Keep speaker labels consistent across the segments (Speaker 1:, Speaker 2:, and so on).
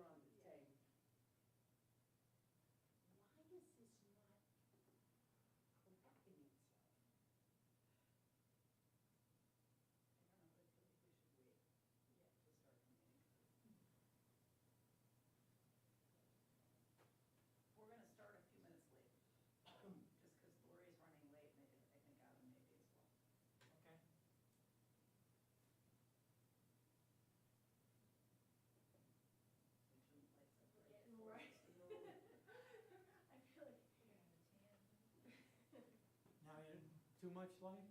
Speaker 1: on the tape.
Speaker 2: Why is this not correcting itself?
Speaker 3: I don't know, but I feel like we should wait yet to start the meeting. We're gonna start a few minutes late, just because Lori's running late, and I think Adam may be as well.
Speaker 4: Okay.
Speaker 3: We shouldn't light up
Speaker 2: We're
Speaker 3: right
Speaker 2: getting
Speaker 3: before
Speaker 2: more.
Speaker 3: it's the road.
Speaker 2: I feel like
Speaker 4: Now, too much light?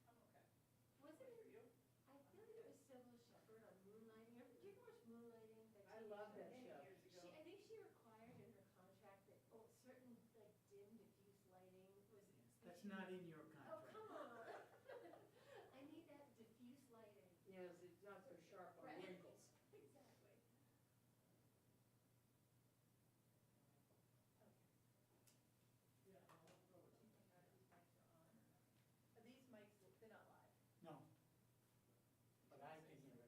Speaker 3: I'm okay.
Speaker 2: wasn't
Speaker 3: For
Speaker 2: it?
Speaker 3: you?
Speaker 2: I feel like it was Sybil Shepherd on Moonlighting. Do you ever watch Moonlighting?
Speaker 1: I love that
Speaker 3: Many
Speaker 1: show.
Speaker 3: years ago.
Speaker 2: I think she required in her contract that certain like dim diffuse lighting was.
Speaker 4: That's not in your
Speaker 2: Oh,
Speaker 4: contract.
Speaker 2: come on. I need that diffuse lighting.
Speaker 1: Yes, it's not so sharp on
Speaker 2: Right.
Speaker 1: wrinkles.
Speaker 2: Exactly. Okay.
Speaker 3: Yeah, I'll throw it. Do you think these mics are on or not? Are these mics, they're not live?
Speaker 4: No. But I can hear it.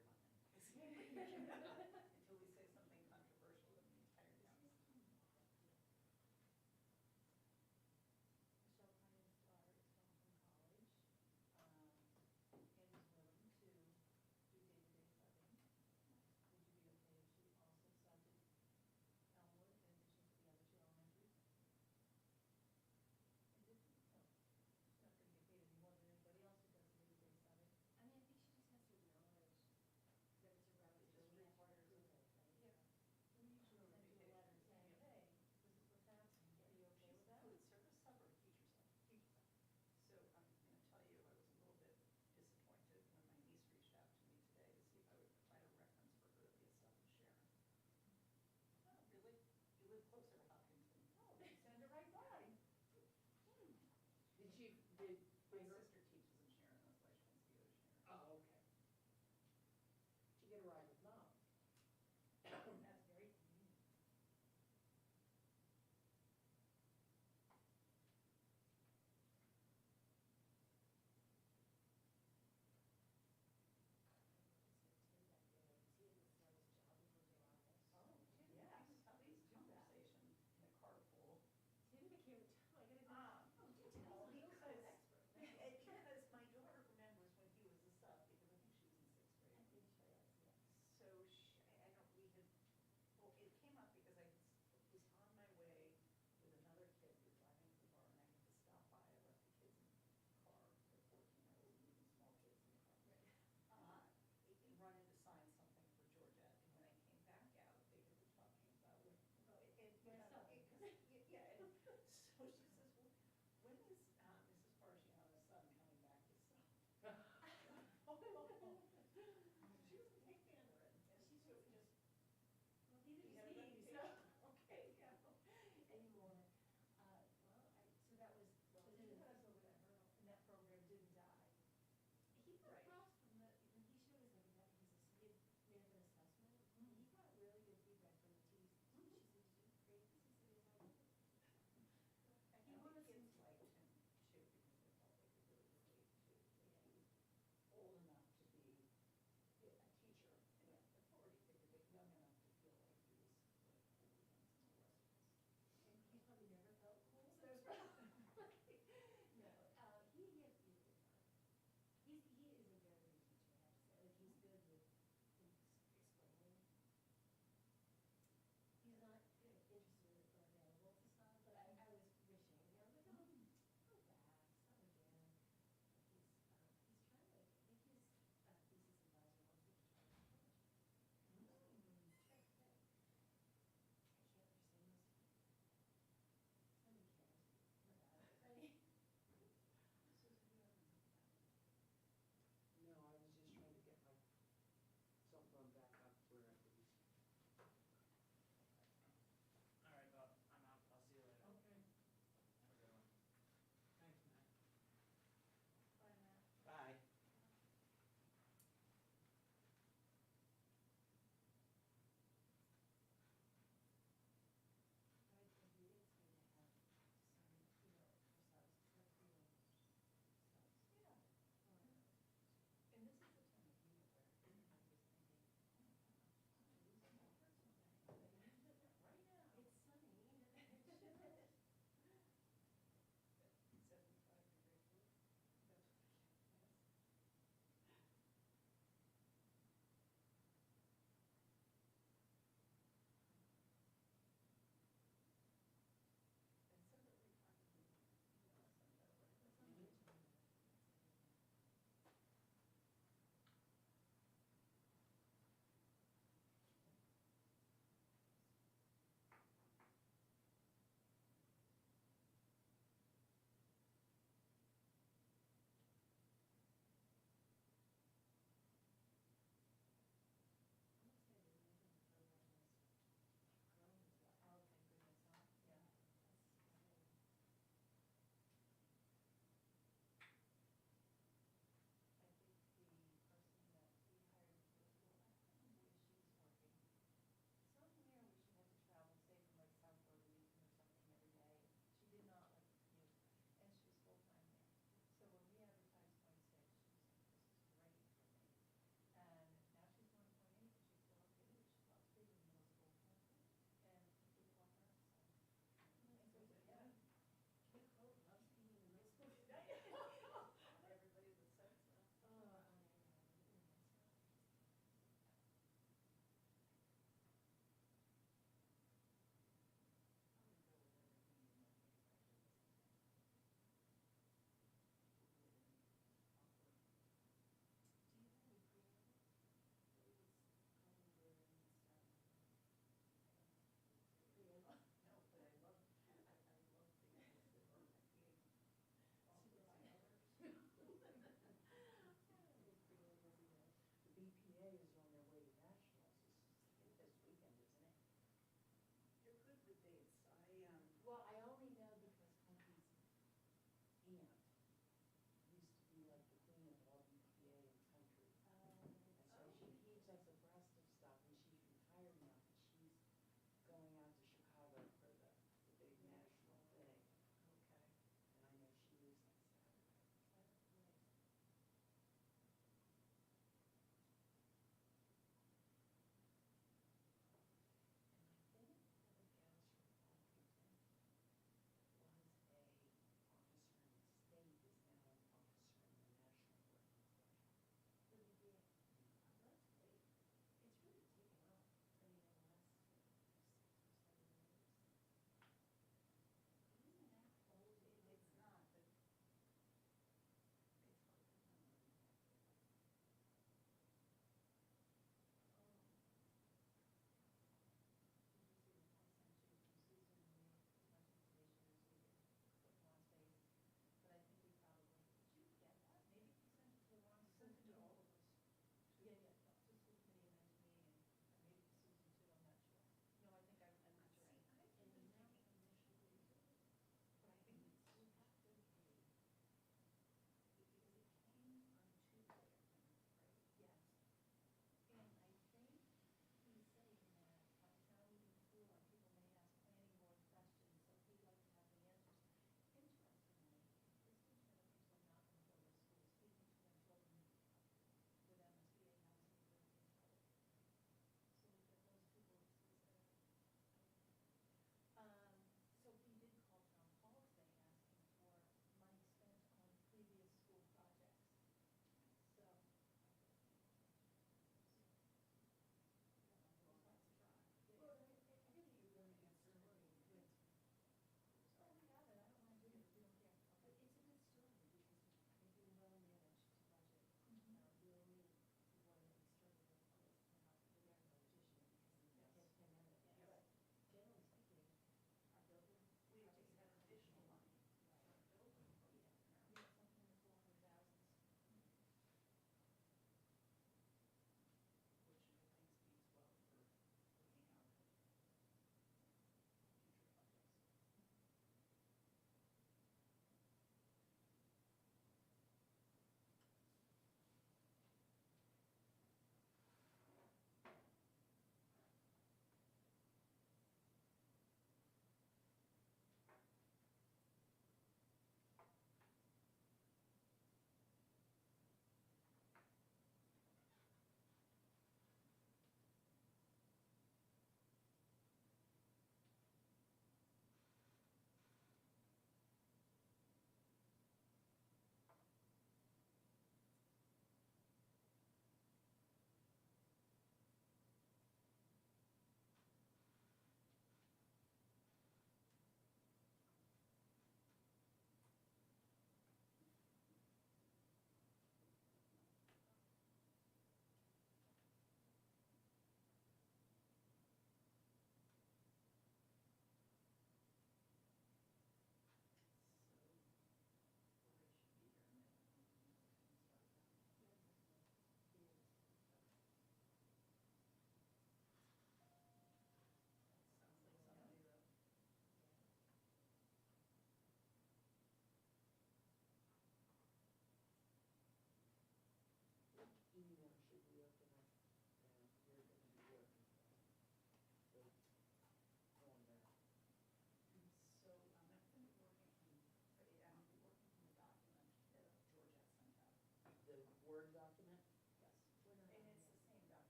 Speaker 3: Until we say something controversial in the entire town.
Speaker 2: Michelle Hyden's daughter is from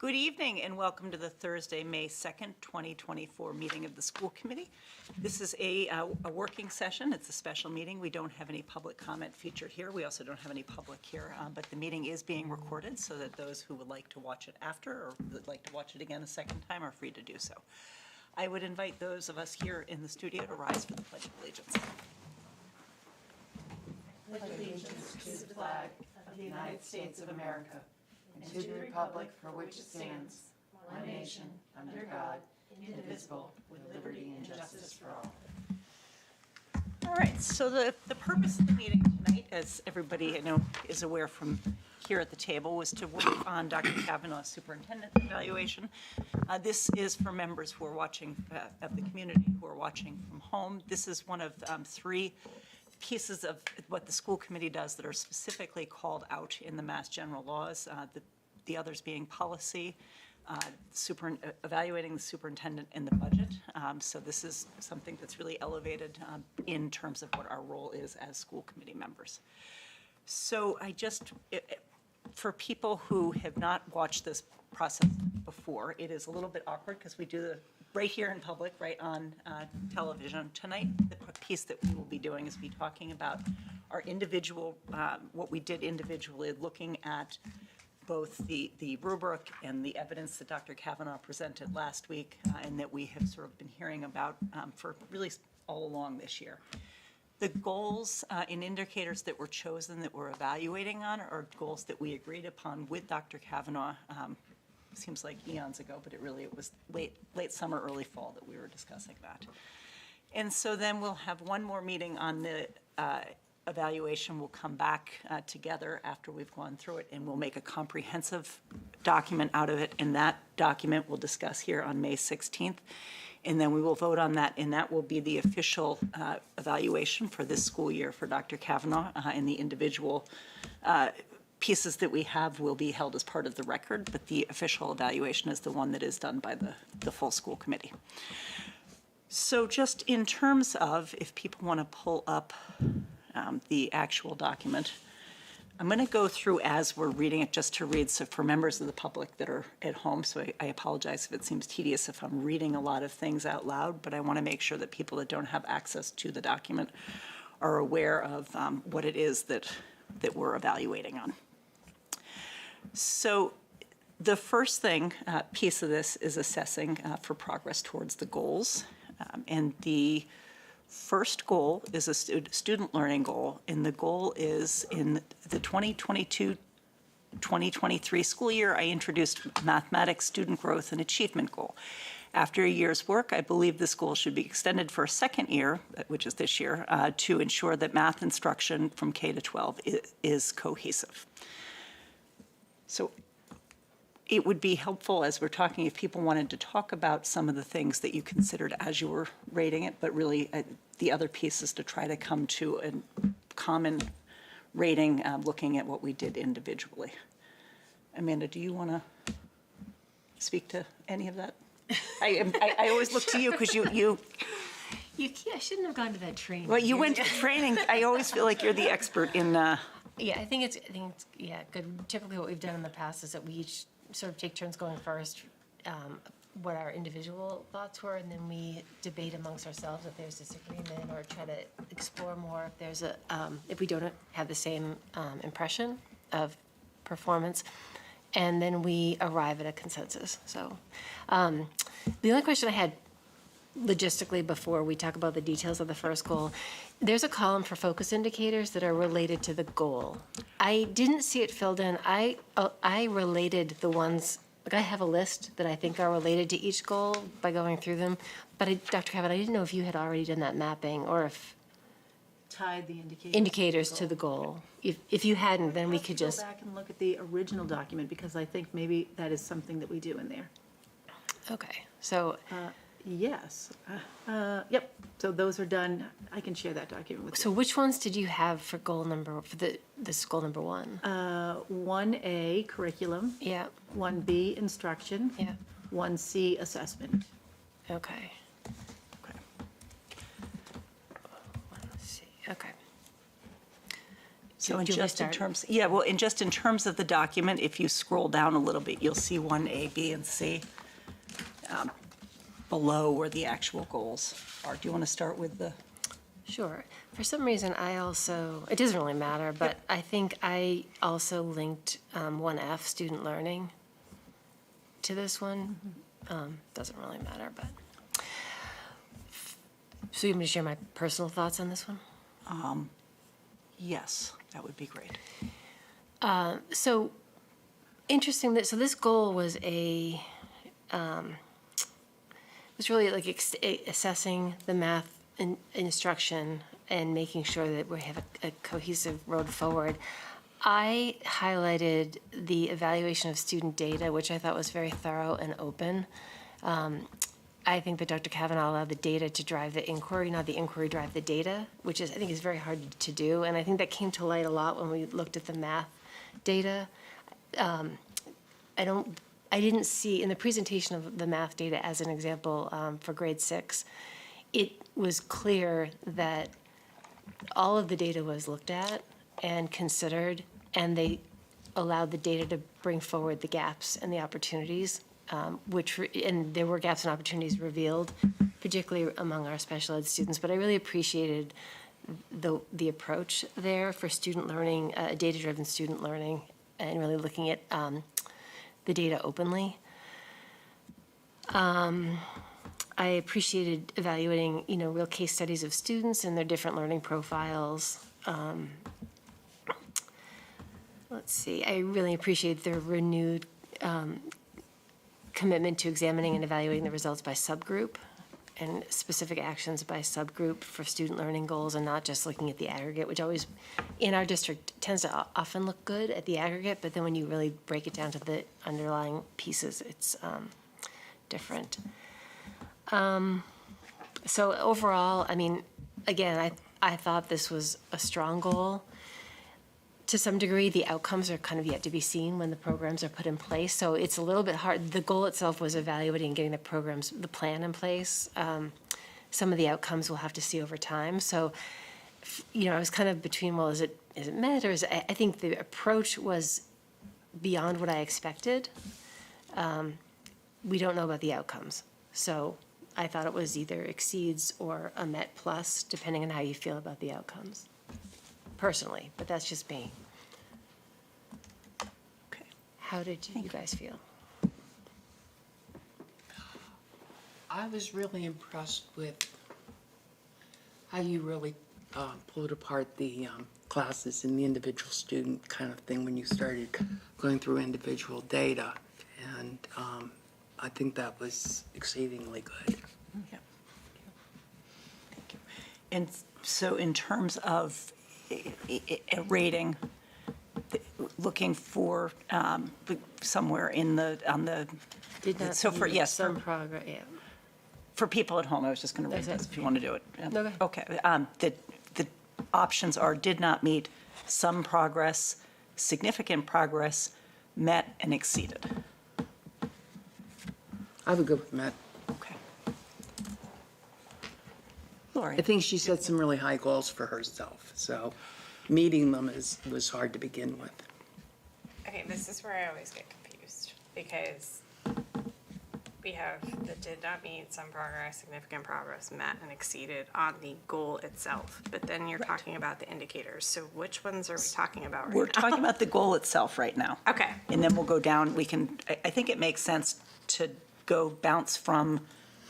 Speaker 5: Good evening and welcome to the Thursday, May 2nd, 2024 meeting of the school committee. This is a working session. It's a special meeting. We don't have any public comment featured here. We also don't have any public here, but the meeting is being recorded so that those who would like to watch it after or would like to watch it again a second time are free to do so. I would invite those of us here in the studio to rise for the Pledge of Allegiance.
Speaker 6: Pledge allegiance to the flag of the United States of America and to the republic for which it stands, one nation, under God, indivisible, with liberty and justice for all.
Speaker 5: All right, so the purpose of the meeting tonight, as everybody I know is aware from here at the table, was to work on Dr. Kavanaugh's superintendent evaluation. This is for members who are watching, of the community who are watching from home. This is one of three pieces of what the school committee does that are specifically called out in the Mass General laws, the others being policy, evaluating the superintendent and the budget. So this is something that's really elevated in terms of what our role is as school committee members. So for people who have not watched this process before, it is a little bit awkward because we do the right here in public, right on television. Tonight, the piece that we will be doing is be talking about our individual, what we did individually, looking at both the rubric and the evidence that Dr. Kavanaugh presented last week and that we have sort of been hearing about for really all along this year. The goals and indicators that were chosen that we're evaluating on are goals that we agreed upon with Dr. Kavanaugh. Seems like eons ago, but it was late summer, early fall that we were discussing that. And so then we'll have one more meeting on the evaluation. We'll come back together after we've gone through it, and we'll make a comprehensive document out of it. And that document we'll discuss here on May 16th. And then we will vote on that, and that will be the official evaluation for this school year for Dr. Kavanaugh, and the individual pieces that we have will be held as part of the record, but the official evaluation is the one that is done by the full school committee. So just in terms of, if people want to pull up the actual document, I'm going to go through as we're reading it just to read, so for members of the public that are at home, so I apologize if it seems tedious if I'm reading a lot of things out loud, but I want to make sure that people that don't have access to the document are aware of what it is that we're evaluating on. So the first piece of this is assessing for progress towards the goals. And the first goal is a student learning goal. And the goal is in the 2022-2023 school year, I introduced mathematics student growth and achievement goal. After a year's work, I believe this goal should be extended for a second year, which is this year, to ensure that math instruction from K to 12 is cohesive. So it would be helpful as we're talking if people wanted to talk about some of the things that you considered as you were rating it, but really the other piece is to try to come to a common rating looking at what we did individually. Amanda, do you want to speak to any of that? I always look to you because you
Speaker 6: I shouldn't have gone to that training.
Speaker 5: Well, you went to training. I always feel like you're the expert in.
Speaker 6: Yeah, I think it's good. Typically, what we've done in the past is that we each sort of take turns going first, what our individual thoughts were, and then we debate amongst ourselves if there's disagreement or try to explore more if there's if we don't have the same impression of performance, and then we arrive at a consensus. So, the only question I had logistically before we talk about the details of the first goal, there's a column for focus indicators that are related to the goal. I didn't see it filled in. I related the ones, like I have a list that I think are related to each goal by going through them. But Dr. Kavanaugh, I didn't know if you had already done that mapping or if
Speaker 7: tied the
Speaker 6: indicators to the goal. If you hadn't, then we could just
Speaker 7: go back and look at the original document because I think maybe that is something that we do in there.
Speaker 6: Okay. So
Speaker 7: Yes. Yep. So those are done. I can share that document with you.
Speaker 6: so which ones did you have for this goal number one?
Speaker 7: 1A, curriculum.
Speaker 6: Yeah.
Speaker 7: 1B, instruction.
Speaker 6: Yeah.
Speaker 7: 1C, assessment.
Speaker 6: Okay. Let's see. Okay.
Speaker 5: So in
Speaker 6: Do we
Speaker 5: just in
Speaker 6: start?
Speaker 5: terms, yeah, well, just in terms of the document, if you scroll down a little bit, you'll see 1A, B, and C below where the actual goals are. Do you want to start with the?
Speaker 6: Sure. For some reason, it doesn't really matter, but I think I also linked 1F, student learning, to this one. Doesn't really matter, but. So you want me to share my personal thoughts on this one?
Speaker 5: Yes, that would be great.
Speaker 6: So interesting that, so this goal was was really like assessing the math instruction and making sure that we have a cohesive road forward. I highlighted the evaluation of student data, which I thought was very thorough and open. I think that Dr. Kavanaugh allowed the data to drive the inquiry, not the inquiry drive the data, which I think is very hard to do. And I think that came to light a lot when we looked at the math data. I didn't see, in the presentation of the math data as an example for grade 6, it was clear that all of the data was looked at and considered, and they allowed the data to bring forward the gaps and the opportunities, and there were gaps and opportunities revealed, particularly among our special ed students. But I really appreciated the approach there for student learning, data-driven student learning, and really looking at the data openly. I appreciated evaluating, real case studies of students and their different learning profiles. Let's see, I really appreciate their renewed commitment to examining and evaluating the results by subgroup and specific actions by subgroup for student learning goals, and not just looking at the aggregate, which always, in our district, tends to often look good at the aggregate, but then when you really break it down to the underlying pieces, it's different. So overall, again, I thought this was a strong goal. To some degree, the outcomes are kind of yet to be seen when the programs are put in place. So it's a little bit hard. The goal itself was evaluating and getting the plan in place. Some of the outcomes we'll have to see over time. So, I was kind of between, well, is it met, or is it, I think the approach was beyond what I expected. We don't know about the outcomes. So I thought it was either exceeds or a met plus, depending on how you feel about the outcomes. Personally, but that's just me.
Speaker 5: Okay.
Speaker 6: How did you guys feel?
Speaker 8: I was really impressed with how you really pulled apart the classes and the individual student kind of thing when you started going through individual data. And I think that was exceedingly good.
Speaker 5: Yeah. Thank you. And so in terms of a rating, looking for somewhere on the,
Speaker 6: Did not
Speaker 5: so for,
Speaker 6: see
Speaker 5: yes,
Speaker 6: some progress, yeah.
Speaker 5: for people at home, I was just going to read
Speaker 6: That's it.
Speaker 5: this if you want to do it.
Speaker 6: No, go ahead.
Speaker 5: Okay. The options are did not meet, some progress, significant progress, met and exceeded.
Speaker 8: I would go with Matt.
Speaker 5: Okay. Lori?
Speaker 8: I think she set some really high goals for herself, so meeting them was hard to begin with.
Speaker 9: Okay, this is where I always get confused, because we have the did not meet, some progress, significant progress, met and exceeded on the goal itself, but then you're talking about the indicators, so which ones are we talking about right now?
Speaker 5: We're talking about the goal itself right now.
Speaker 9: Okay.
Speaker 5: And then we'll go down, I think it makes sense to go bounce from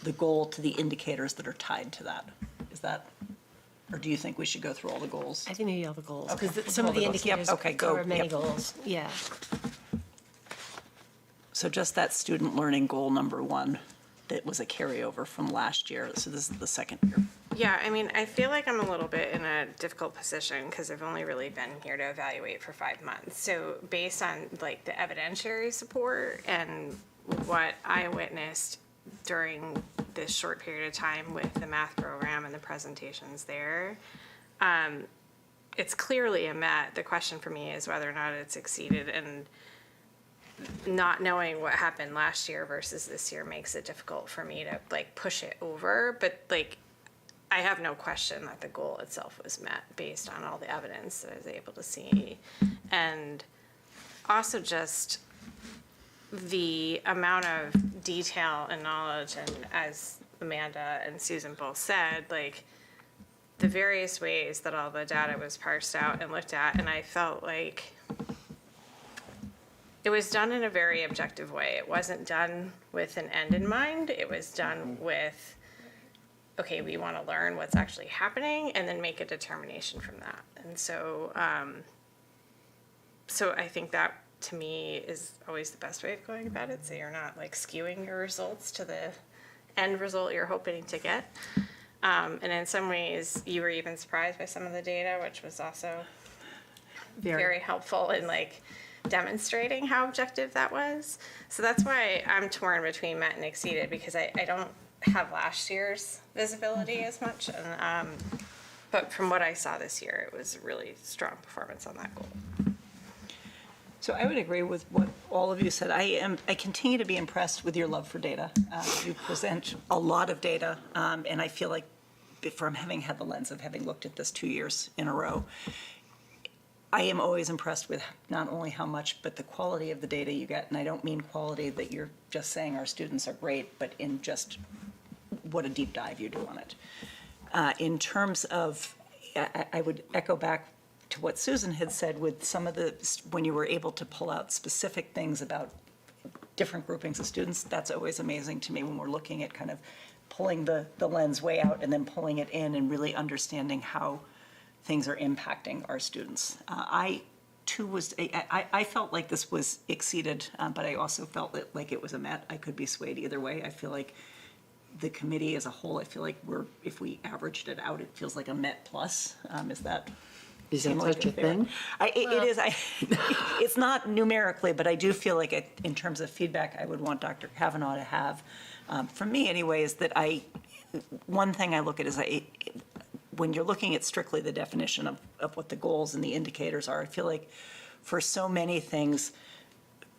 Speaker 5: the goal to the indicators that are tied to that. Is that, or do you think we should go through all the goals?
Speaker 6: I think maybe all the goals,
Speaker 5: Okay.
Speaker 6: because some of
Speaker 5: All
Speaker 6: the
Speaker 5: the goals. Yep,
Speaker 6: indicators
Speaker 5: okay, go,
Speaker 6: cover many
Speaker 5: yep.
Speaker 6: goals, yeah.
Speaker 5: So just that student learning goal number 1, that was a carryover from last year, so this is the second year.
Speaker 9: Yeah, I feel like I'm a little bit in a difficult position because I've only really been here to evaluate for 5 months. So based on like the evidentiary support and what I witnessed during this short period of time with the math program and the presentations there, it's clearly a met. The question for me is whether or not it's exceeded, and not knowing what happened last year versus this year makes it difficult for me to like push it over. But like, I have no question that the goal itself was met based on all the evidence that I was able to see. And also just the amount of detail and knowledge, and as Amanda and Susan both said, like, the various ways that all the data was parsed out and looked at, and I felt like it was done in a very objective way. It wasn't done with an end in mind. It was done with, okay, we want to learn what's actually happening and then make a determination from that. And so, so I think that to me is always the best way of going about it. So you're not like skewing your results to the end result you're hoping to get. And in some ways, you were even surprised by some of the data, which was also very helpful in like demonstrating how objective that was. So that's why I'm torn between met and exceeded, because I don't have last year's visibility as much. And, but from what I saw this year, it was really strong performance on that goal.
Speaker 5: So I would agree with what all of you said. I continue to be impressed with your love for data. You present a lot of data, and I feel like from having had the lens of having looked at this 2 years in a row, I am always impressed with not only how much, but the quality of the data you get. And I don't mean quality that you're just saying our students are great, but in just what a deep dive you do on it. In terms of, I would echo back to what Susan had said with some of the, when you were able to pull out specific things about different groupings of students, that's always amazing to me when we're looking at kind of pulling the lens way out and then pulling it in and really understanding how things are impacting our students. I felt like this was exceeded, but I also felt like it was a met. I could be swayed either way. I feel like the committee as a whole, I feel like if we averaged it out, it feels like a met plus. Is that
Speaker 8: such a thing?
Speaker 5: It is. It's not numerically, but I do feel like in terms of feedback, I would want Dr. Kavanaugh to have, from me anyway, is that one thing I look at is when you're looking at strictly the definition of what the goals and the indicators are, I feel like for so many things,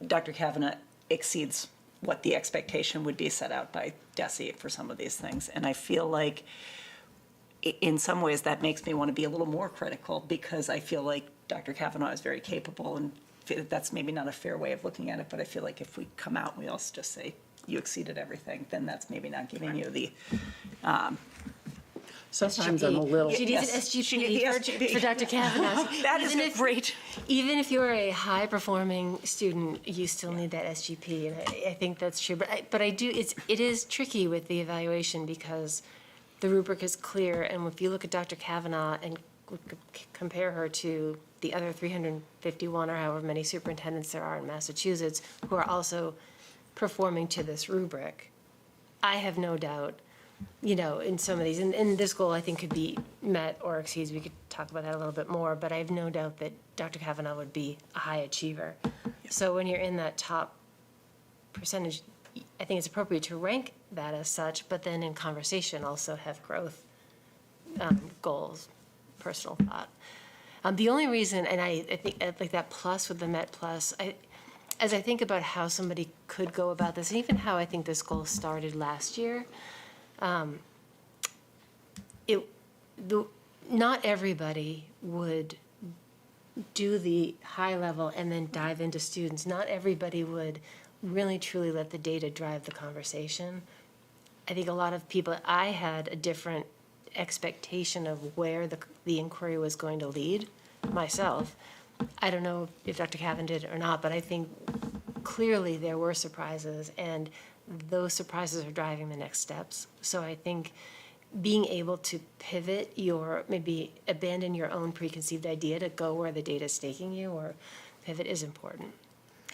Speaker 5: Dr. Kavanaugh exceeds what the expectation would be set out by DESE for some of these things. And I feel like in some ways that makes me want to be a little more critical, because I feel like Dr. Kavanaugh is very capable, and that's maybe not a fair way of looking at it, but I feel like if we come out and we also just say, you exceeded everything, then that's maybe not giving you the,
Speaker 8: Sometimes I'm a little.
Speaker 6: She needs an SGP for Dr. Kavanaugh.
Speaker 5: that is a great.
Speaker 6: Even if you're a high-performing student, you still need that SGP, and I think that's true. But I do. It is tricky with the evaluation because the rubric is clear, and if you look at Dr. Kavanaugh and compare her to the other 351 or however many superintendents there are in Massachusetts who are also performing to this rubric, I have no doubt, in some of these, and this goal I think could be met or exceeds. We could talk about that a little bit more, but I have no doubt that Dr. Kavanaugh would be a high achiever. So when you're in that top percentage, I think it's appropriate to rank that as such, but then in conversation also have growth goals, personal thought. The only reason, and I think like that plus with the Met Plus, as I think about how somebody could go about this, and even how I think this goal started last year, not everybody would do the high level and then dive into students. Not everybody would really truly let the data drive the conversation. I think a lot of people, I had a different expectation of where the inquiry was going to lead myself. I don't know if Dr. Cavan did or not, but I think clearly there were surprises, and those surprises are driving the next steps. So I think being able to pivot maybe abandon your own preconceived idea to go where the data is taking you, or pivot, is important.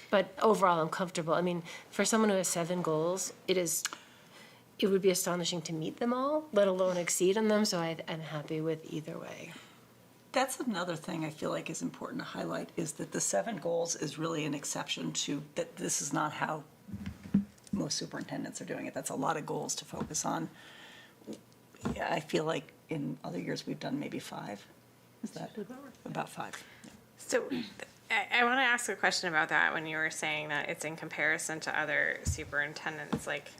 Speaker 6: But overall, I'm comfortable. I mean, for someone who has 7 goals, it would be astonishing to meet them all, let alone exceed on them, so I'm happy with either way.
Speaker 5: That's another thing I feel like is important to highlight, is that the 7 goals is really an exception to, that this is not how most superintendents are doing it. That's a lot of goals to focus on. Yeah, I feel like in other years we've done maybe 5. Is that about 5?
Speaker 9: So I want to ask a question about that when you were saying that it's in comparison to other superintendents. Like,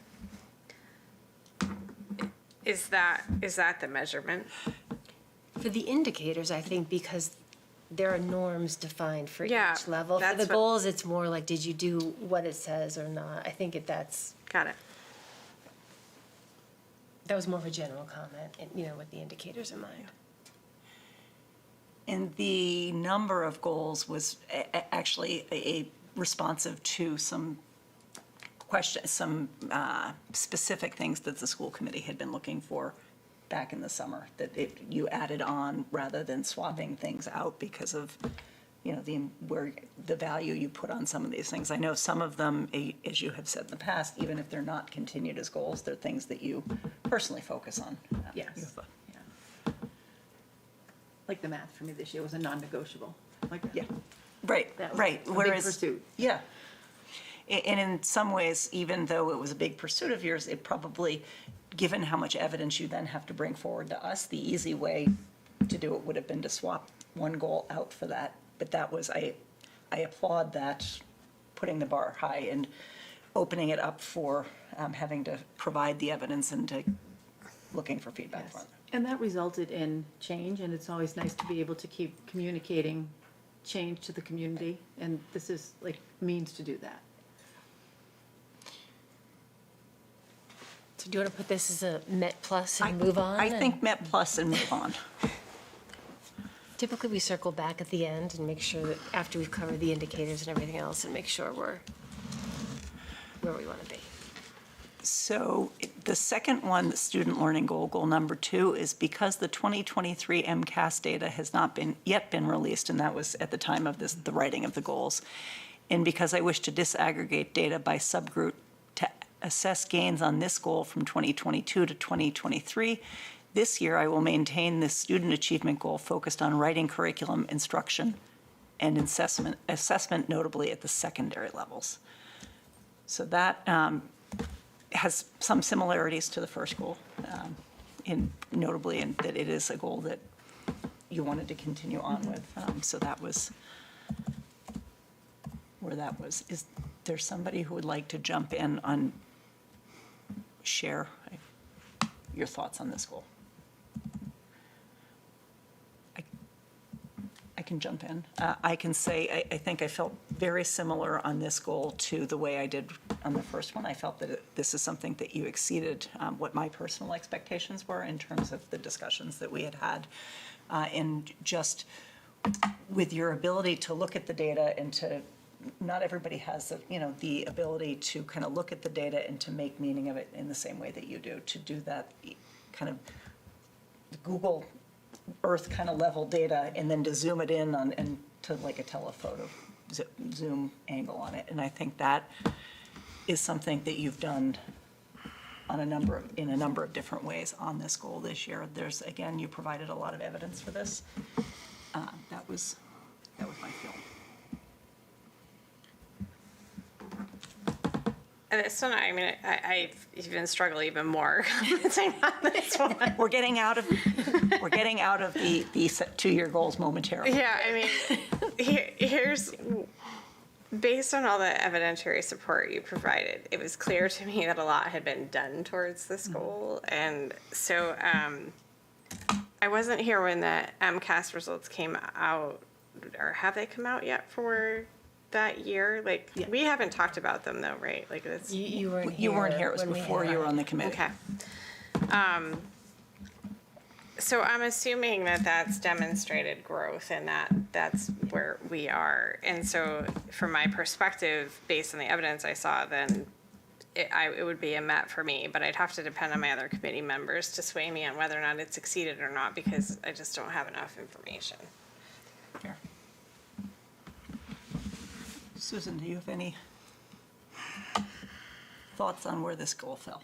Speaker 9: Is that the measurement?
Speaker 6: For the indicators, I think, because there are norms defined for
Speaker 9: Yeah,
Speaker 6: each level. For
Speaker 9: that's
Speaker 6: the
Speaker 9: what-
Speaker 6: goals, it's more like, did you do what it says or not? I think that's,
Speaker 9: Got it.
Speaker 6: that was more of a general comment, and, you know, with the indicators in mind.
Speaker 5: And the number of goals was actually responsive to some questions, some specific things that the school committee had been looking for back in the summer, that you added on rather than swapping things out because of, you know, the value you put on some of these things. I know some of them, as you have said in the past, even if they're not continued as goals, they're things that you personally focus on.
Speaker 7: Yes.
Speaker 5: You have a-
Speaker 7: Like the math for me this year was a non-negotiable. Like,
Speaker 5: Yeah, right,
Speaker 7: That was
Speaker 5: right.
Speaker 7: a big
Speaker 5: Whereas,
Speaker 7: pursuit.
Speaker 5: Yeah. And in some ways, even though it was a big pursuit of yours, it probably, given how much evidence you then have to bring forward to us, the easy way to do it would have been to swap one goal out for that. But that was, I applaud that, putting the bar high and opening it up for having to provide the evidence and to looking for feedback
Speaker 7: Yes.
Speaker 5: from it.
Speaker 7: And that resulted in change, and it's always nice to be able to keep communicating change to the community, and this is like means to do that.
Speaker 6: So do you want to put this as a Met Plus and move on?
Speaker 5: I
Speaker 6: and-
Speaker 5: think Met Plus and move on.
Speaker 6: Typically, we circle back at the end and make sure that after we've covered the indicators and everything else, and make sure we're where we want to be.
Speaker 5: So the second one, the student learning goal, goal number 2, is because the 2023 MCAS data has not yet been released, and that was at the time of the writing of the goals, and because I wish to disaggregate data by subgroup to assess gains on this goal from 2022 to 2023, this year I will maintain this student achievement goal focused on writing curriculum, instruction, and assessment notably at the secondary levels. So that has some similarities to the first goal, notably in that it is a goal that you wanted to continue on with. So that was where that was. Is there somebody who would like to jump in on, share your thoughts on this goal? I can jump in. I can say, I think I felt very similar on this goal to the way I did on the first one. I felt that this is something that you exceeded what my personal expectations were in terms of the discussions that we had had. And just with your ability to look at the data and to, not everybody has, the ability to kind of look at the data and to make meaning of it in the same way that you do, to do that kind of Google Earth kind of level data and then to zoom it in on and to like a telephoto zoom angle on it. And I think that is something that you've done on in a number of different ways on this goal this year. There's, again, you provided a lot of evidence for this. That was my feeling.
Speaker 9: And this one, I mean, I even struggle even more commenting on this one.
Speaker 5: We're getting out of the 2-year goals momentarily.
Speaker 9: Yeah, I mean, here's, based on all the evidentiary support you provided, it was clear to me that a lot had been done towards this goal. And so I wasn't here when the MCAS results came out, or have they come out yet for that year? Like,
Speaker 7: Yeah.
Speaker 9: we haven't talked about them though, right? Like, it's.
Speaker 6: You weren't here.
Speaker 5: You weren't here, it was
Speaker 6: when we
Speaker 5: before you were on the committee.
Speaker 9: Okay. So I'm assuming that that's demonstrated growth and that's where we are. And so from my perspective, based on the evidence I saw, then it would be a Met for me, but I'd have to depend on my other committee members to sway me on whether or not it's exceeded or not, because I just don't have enough information.
Speaker 5: Fair. Susan, do you have any thoughts on where this goal fell?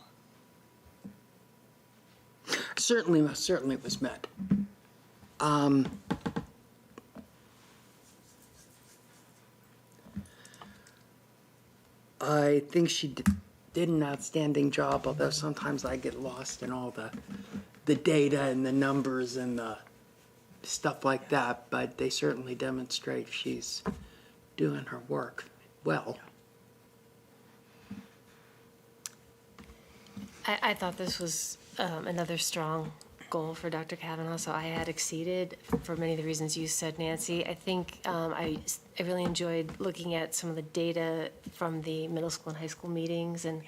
Speaker 8: Certainly it was met. I think she did an outstanding job, although sometimes I get lost in all the data and the numbers and the stuff like that, but they certainly demonstrate she's doing her work well.
Speaker 6: I thought this was another strong goal for Dr. Kavanaugh, so I had exceeded for many of the reasons you said, Nancy. I think I really enjoyed looking at some of the data from the middle school and high school meetings and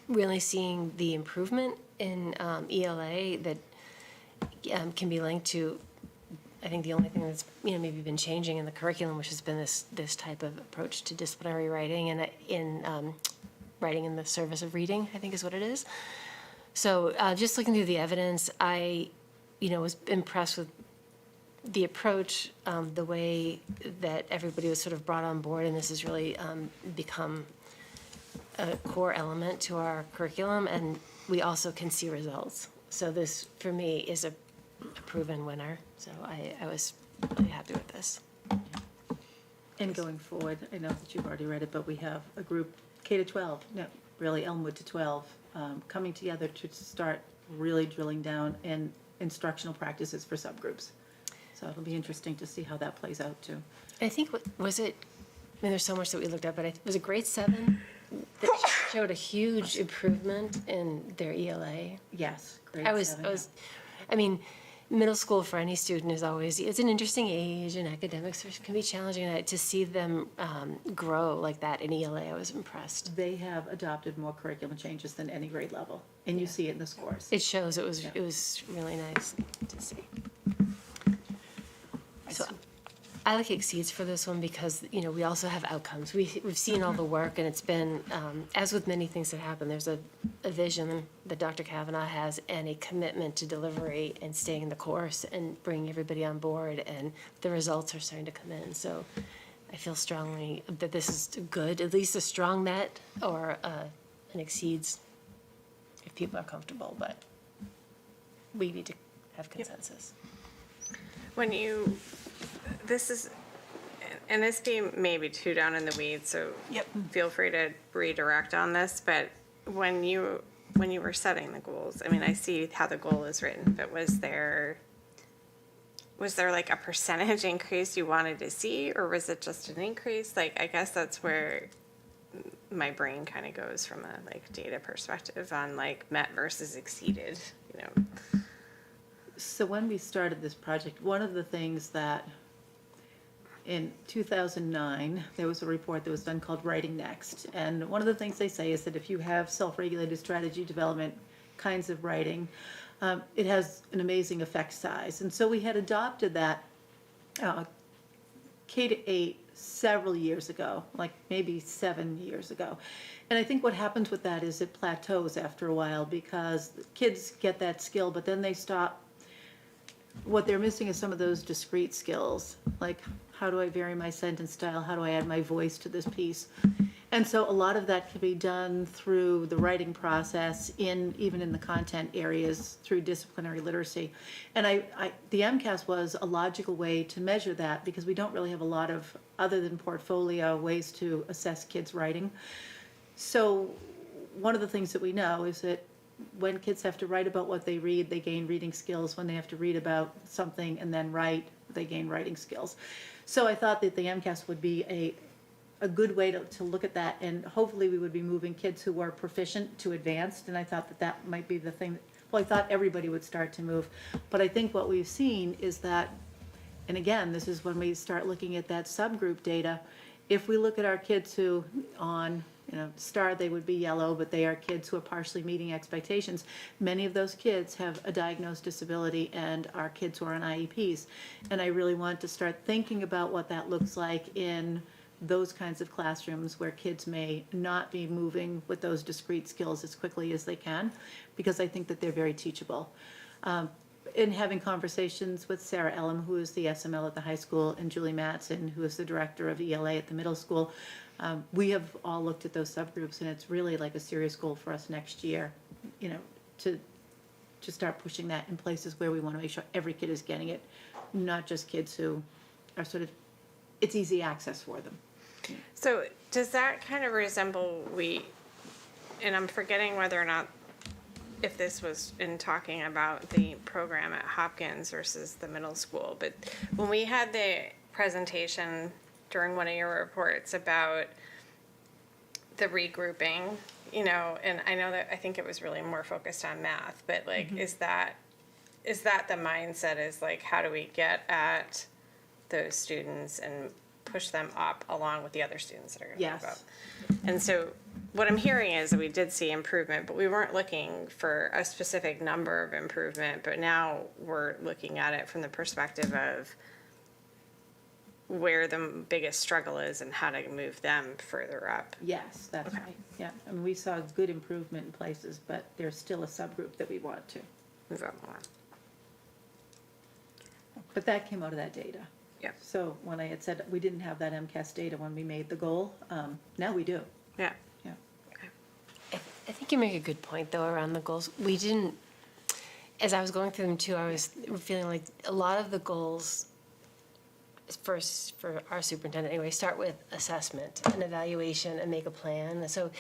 Speaker 6: really seeing the improvement in ELA that can be linked to, I think the only thing that's, maybe been changing in the curriculum, which has been this type of approach to disciplinary writing and in writing in the service of reading, I think is what it is. So just looking through the evidence, I, was impressed with the approach, the way that everybody was sort of brought on board, and this has really become a core element to our curriculum, and we also can see results. So this, for me, is a proven winner. So I was really happy with this.
Speaker 7: And going forward, I know that you've already read it, but we have a group, K to 12, no, really Elmwood to 12, coming together to start really drilling down in instructional practices for subgroups. So it'll be interesting to see how that plays out too.
Speaker 6: I think, there's so much that we looked at, but was it grade 7 that showed a huge improvement in their ELA?
Speaker 7: Yes, grade
Speaker 6: I was,
Speaker 7: 7.
Speaker 6: Middle school for any student is always, it's an interesting age, and academics can be challenging, and to see them grow like that in ELA, I was impressed.
Speaker 7: They have adopted more curriculum changes than any grade level, and you see it in the scores.
Speaker 6: It shows, it was really nice to see. So I like exceeds for this one because, we also have outcomes. We've seen all the work, and it's been, as with many things that happen, there's a vision that Dr. Kavanaugh has and a commitment to delivery and staying the course and bringing everybody on board, and the results are starting to come in. So I feel strongly that this is good, at least a strong net or an exceeds if people are comfortable, but we need to have consensus.
Speaker 9: When this is, and this may be too down in the weeds, so feel free to redirect on this, but when you were setting the goals, I see how the goal is written, but was there like a percentage increase you wanted to see, or was it just an increase? I guess that's where my brain kind of goes from a data perspective on met versus exceeded,
Speaker 7: So when we started this project, one of the things that in 2009, there was a report that was done called Writing Next. And one of the things they say is that if you have self-regulated strategy development kinds of writing, it has an amazing effect size. And so we had adopted that K to 8 several years ago, like maybe 7 years ago. And I think what happens with that is it plateaus after a while because kids get that skill, but then they stop. What they're missing is some of those discrete skills, like how do I vary my sentence style? How do I add my voice to this piece? And so a lot of that can be done through the writing process, even in the content areas, through disciplinary literacy. And the MCAS was a logical way to measure that because we don't really have a lot of, other than portfolio, ways to assess kids' writing. So one of the things that we know is that when kids have to write about what they read, they gain reading skills. When they have to read about something and then write, they gain writing skills. So I thought that the MCAS would be a good way to look at that, and hopefully we would be moving kids who were proficient to advanced, and I thought that might be the thing. Well, I thought everybody would start to move, but I think what we've seen is that, and again, this is when we start looking at that subgroup data, if we look at our kids who on STAR, they would be yellow, but they are kids who are partially meeting expectations. Many of those kids have a diagnosed disability and are kids who are on IEPs. And I really want to start thinking about what that looks like in those kinds of classrooms where kids may not be moving with those discrete skills as quickly as they can, because I think that they're very teachable. In having conversations with Sarah Elam, who is the SML at the high school, and Julie Mattson, who is the director of ELA at the middle school, we have all looked at those subgroups, and it's really like a serious goal for us next year, to start pushing that in places where we want to make sure every kid is getting it, not just kids who are it's easy access for them.
Speaker 9: So does that kind of resemble and I'm forgetting whether or not if this was in talking about the program at Hopkins versus the middle school, but when we had the presentation during one of your reports about the regrouping, you know, and I know that, I think it was really more focused on math, but like, is that the mindset, is like, how do we get at those students and push them up along with the other students that are gonna move
Speaker 7: Yes.
Speaker 9: up? And so what I'm hearing is that we did see improvement, but we weren't looking for a specific number of improvement, but now we're looking at it from the perspective of where the biggest struggle is and how to move them further up.
Speaker 7: Yes, that's
Speaker 9: Okay.
Speaker 7: right, yeah. I mean, we saw good improvement in places, but there's still a subgroup that we want to.
Speaker 9: Move up more.
Speaker 7: But that came out of that data.
Speaker 9: Yep.
Speaker 7: So when I had said we didn't have that MCAS data when we made the goal, now we do.
Speaker 9: Yeah.
Speaker 7: Yeah.
Speaker 6: I think you make a good point, though, around the goals. We didn't, as I was going through them too, I was feeling like a lot of the goals, first, for our superintendent anyway, start with assessment and evaluation and make a plan. So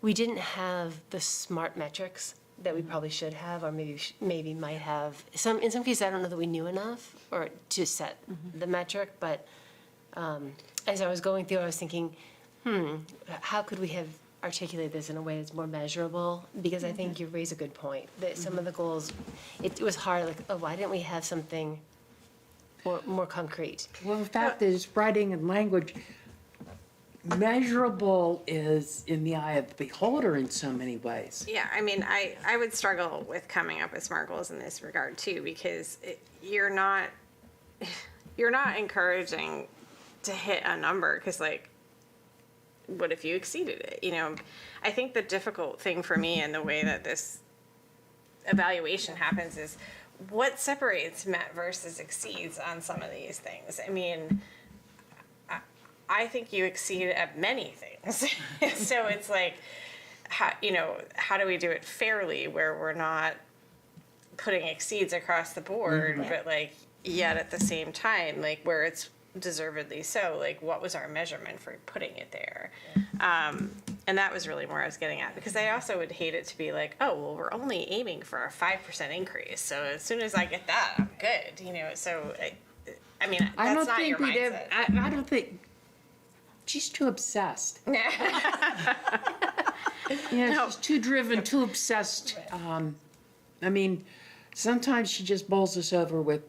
Speaker 6: we didn't have the SMART metrics that we probably should have, or maybe might have. In some cases, I don't know that we knew enough or to set the metric, but as I was going through, I was thinking, how could we have articulated this in a way that's more measurable? Because I think you raise a good point, that some of the goals, it was hard, like, oh, why didn't we have something more concrete?
Speaker 8: Well, the fact is, writing and language, measurable is in the eye of the beholder in so many ways.
Speaker 9: Yeah, I mean, I would struggle with coming up with SMART goals in this regard too, because you're not encouraging to hit a number, because like, what if you exceeded it? You know, I think the difficult thing for me in the way that this evaluation happens is what separates met versus exceeds on some of these things. I mean, I think you exceed at many things. So it's like, how do we do it fairly where we're not putting exceeds across the board, but like, yet at the same time, like where it's deservedly so, like what was our measurement for putting it there? And that was really where I was getting at, because I also would hate it to be like, oh, well, we're only aiming for a 5% increase. So as soon as I get that, I'm good, So, I mean, that's not your mindset.
Speaker 8: I don't think, she's too obsessed. She's too driven, too obsessed. I mean, sometimes she just bowls us over with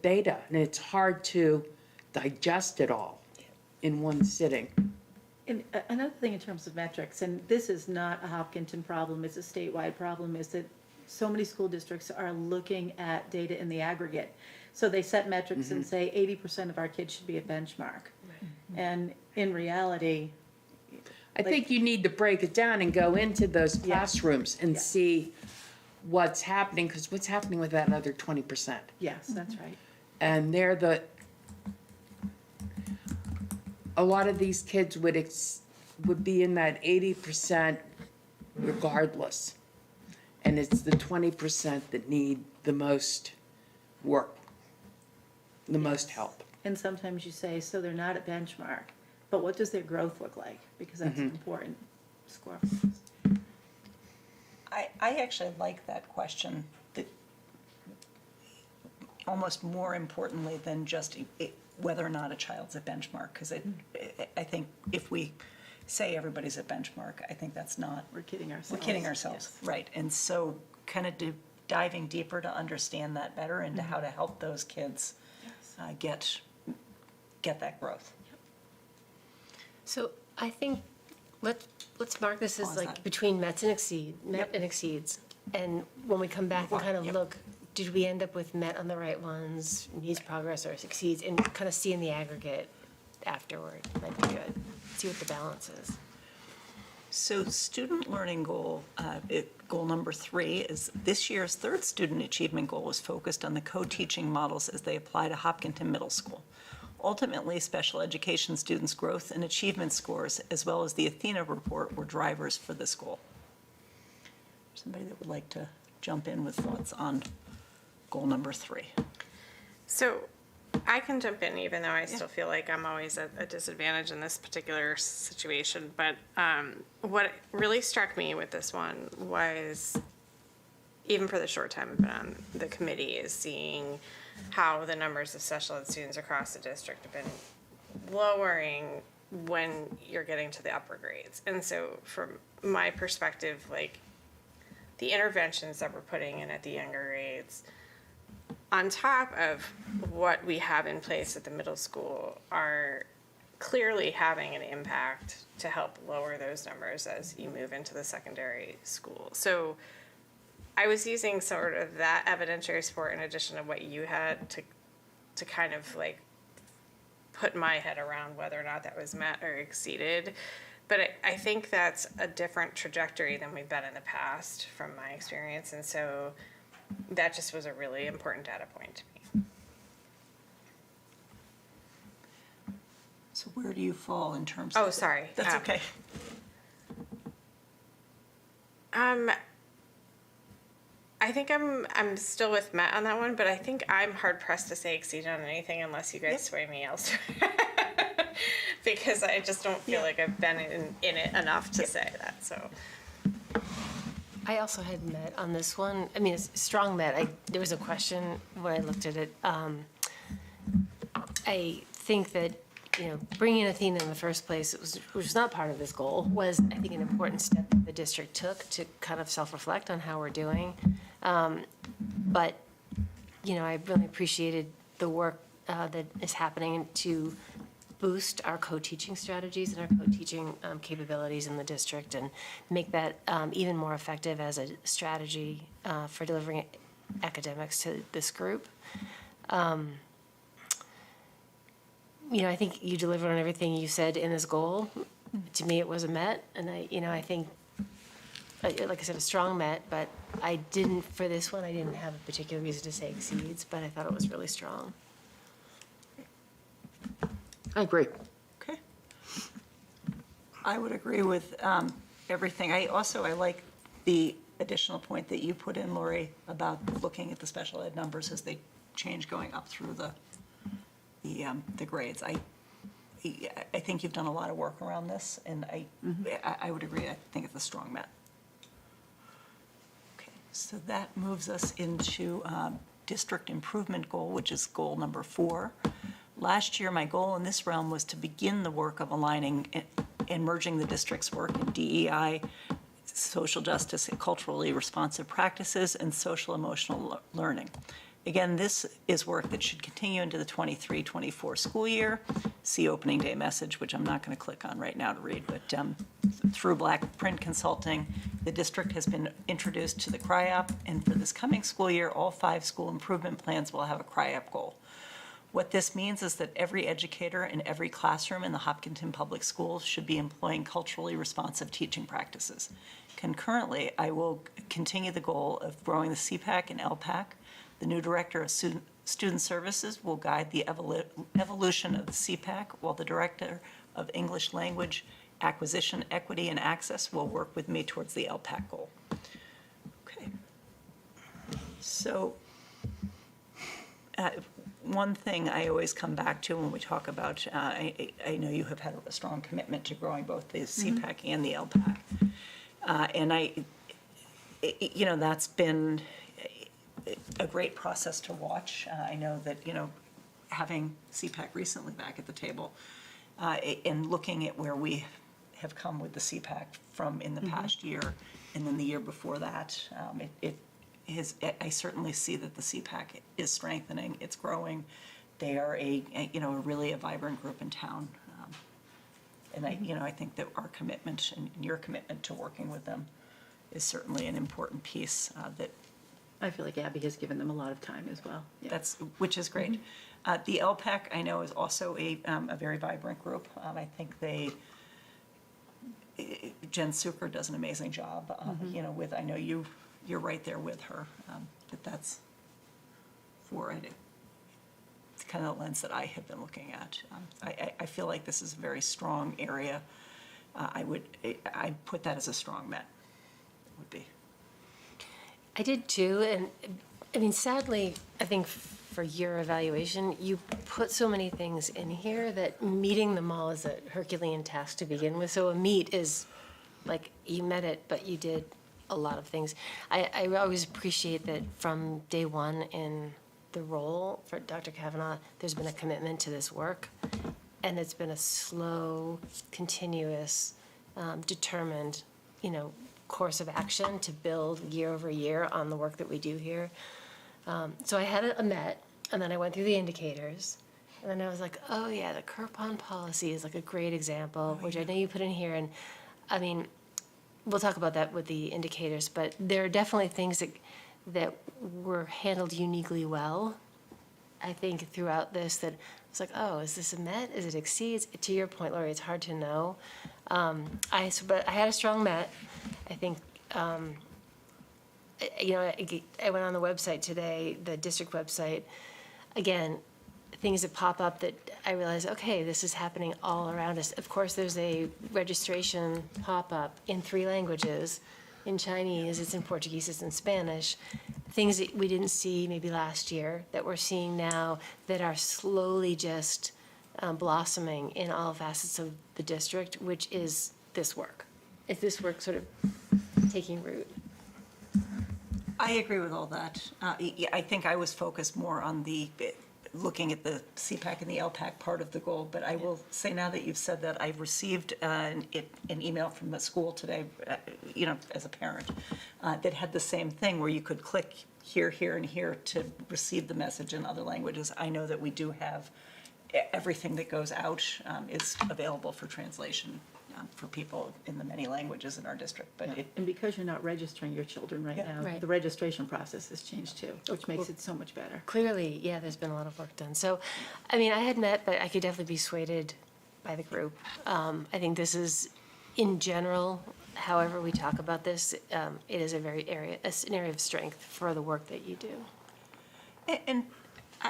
Speaker 8: data, and it's hard to digest it all in one sitting.
Speaker 7: And another thing in terms of metrics, and this is not a Hopkinton problem, it's a statewide problem, is that so many school districts are looking at data in the aggregate. So they set metrics and say 80% of our kids should be at benchmark. And in reality,
Speaker 8: I think you need to break it down and go into those classrooms and see what's happening, because what's happening with that other 20%?
Speaker 7: yes, that's right.
Speaker 8: And a lot of these kids would be in that 80% regardless. And it's the 20% that need the most work, the most help.
Speaker 7: And sometimes you say, so they're not at benchmark, but what does their growth look like? Because that's an important score.
Speaker 5: I actually like that question, that almost more importantly than just whether or not a child's at benchmark, because I think if we say everybody's at benchmark, I think that's not.
Speaker 7: We're kidding ourselves.
Speaker 5: We're kidding ourselves, right. And so kind of diving deeper to understand that better and to how to help those kids get that growth.
Speaker 6: So I think let's mark this as
Speaker 5: Pause
Speaker 6: like
Speaker 5: that.
Speaker 6: between met and exceeds. And when we come back and kind of look, did we end up with met on the right ones, needs progress or succeeds, and kind of see in the aggregate afterward, might be good. See what the balance is.
Speaker 5: So student learning goal, goal number 3 is this year's third student achievement goal is focused on the co-teaching models as they apply to Hopkinton Middle School. Ultimately, special education students' growth and achievement scores, as well as the Athena report, were drivers for this goal. Somebody that would like to jump in with thoughts on goal number 3?
Speaker 9: So I can jump in, even though I still feel like I'm always at a disadvantage in this particular situation. But what really struck me with this one was, even for the short time I've been on the committee, is seeing how the numbers of special ed students across the district have been lowering when you're getting to the upper grades. And so from my perspective, like the interventions that we're putting in at the younger grades, on top of what we have in place at the middle school, are clearly having an impact to help lower those numbers as you move into the secondary school. So I was using sort of that evidentiary support in addition to what you had to kind of like put my head around whether or not that was met or exceeded. But I think that's a different trajectory than we've been in the past from my experience. And so that just was a really important data point to me.
Speaker 5: So where do you fall in terms
Speaker 9: Oh,
Speaker 5: of?
Speaker 9: sorry.
Speaker 5: That's okay.
Speaker 9: I think I'm still with Matt on that one, but I think I'm hard pressed to say exceed on anything unless you guys sway me elsewhere. Because I just don't feel like I've been in it enough to say that, so.
Speaker 6: I also had met on this one. I mean, it's strong met. There was a question when I looked at it. I think that, bringing in Athena in the first place, which was not part of this goal, was, I think, an important step that the district took to kind of self-reflect on how we're doing. But, I really appreciated the work that is happening to boost our co-teaching strategies and our co-teaching capabilities in the district and make that even more effective as a strategy for delivering academics to this group. I think you delivered on everything you said in this goal. To me, it was a met, and I think, like I said, a strong met, but for this one, I didn't have a particular reason to say exceeds, but I thought it was really strong.
Speaker 8: I agree.
Speaker 5: Okay. I would agree with everything. I like the additional point that you put in, Lori, about looking at the special ed numbers as they change going up through the grades. I think you've done a lot of work around this, and I would agree. I think it's a strong met. Okay, so that moves us into district improvement goal, which is goal number 4. Last year, my goal in this realm was to begin the work of aligning and merging the district's work in DEI, social justice, and culturally responsive practices, and social emotional learning. Again, this is work that should continue into the 23-24 school year. See opening day message, which I'm not going to click on right now to read, but through Black Print Consulting, the district has been introduced to the CRIOP, and for this coming school year, all 5 school improvement plans will have a CRIOP goal. What this means is that every educator in every classroom in the Hopkinton Public Schools should be employing culturally responsive teaching practices. Concurrently, I will continue the goal of growing the CPAC and LPAC. The new director of student services will guide the evolution of the CPAC, while the director of English language acquisition, equity, and access will work with me towards the LPAC goal. Okay. So, one thing I always come back to when we talk about, I know you have had a strong commitment to growing both the CPAC and the LPAC. And that's been a great process to watch. I know that, having CPAC recently back at the table and looking at where we have come with the CPAC from in the past year and then the year before that, I certainly see that the CPAC is strengthening, it's growing. They are really a vibrant group in town. And I think that our commitment and your commitment to working with them is certainly an important piece that
Speaker 7: I feel like Abby has given them a lot of time as well. Yeah.
Speaker 5: which is great. The LPAC, I know, is also a very vibrant group. I think Jen Suker does an amazing job, I know you're right there with her, that's for it. It's kind of the lens that I have been looking at. I feel like this is a very strong area. I put that as a strong met, would be.
Speaker 6: I did too, and I mean, sadly, I think for your evaluation, you put so many things in here that meeting them all is a Herculean task to begin with. So a meet is like, you met it, but you did a lot of things. I always appreciate that from day one in the role for Dr. Kavanaugh, there's been a commitment to this work. and it's been a slow, continuous, determined, course of action to build year over year on the work that we do here. So I had a Met, and then I went through the indicators, and then I was like, oh yeah, the Kirpon policy is like a great example, which I know you put in here, and I mean, we'll talk about that with the indicators, but there are definitely things that were handled uniquely well, I think, throughout this, that it's like, oh, is this a Met? Is it exceeds? To your point, Lori, it's hard to know. But I had a strong Met. I think, I went on the website today, the district website. Again, things that pop up that I realize, okay, this is happening all around us. Of course, there's a registration pop-up in 3 languages. In Chinese, it's in Portuguese, it's in Spanish. Things that we didn't see maybe last year that we're seeing now that are slowly just blossoming in all facets of the district, which is this work. Is this work sort of taking root?
Speaker 5: I agree with all that. I think I was focused more on looking at the CPAC and the LPAC part of the goal, but I will say now that you've said that, I've received an email from the school today, as a parent, that had the same thing, where you could click here, here, and here to receive the message in other languages. I know that we do have, everything that goes out is available for translation for people in the many languages in our district, but
Speaker 7: And because you're not registering your children right now,
Speaker 6: Right.
Speaker 7: the registration process has changed too, which makes it so much better.
Speaker 6: Clearly, yeah, there's been a lot of work done. So, I mean, I had Met, but I could definitely be swayed by the group. I think this is, in general, however we talk about this, it is an area of strength for the work that you do.
Speaker 5: And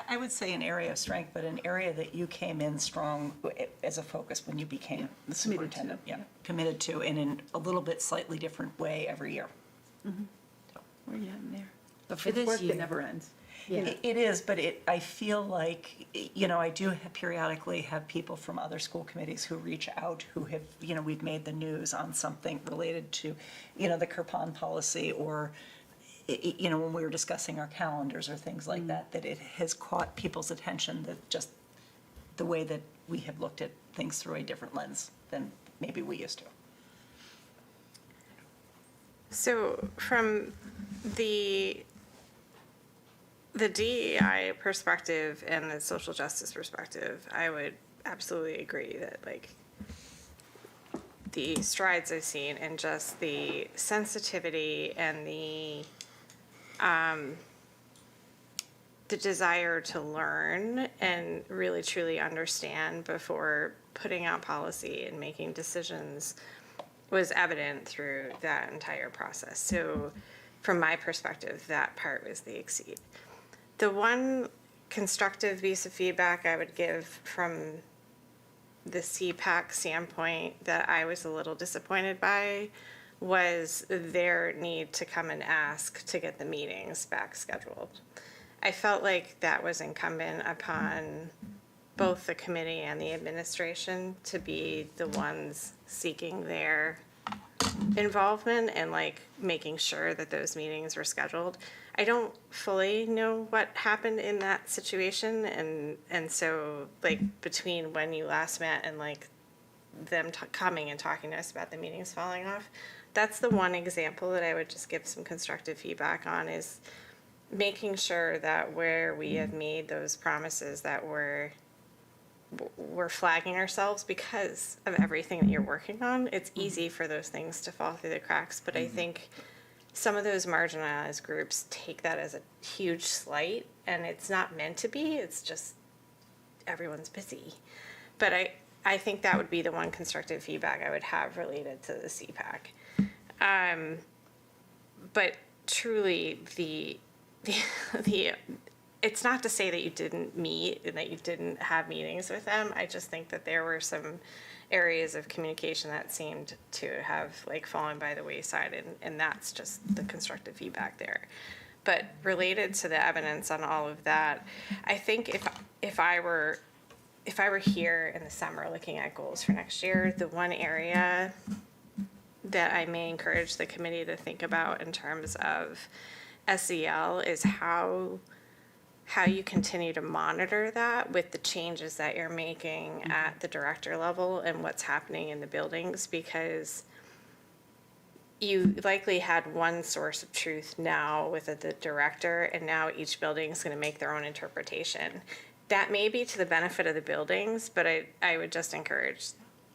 Speaker 5: I would say an area of strength, but an area that you came in strong as a focus when you became the superintendent. Committed to, and in a little bit slightly different way every year.
Speaker 7: We're getting there.
Speaker 6: But for
Speaker 7: It's
Speaker 6: this
Speaker 7: work
Speaker 6: year,
Speaker 7: that never ends.
Speaker 6: yeah,
Speaker 5: It is, but I feel like, I do periodically have people from other school committees who reach out, who have, we've made the news on something related to, the Kirpon policy, or, when we were discussing our calendars or things like that, that it has caught people's attention, that just the way that we have looked at things through a different lens than maybe we used to.
Speaker 9: So from the DEI perspective and the social justice perspective, I would absolutely agree that, like, the strides I've seen and just the sensitivity and the desire to learn and really truly understand before putting out policy and making decisions was evident through that entire process. So from my perspective, that part was the exceed. The one constructive piece of feedback I would give from the CPAC standpoint that I was a little disappointed by was their need to come and ask to get the meetings back scheduled. I felt like that was incumbent upon both the committee and the administration to be the ones seeking their involvement and, like, making sure that those meetings were scheduled. I don't fully know what happened in that situation, and so, like, between when you last met and, like, them coming and talking to us about the meetings falling off, that's the one example that I would just give some constructive feedback on, is making sure that where we have made those promises that we're flagging ourselves because of everything that you're working on, it's easy for those things to fall through the cracks. But I think some of those marginalized groups take that as a huge slight, and it's not meant to be, it's just everyone's busy. But I think that would be the one constructive feedback I would have related to the CPAC. But truly, the it's not to say that you didn't meet and that you didn't have meetings with them. I just think that there were some areas of communication that seemed to have, like, fallen by the wayside, and that's just the constructive feedback there. But related to the evidence on all of that, I think if I were here in the summer looking at goals for next year, the one area that I may encourage the committee to think about in terms of SEL is how how you continue to monitor that with the changes that you're making at the director level and what's happening in the buildings, because you likely had one source of truth now with the director, and now each building is going to make their own interpretation. That may be to the benefit of the buildings, but I would just encourage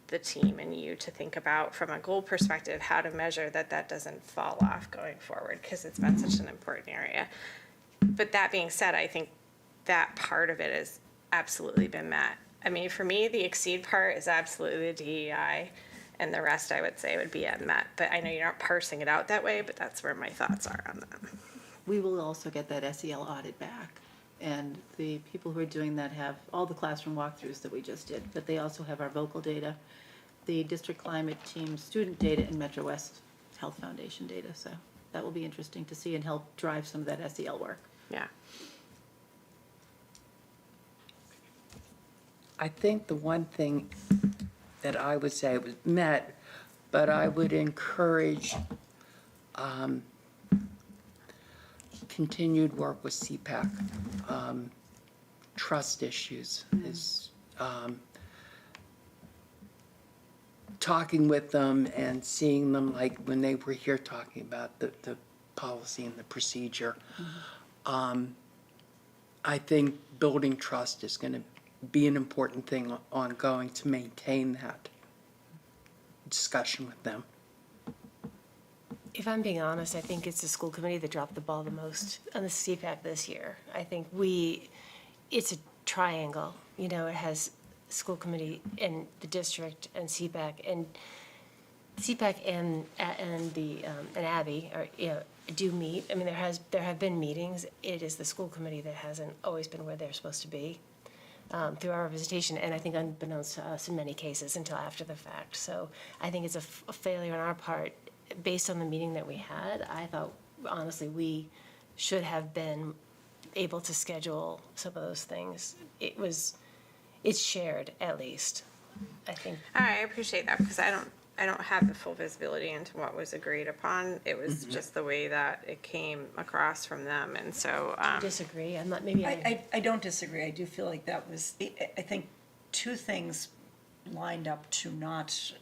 Speaker 9: the team and you to think about, from a goal perspective, how to measure that that doesn't fall off going forward, because it's been such an important area. But that being said, I think that part of it has absolutely been met. I mean, for me, the exceed part is absolutely the DEI, and the rest I would say would be unmet. But I know you're not parsing it out that way, but that's where my thoughts are on that.
Speaker 7: We will also get that SEL audit back. And the people who are doing that have all the classroom walkthroughs that we just did, but they also have our vocal data, the district climate team student data, and Metro West Health Foundation data. So that will be interesting to see and help drive some of that SEL work.
Speaker 9: Yeah.
Speaker 8: I think the one thing that I would say was met, but I would encourage continued work with CPAC. Trust issues is talking with them and seeing them, like when they were here talking about the policy and the procedure. I think building trust is going to be an important thing ongoing to maintain that discussion with them.
Speaker 6: If I'm being honest, I think it's the school committee that dropped the ball the most on the CPAC this year. I think it's a triangle, you know, it has school committee and the district and CPAC, and and Abby are, you know, do meet. I mean, there have been meetings. It is the school committee that hasn't always been where they're supposed to be through our visitation, and I think unbeknownst to us in many cases until after the fact. So I think it's a failure on our part. Based on the meeting that we had, I thought, honestly, we should have been able to schedule some of those things. It's shared, at least, I think.
Speaker 9: I appreciate that, because I don't have the full visibility into what was agreed upon. It was just the way that it came across from them, and so.
Speaker 6: Disagree, I'm not, maybe
Speaker 3: I don't disagree. I do feel like that was, I think, two things lined up to not,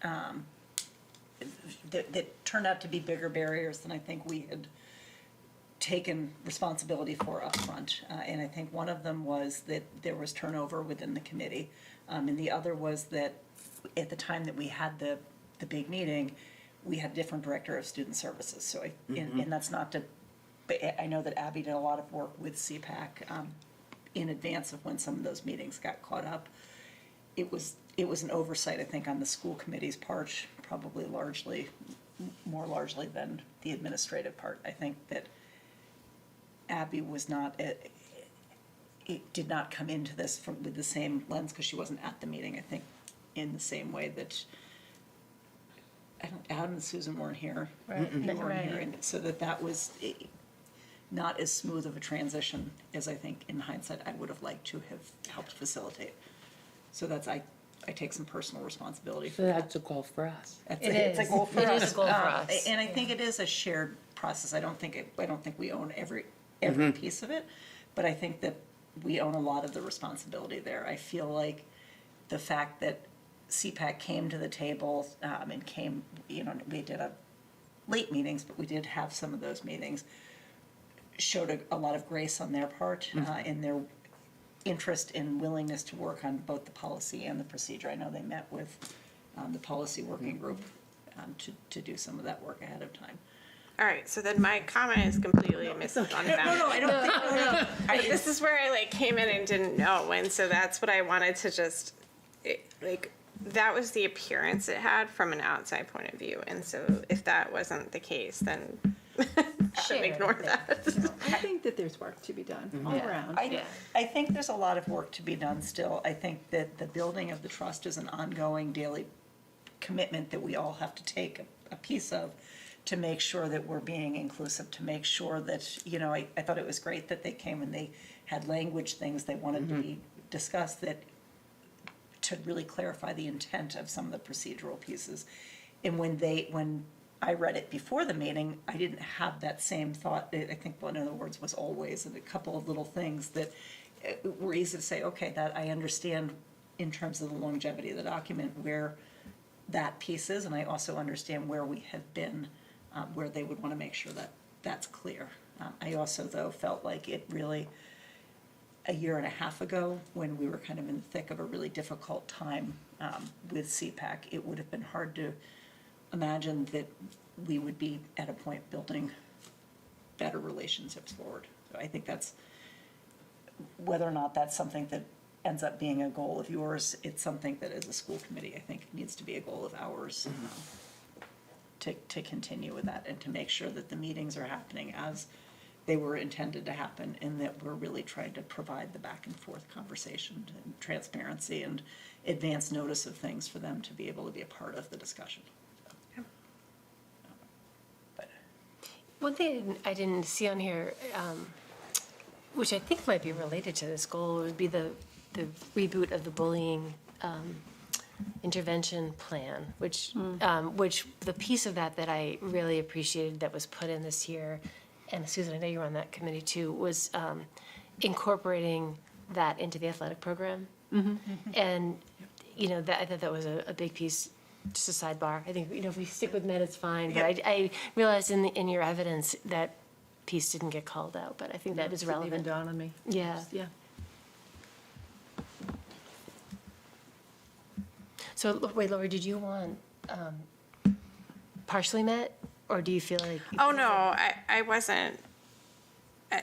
Speaker 3: that turned out to be bigger barriers than I think we had taken responsibility for up front. And I think one of them was that there was turnover within the committee. And the other was that at the time that we had the big meeting, we had a different director of student services. So and that's not to, but I know that Abby did a lot of work with CPAC in advance of when some of those meetings got caught up. It was an oversight, I think, on the school committee's part, probably more largely than the administrative part. I think that Abby was not, it did not come into this with the same lens, because she wasn't at the meeting, I think, in the same way that Adam and Susan weren't here.
Speaker 6: Right.
Speaker 3: You weren't
Speaker 6: Right.
Speaker 3: here, and so that was not as smooth of a transition as I think in hindsight I would have liked to have helped facilitate. So I take some personal responsibility for
Speaker 8: So
Speaker 3: that.
Speaker 8: that's a goal for us.
Speaker 3: It's a goal for us.
Speaker 6: It is a goal for us.
Speaker 3: And I think it is a shared process. I don't think we own every piece of it, but I think that we own a lot of the responsibility there. I feel like the fact that CPAC came to the table and came, you know, we did late meetings, but we did have some of those meetings, showed a lot of grace on their part in their interest and willingness to work on both the policy and the procedure. I know they met with the policy working group to do some of that work ahead of time.
Speaker 9: All right, so then my comment is completely unfounded.
Speaker 3: No, I don't think,
Speaker 9: This is where I came in and didn't know, and so that's what I wanted to just, that was the appearance it had from an outside point of view, and so if that wasn't the case, then shouldn't ignore that.
Speaker 7: I think that there's work to be done all around.
Speaker 3: I think there's a lot of work to be done still. I think that the building of the trust is an ongoing daily commitment that we all have to take a piece of, to make sure that we're being inclusive, to make sure that, you know, I thought it was great that they came and they had language things they wanted to be discussed, that to really clarify the intent of some of the procedural pieces. And when I read it before the meeting, I didn't have that same thought. I think one of the words was always, and a couple of little things that were easy to say, okay, that I understand in terms of the longevity of the document where that piece is, and I also understand where we have been, where they would want to make sure that that's clear. I also, though, felt like it really, a year and a half ago, when we were kind of in the thick of a really difficult time with CPAC, it would have been hard to imagine that we would be at a point building better relationships forward. So I think that's, whether or not that's something that ends up being a goal of yours, it's something that as a school committee, I think needs to be a goal of ours to continue with that and to make sure that the meetings are happening as they were intended to happen, and that we're really trying to provide the back and forth conversation and transparency and advance notice of things for them to be able to be a part of the discussion. But
Speaker 6: One thing I didn't see on here, which I think might be related to this goal, would be the reboot of the bullying intervention plan, which the piece of that I really appreciated that was put in this year, and Susan, I know you were on that committee too, was incorporating that into the athletic program. And, you know, that, I thought that was a big piece, just a sidebar. I think, you know, if we stick with men, it's fine, but I realized in your evidence that piece didn't get called out, but I think that is
Speaker 7: Didn't even
Speaker 6: relevant.
Speaker 7: dawn on me.
Speaker 6: Yeah.
Speaker 7: Yeah.
Speaker 6: So, wait, Lori, did you want partially met, or do you feel like?
Speaker 9: Oh, no, I wasn't.
Speaker 6: I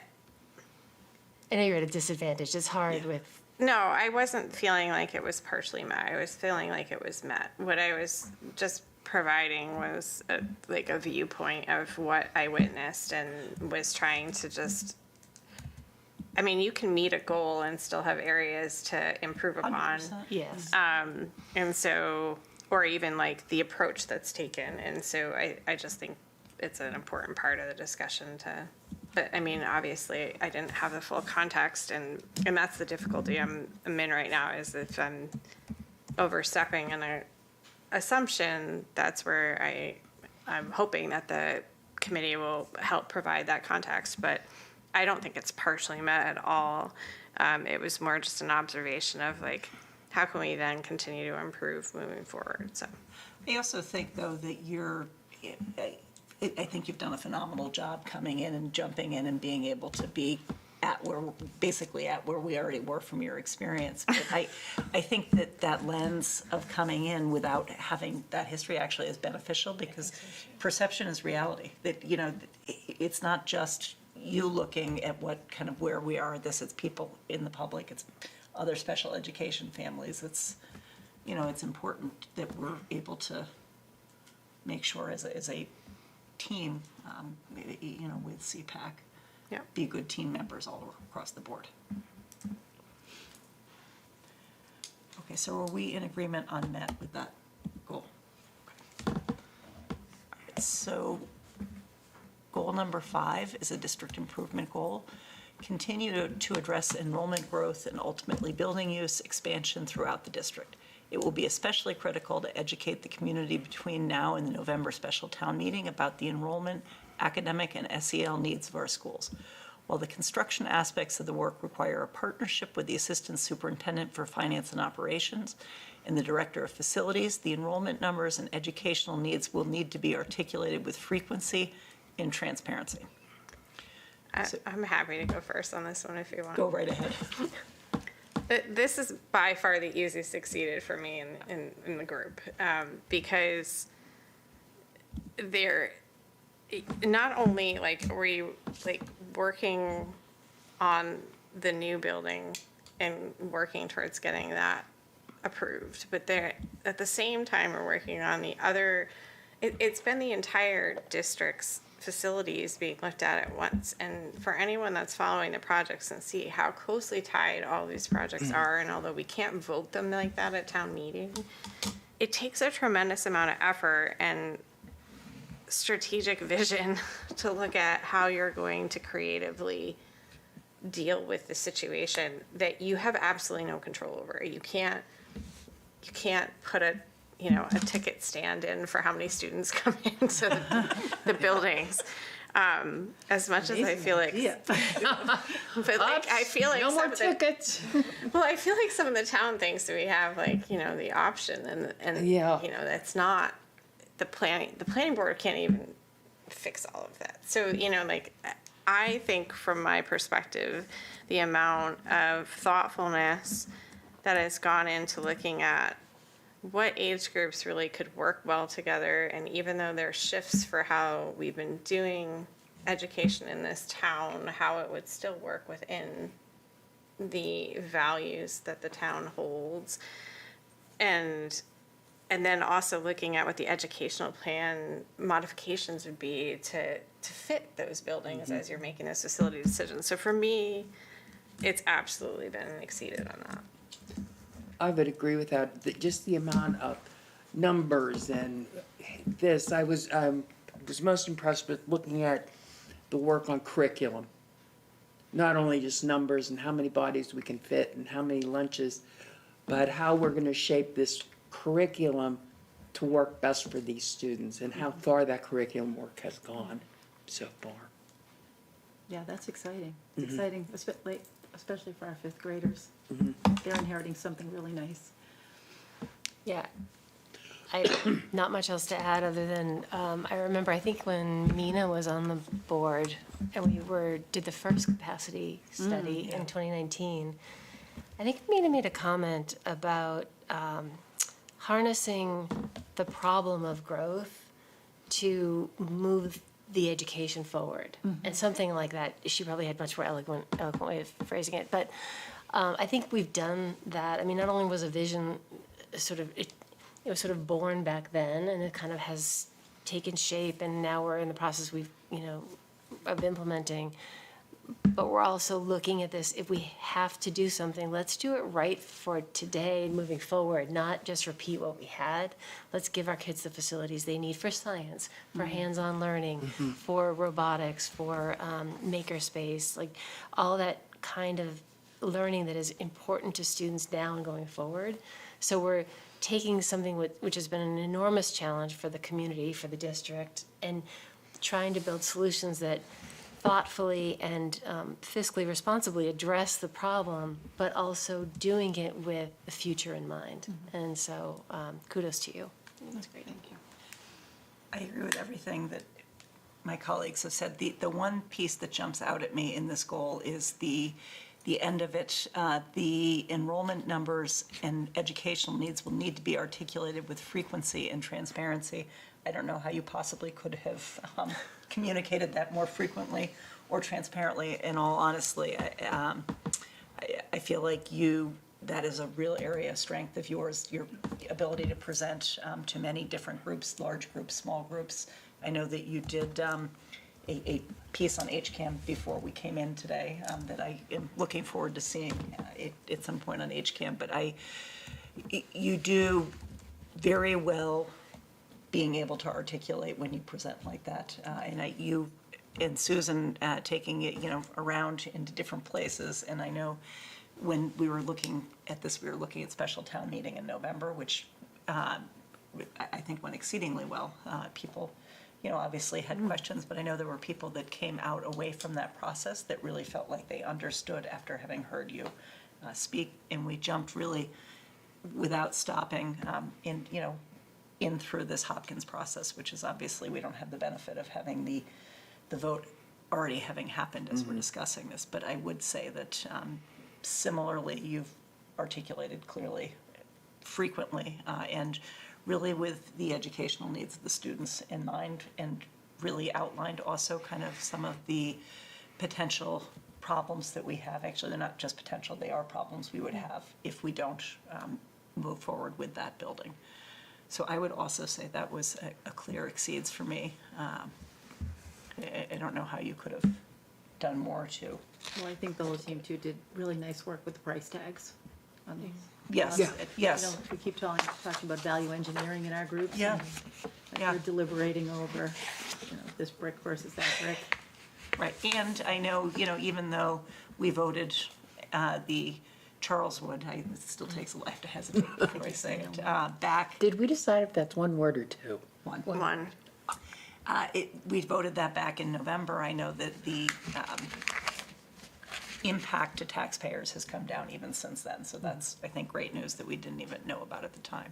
Speaker 6: know you're at a disadvantage, it's hard with,
Speaker 9: No, I wasn't feeling like it was partially met. I was feeling like it was met. What I was just providing was like a viewpoint of what I witnessed and was trying to just, I mean, you can meet a goal and still have areas to improve upon.
Speaker 3: 100%.
Speaker 6: yes.
Speaker 9: And so, or even like the approach that's taken. And so I just think it's an important part of the discussion to, but I mean, obviously I didn't have the full context, and that's the difficulty I'm in right now, is if I'm overstepping an assumption, that's where I'm hoping that the committee will help provide that context, but I don't think it's partially met at all. It was more just an observation of like, how can we then continue to improve moving forward, so.
Speaker 3: I also think, though, that I think you've done a phenomenal job coming in and jumping in and being able to be basically at where we already were from your experience. But I think that lens of coming in without having that history actually is beneficial, because perception is reality. That, you know, it's not just you looking at what kind of where we are at this, it's people in the public, it's other special education families. It's, you know, it's important that we're able to make sure as a team, you know, with CPAC,
Speaker 9: Yeah.
Speaker 3: be good team members all across the board. Okay, so are we in agreement on met with that goal? Okay. All right, so goal number 5 is a district improvement goal. Continue to address enrollment growth and ultimately building use expansion throughout the district. It will be especially critical to educate the community between now and the November special town meeting about the enrollment, academic, and SEL needs of our schools. While the construction aspects of the work require a partnership with the Assistant Superintendent for Finance and Operations and the Director of Facilities, the enrollment numbers and educational needs will need to be articulated with frequency and transparency.
Speaker 9: I'm happy to go first on this one if you want.
Speaker 3: Go right ahead.
Speaker 9: This is by far the easiest succeeded for me in the group, because they're not only like were you like working on the new building and working towards getting that approved, but they're at the same time we're working on the other. It's been the entire district's facilities being looked at once, and for anyone that's following the projects and see how closely tied all these projects are, and although we can't vote them like that at town meeting, it takes a tremendous amount of effort and strategic vision to look at how you're going to creatively deal with the situation that you have absolutely no control over. You can't put a you know, a ticket stand in for how many students come into the buildings. As much as I feel like, but like, I feel like
Speaker 8: No more
Speaker 9: some of the,
Speaker 8: tickets.
Speaker 9: well, I feel like some of the town thinks that we have like, you know, the option and,
Speaker 8: Yeah.
Speaker 9: you know, that's not, the planning board can't even fix all of that. So, you know, like, I think from my perspective, the amount of thoughtfulness that has gone into looking at what age groups really could work well together, and even though there are shifts for how we've been doing education in this town, how it would still work within the values that the town holds. And then also looking at what the educational plan modifications would be to fit those buildings as you're making those facility decisions. So for me, it's absolutely been exceeded on that.
Speaker 8: I would agree with that. Just the amount of numbers and this, I was most impressed with looking at the work on curriculum. Not only just numbers and how many bodies we can fit and how many lunches, but how we're going to shape this curriculum to work best for these students and how far that curriculum work has gone so far.
Speaker 7: Yeah, that's exciting. It's exciting, especially for our fifth graders. They're inheriting something really nice.
Speaker 6: Yeah. Not much else to add other than, I remember, I think when Mina was on the board and we did the first capacity study in 2019, I think Mina made a comment about harnessing the problem of growth to move the education forward. And something like that, she probably had much more eloquent way of phrasing it, but I think we've done that. I mean, not only was a vision sort of, it was sort of born back then, and it kind of has taken shape, and now we're in the process of implementing. But we're also looking at this, if we have to do something, let's do it right for today and moving forward, not just repeat what we had. Let's give our kids the facilities they need for science, for hands-on learning, for robotics, for makerspace, like all that kind of learning that is important to students now and going forward. So we're taking something which has been an enormous challenge for the community, for the district, and trying to build solutions that thoughtfully and fiscally responsibly address the problem, but also doing it with the future in mind. And so kudos to you. That's great. Thank you.
Speaker 5: I agree with everything that my colleagues have said. The one piece that jumps out at me in this goal is the end of it. The enrollment numbers and educational needs will need to be articulated with frequency and transparency. I don't know how you possibly could have communicated that more frequently or transparently. In all honesty, I feel like that is a real area of strength of yours, your ability to present to many different groups, large groups, small groups. I know that you did a piece on HCAM before we came in today that I am looking forward to seeing at some point on HCAM. But you do very well being able to articulate when you present like that. And you and Susan taking it, around into different places. And I know when we were looking at this, we were looking at special town meeting in November, which I think went exceedingly well. People, obviously had questions, but I know there were people that came out away from that process that really felt like they understood after having heard you speak. And we jumped really without stopping in through this Hopkins process, which is obviously we don't have the benefit of having the vote already having happened as we're discussing this. But I would say that similarly, you've articulated clearly, frequently, and really with the educational needs of the students in mind, and really outlined also kind of some of the potential problems that we have. Actually, they're not just potential, they are problems we would have if we don't move forward with that building. So I would also say that was a clear exceeds for me. I don't know how you could have done more to.
Speaker 7: Well, I think the whole team too did really nice work with the price tags on these.
Speaker 5: Yes, yes.
Speaker 7: We keep talking about value engineering in our groups.
Speaker 5: Yeah.
Speaker 7: and,
Speaker 5: Yeah.
Speaker 7: We're deliberating over, this brick versus that brick.
Speaker 5: Right, and I know, even though we voted the Charles would, it still takes, I have to hesitate before I say it, back
Speaker 8: Did we decide if that's one word or two?
Speaker 5: one.
Speaker 9: One.
Speaker 5: We voted that back in November. I know that the impact to taxpayers has come down even since then. So that's, I think, great news that we didn't even know about at the time.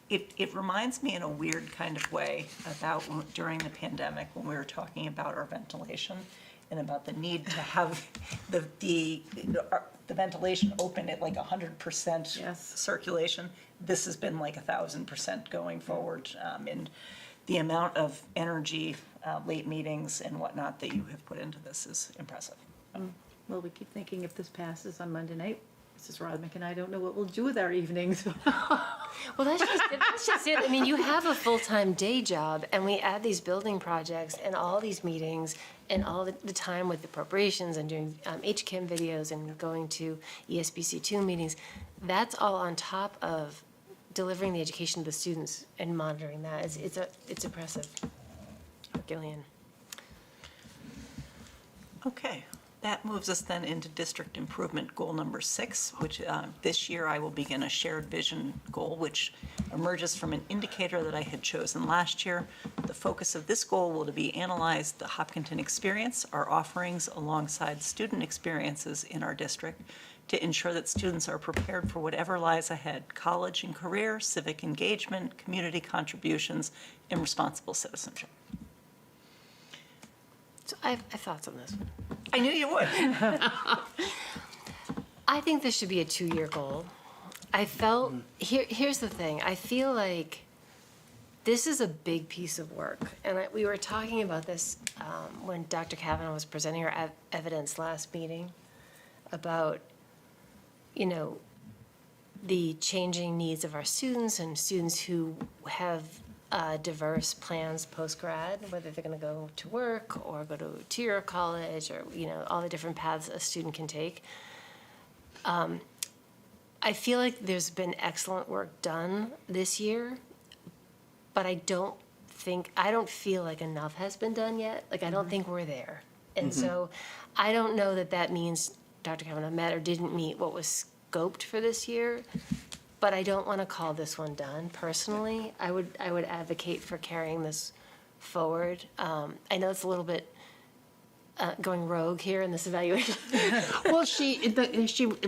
Speaker 5: It reminds me in a weird kind of way about during the pandemic when we were talking about our ventilation and about the need to have the ventilation open at like 100%
Speaker 7: Yes.
Speaker 5: circulation. This has been like 1,000% going forward. And the amount of energy, late meetings and whatnot that you have put into this is impressive.
Speaker 7: Well, we keep thinking if this passes on Monday night, Mrs. Rodmick and I don't know what we'll do with our evenings.
Speaker 6: Well, that's just it. I mean, you have a full-time day job, and we add these building projects and all these meetings and all the time with appropriations and doing HCAM videos and going to E ESBC2 meetings. That's all on top of delivering the education to the students and monitoring that. It's impressive. Herculean.
Speaker 5: Okay, that moves us then into district improvement goal number 6, which this year I will begin a shared vision goal, which emerges from an indicator that I had chosen last year. The focus of this goal will be analyze the Hopkinton experience, our offerings alongside student experiences in our district to ensure that students are prepared for whatever lies ahead, college and career, civic engagement, community contributions, and responsible citizenship.
Speaker 6: So I have thoughts on this one.
Speaker 5: I knew you would.
Speaker 6: I think this should be a 2-year goal. I felt, here's the thing, I feel like this is a big piece of work. And we were talking about this when Dr. Kavanaugh was presenting her evidence last meeting about, the changing needs of our students and students who have diverse plans post-grad, whether they're going to go to work or go to a two-year college or, all the different paths a student can take. I feel like there's been excellent work done this year, but I don't feel like enough has been done yet. Like, I don't think we're there. And so I don't know that means Dr. Kavanaugh met or didn't meet what was scoped for this year, but I don't want to call this one done personally. I would advocate for carrying this forward. I know it's a little bit going rogue here in this evaluation.
Speaker 8: Well, she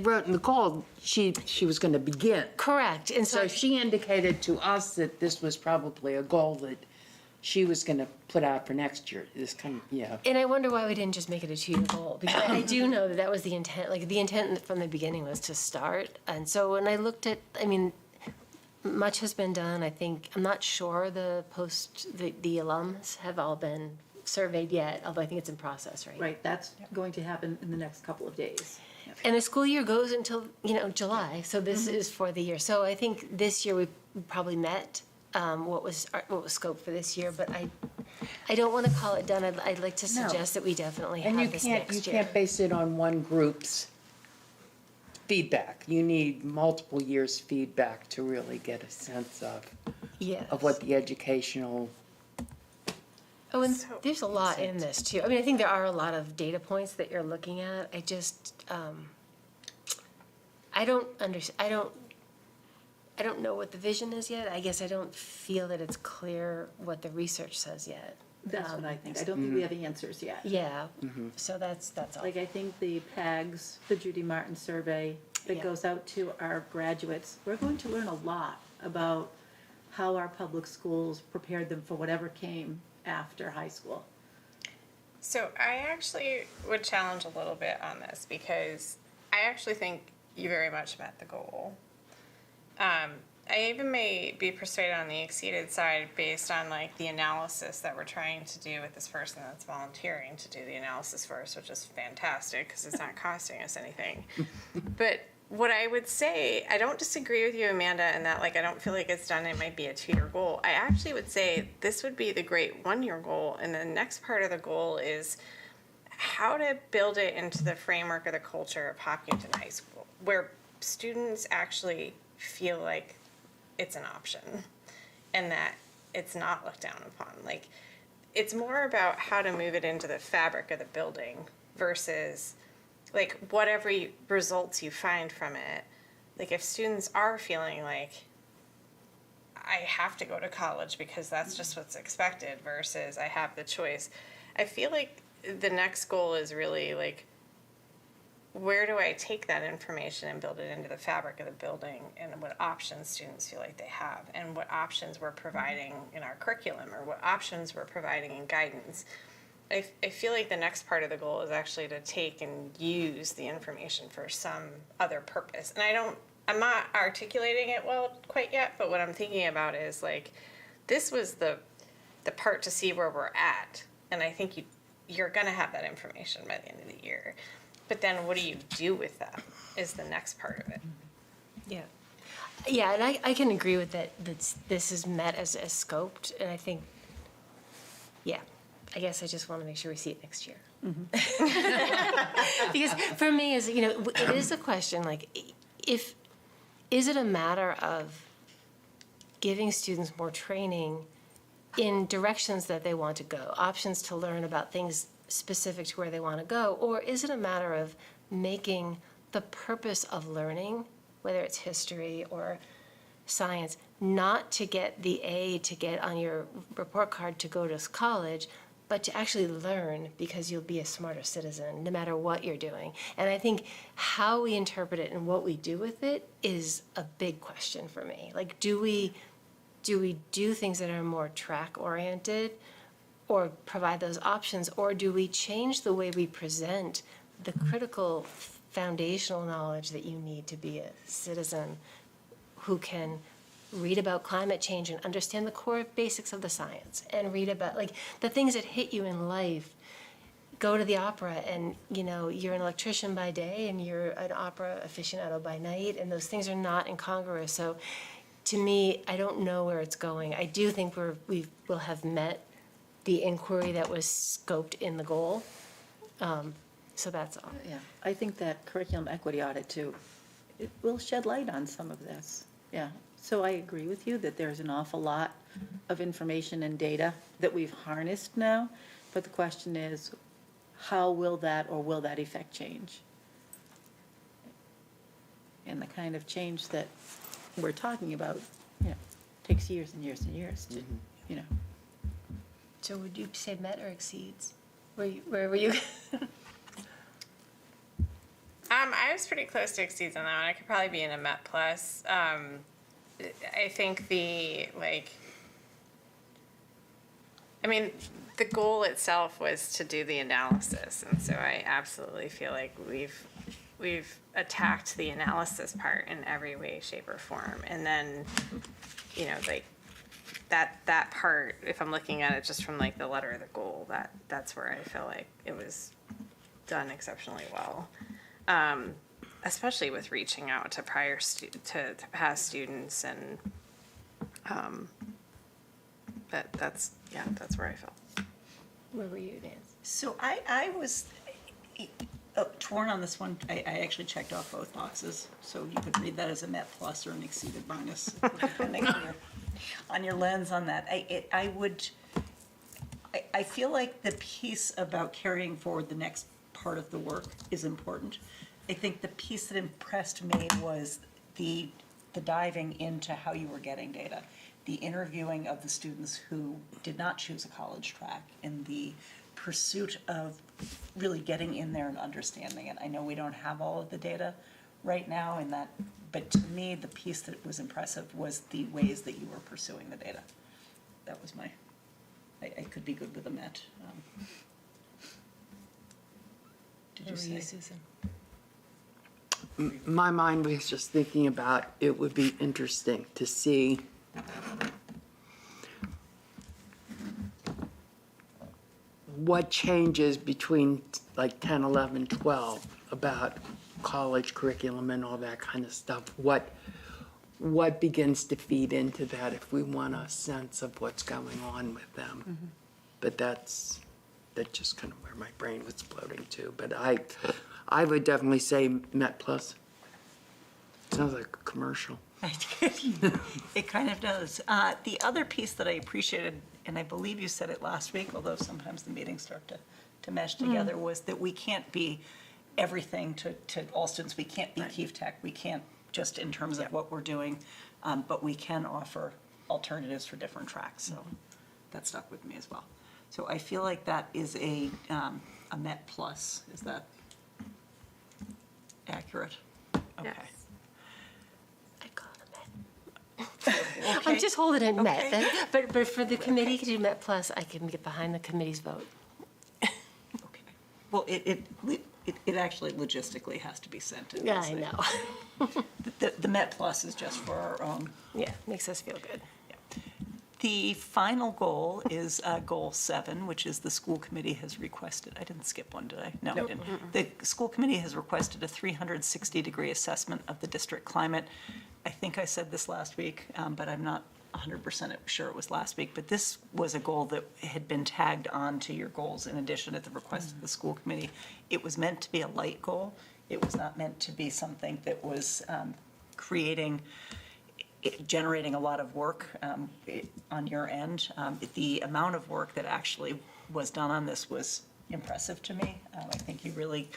Speaker 8: wrote in the call, she was going to begin.
Speaker 6: Correct. And
Speaker 8: So she indicated to us that this was probably a goal that she was going to put out for next year. This kind of, yeah.
Speaker 6: And I wonder why we didn't just make it a 2-year goal, because I do know that was the intent. Like, the intent from the beginning was to start. And so when I looked at, much has been done. I think, I'm not sure the alums have all been surveyed yet, although I think it's in process, right?
Speaker 7: Right, that's going to happen in the next couple of days.
Speaker 6: And the school year goes until, July, so this is for the year. So I think this year we probably met what was scoped for this year, but I don't want to call it done. I'd like to suggest that we definitely
Speaker 8: And you
Speaker 6: have this next year.
Speaker 8: can't base it on one group's feedback. You need multiple years' feedback to really get a sense of what the educational.
Speaker 6: Oh, and there's a lot in this too. I think there are a lot of data points that you're looking at. I just, I don't know what the vision is yet. I guess I don't feel that it's clear what the research says yet.
Speaker 7: That's what I think. I don't think we have answers yet.
Speaker 6: Yeah, so that's all.
Speaker 7: Like, I think the PAGS, the Judy Martin survey that
Speaker 6: Yeah.
Speaker 7: goes out to our graduates, we're going to learn a lot about how our public schools prepared them for whatever came after high school.
Speaker 9: So I actually would challenge a little bit on this because I actually think you very much met the goal. I even may be persuaded on the exceeded side based on like the analysis that we're trying to do with this person that's volunteering to do the analysis for us, which is fantastic because it's not costing us anything. But what I would say, I don't disagree with you, Amanda, in that like I don't feel like it's done. It might be a 2-year goal. I actually would say this would be the great 1-year goal, and the next part of the goal is how to build it into the framework of the culture of Hopkinton High School, where students actually feel like it's an option and that it's not looked down upon. Like, it's more about how to move it into the fabric of the building versus like whatever results you find from it, like if students are feeling like I have to go to college because that's just what's expected versus I have the choice, I feel like the next goal is really like, where do I take that information and build it into the fabric of the building, and what options students feel like they have, and what options we're providing in our curriculum, or what options we're providing in guidance. I feel like the next part of the goal is actually to take and use the information for some other purpose. And I'm not articulating it well quite yet, but what I'm thinking about is like, this was the part to see where we're at. And I think you're gonna have that information by the end of the year. But then what do you do with that is the next part of it.
Speaker 6: Yeah. Yeah, and I can agree with that, this is met as scoped, and I think, yeah, I guess I just want to make sure we see it next year. Because for me, is, you know, it is a question, like, is it a matter of giving students more training in directions that they want to go, options to learn about things specific to where they want to go, or is it a matter of making the purpose of learning, whether it's history or science, not to get the A to get on your report card to go to college, but to actually learn because you'll be a smarter citizen no matter what you're doing. And I think how we interpret it and what we do with it is a big question for me. Like, do we do things that are more track-oriented or provide those options, or do we change the way we present the critical foundational knowledge that you need to be a citizen who can read about climate change and understand the core basics of the science, and read about, like, the things that hit you in life. Go to the opera and, you know, you're an electrician by day and you're an opera aficionado by night, and those things are not incongruous. So to me, I don't know where it's going. I do think we will have met the inquiry that was scoped in the goal. So that's all.
Speaker 7: Yeah, I think that curriculum equity audit too, it will shed light on some of this. Yeah, so I agree with you that there's an awful lot of information and data that we've harnessed now, but the question is, how will that effect change? And the kind of change that we're talking about, you know, takes years and years and years to, you know.
Speaker 6: So would you say met or exceeds? Where were you?
Speaker 9: I was pretty close to exceeds on that one. I could probably be in a Met Plus. I think the goal itself was to do the analysis, and so I absolutely feel like we've attacked the analysis part in every way, shape, or form. And then, you know, like that part, if I'm looking at it just from like the letter of the goal, that's where I feel like it was done exceptionally well. Especially with reaching out to to past students, and that's where I felt.
Speaker 6: Where were you, Nancy?
Speaker 5: So I was torn on this one. I actually checked off both boxes, so you could read that as a Met Plus or an exceeded minus, depending on your lens on that. I feel like the piece about carrying forward the next part of the work is important. I think the piece that impressed me was the diving into how you were getting data, the interviewing of the students who did not choose a college track, and the pursuit of really getting in there and understanding it. I know we don't have all of the data right now in that, but to me, the piece that was impressive was the ways that you were pursuing the data. That was I could be good with a Met. Did you
Speaker 6: Where were you,
Speaker 5: say?
Speaker 6: Susan?
Speaker 8: My mind was just thinking about, it would be interesting to see what changes between like 10, 11, 12 about college curriculum and all that kind of stuff. What begins to feed into that if we want a sense of what's going on with them. Mm-hmm. But that's just kind of where my brain was floating to. But I would definitely say Met Plus. Sounds like a commercial.
Speaker 5: It kind of does. The other piece that I appreciated, and I believe you said it last week, although sometimes the meetings start to mesh together, was that we can't be everything to all students. We can't be Keefe Tech, we can't just in terms of what we're doing, but we can offer alternatives for different tracks, so that stuck with me as well. So I feel like that is a Met Plus, is that accurate? Okay.
Speaker 9: Yes.
Speaker 6: I call it a Met. I'm just holding it Met,
Speaker 5: Okay.
Speaker 6: but for the committee to do Met Plus, I can get behind the committee's vote.
Speaker 5: Okay. Well, it actually logistically has to be sent in.
Speaker 6: Yeah,
Speaker 5: as
Speaker 6: I
Speaker 5: a-
Speaker 6: know.
Speaker 5: The Met Plus is just for our own.
Speaker 6: Yeah, makes us feel good.
Speaker 5: The final goal is Goal 7, which is the school committee has requested, I didn't skip one, did I? No, I didn't. The school committee has requested a 360-degree assessment of the district climate. I think I said this last week, but I'm not 100% sure it was last week, but this was a goal that had been tagged on to your goals in addition at the request of the school committee. It was meant to be a light goal. It was not meant to be something that was generating a lot of work on your end. The amount of work that actually was done on this was impressive to me. I think you really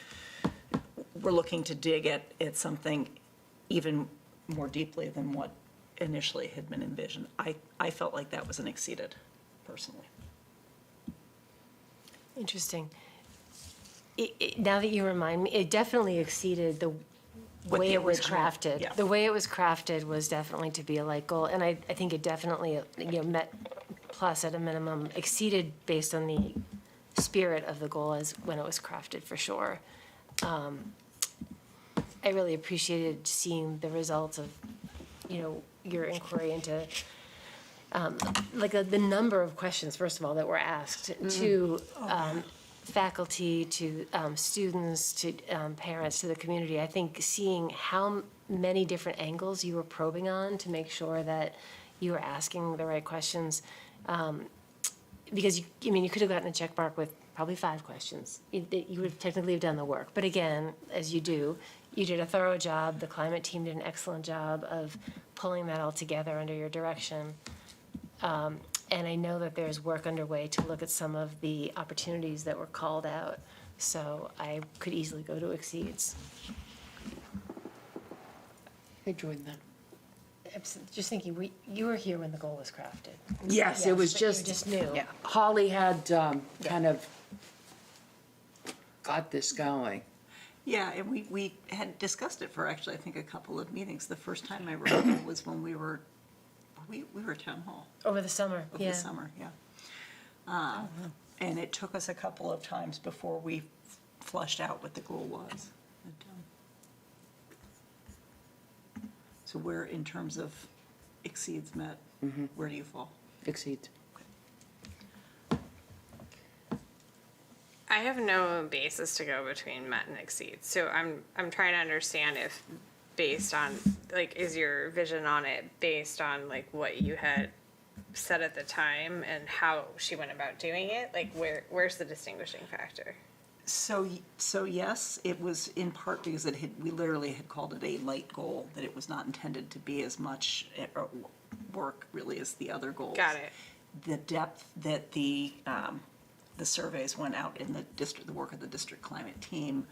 Speaker 5: were looking to dig at something even more deeply than what initially had been envisioned. I felt like that was exceeded, personally.
Speaker 6: Interesting. Now that you remind me, it definitely exceeded the
Speaker 5: What
Speaker 6: way
Speaker 5: the
Speaker 6: it was
Speaker 5: original-
Speaker 6: crafted.
Speaker 5: yeah.
Speaker 6: The way it was crafted was definitely to be a light goal, and I think it definitely, Met Plus at a minimum exceeded based on the spirit of the goal as when it was crafted, for sure. I really appreciated seeing the results of, your inquiry into, the number of questions, first of all, that were asked to faculty, to students, to parents, to the community. I think seeing how many different angles you were probing on to make sure that you were asking the right questions. Because, you could have gotten a check mark with probably 5 questions. You would technically have done the work. But again, as you do, you did a thorough job. The climate team did an excellent job of pulling that all together under your direction. And I know that there's work underway to look at some of the opportunities that were called out. So I could easily go to exceeds.
Speaker 8: I enjoyed that.
Speaker 6: I'm just thinking, you were here when the goal was crafted.
Speaker 8: Yes, it was
Speaker 6: but you
Speaker 8: just.
Speaker 6: just knew.
Speaker 8: Yeah, Holly had kind of got this going.
Speaker 5: Yeah, and we had discussed it for actually, I think, a couple of meetings. The first time I recall was when we were at town hall
Speaker 6: Over the summer,
Speaker 5: over
Speaker 6: yeah.
Speaker 5: the summer, yeah. And it took us a couple of times before we flushed out what the goal was. So where, in terms of exceeds met, where do you fall?
Speaker 8: Exceeds.
Speaker 9: I have no basis to go between met and exceed. So I'm trying to understand if based on, like, is your vision on it based on, like, what you had said at the time and how she went about doing it? Like, where's the distinguishing factor?
Speaker 5: So yes, it was in part because we literally had called it a light goal, that it was not intended to be as much work really as the other goals.
Speaker 9: Got it.
Speaker 5: The depth that the surveys went out in the district, the work of the district climate team,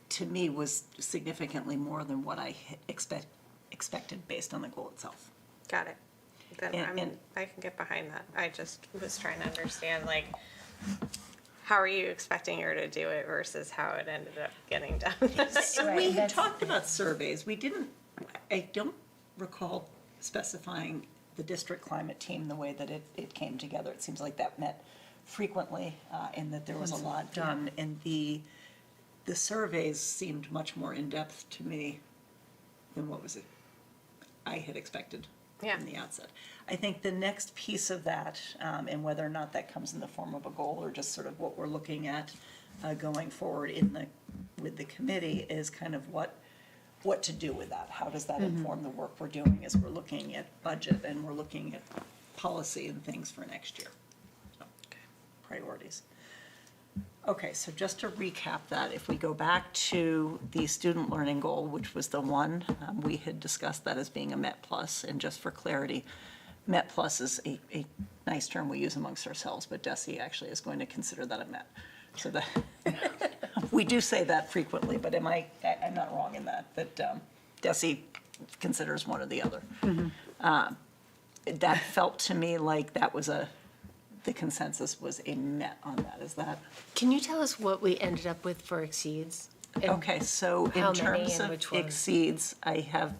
Speaker 5: to me was significantly more than what I expected based on the goal itself.
Speaker 9: Got it. Then
Speaker 5: And-
Speaker 9: I can get behind that. I just was trying to understand, like, how are you expecting her to do it versus how it ended up getting done?
Speaker 5: And we had
Speaker 6: that's-
Speaker 5: talked about surveys. I don't recall specifying the district climate team the way that it came together. It seems like that met frequently, and that there was a lot done. And the surveys seemed much more in-depth to me than what I had expected
Speaker 9: Yeah.
Speaker 5: from the outset. I think the next piece of that, and whether or not that comes in the form of a goal or just sort of what we're looking at going forward with the committee, is kind of what to do with that. How does that inform the work we're doing as we're looking at budget and we're looking at policy and things for next year? So, priorities. Okay, so just to recap that, if we go back to the student learning goal, which was the one, we had discussed that as being a Met Plus, and just for clarity, Met Plus is a nice term we use amongst ourselves, but DESE actually is going to consider that a Met. So that, We do say that frequently, but I'm not wrong in that Desi considers one or the other. That felt to me like that was the consensus was a met on that, is that?
Speaker 6: Can you tell us what we ended up with for exceeds? And
Speaker 5: Okay, so
Speaker 6: how
Speaker 5: in
Speaker 6: many
Speaker 5: terms
Speaker 6: and
Speaker 5: of
Speaker 6: which one?
Speaker 5: exceeds, I have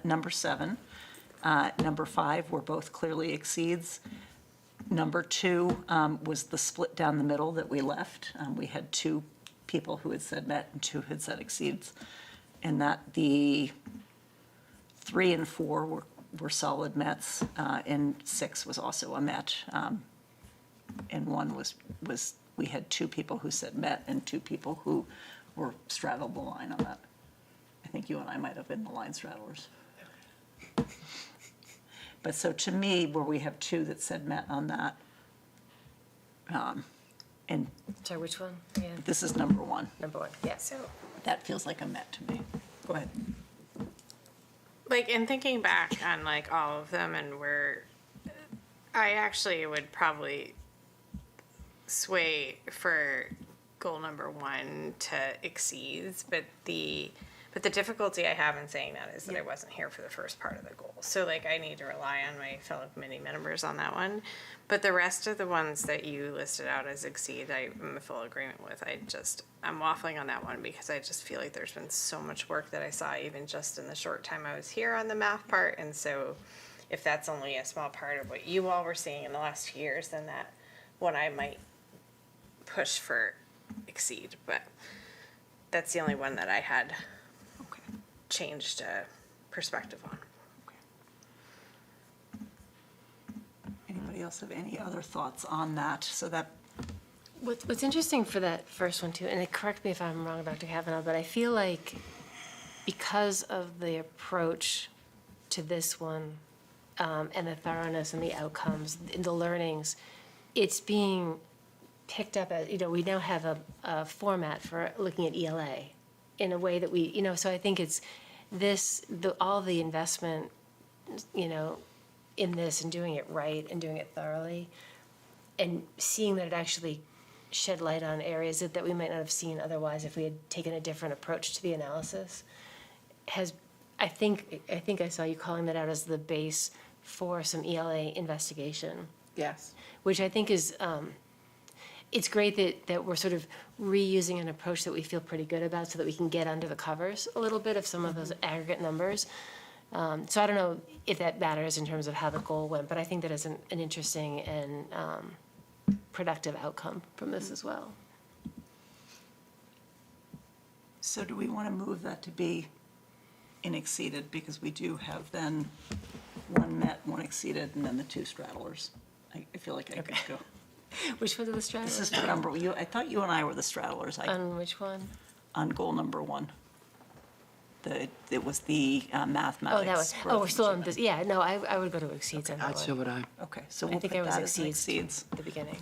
Speaker 5: number 7. Number 5 were both clearly exceeds. Number 2 was the split down the middle that we left. We had 2 people who had said met and 2 had said exceeds. And that the 3 and 4 were solid mets, and 6 was also a met. And 1 was, we had 2 people who said met and 2 people who were straddled the line on that. I think you and I might have been the line straddlers. But so to me, where we have 2 that said met on that, and
Speaker 6: Sorry, which one? Yeah,
Speaker 5: this is number 1,
Speaker 6: number 1, yeah.
Speaker 9: So,
Speaker 5: that feels like a met to me. Go ahead.
Speaker 9: like, in thinking back on like all of them and where I actually would probably sway for goal number 1 to exceeds, but the difficulty I have in saying that is that I wasn't here for the first part of the goal. So like I need to rely on my fellow committee members on that one. But the rest of the ones that you listed out as exceed, I'm in full agreement with. I'm waffling on that one because I just feel like there's been so much work that I saw even just in the short time I was here on the math part. And so if that's only a small part of what you all were seeing in the last few years, then that one I might push for exceed. But that's the only one that I had changed perspective on.
Speaker 5: Anybody else have any other thoughts on that? So that,
Speaker 6: What's interesting for that first one too, and correct me if I'm wrong, Dr. Kavanaugh, but I feel like because of the approach to this one, and the thoroughness and the outcomes, and the learnings, it's being picked up as, we now have a format for looking at ELA in a way that we, so I think it's all the investment, in this and doing it right and doing it thoroughly, and seeing that it actually shed light on areas that we might not have seen otherwise if we had taken a different approach to the analysis, I think I saw you calling that out as the base for some ELA investigation,
Speaker 7: Yes.
Speaker 6: which I think is, it's great that we're sort of reusing an approach that we feel pretty good about so that we can get under the covers a little bit of some of those aggregate numbers. So I don't know if that matters in terms of how the goal went, but I think that is an interesting and productive outcome from this as well.
Speaker 5: so do we want to move that to be in exceeded? Because we do have then 1 met, 1 exceeded, and then the 2 straddlers. I feel like I could go.
Speaker 6: Which one of the strategies?
Speaker 5: This is for number, I thought you and I were the straddlers
Speaker 6: On which one?
Speaker 5: on goal number 1. It was the mathematics.
Speaker 6: Oh, that was,
Speaker 5: growth
Speaker 6: we're still on
Speaker 5: achievement.
Speaker 6: this, yeah, no, I would go to exceeds on that
Speaker 8: So
Speaker 6: one.
Speaker 8: would I.
Speaker 5: Okay, so
Speaker 6: I
Speaker 5: we'll
Speaker 6: think
Speaker 5: put
Speaker 6: I was
Speaker 5: that as an
Speaker 6: exceeds
Speaker 5: exceeds.
Speaker 6: at the beginning.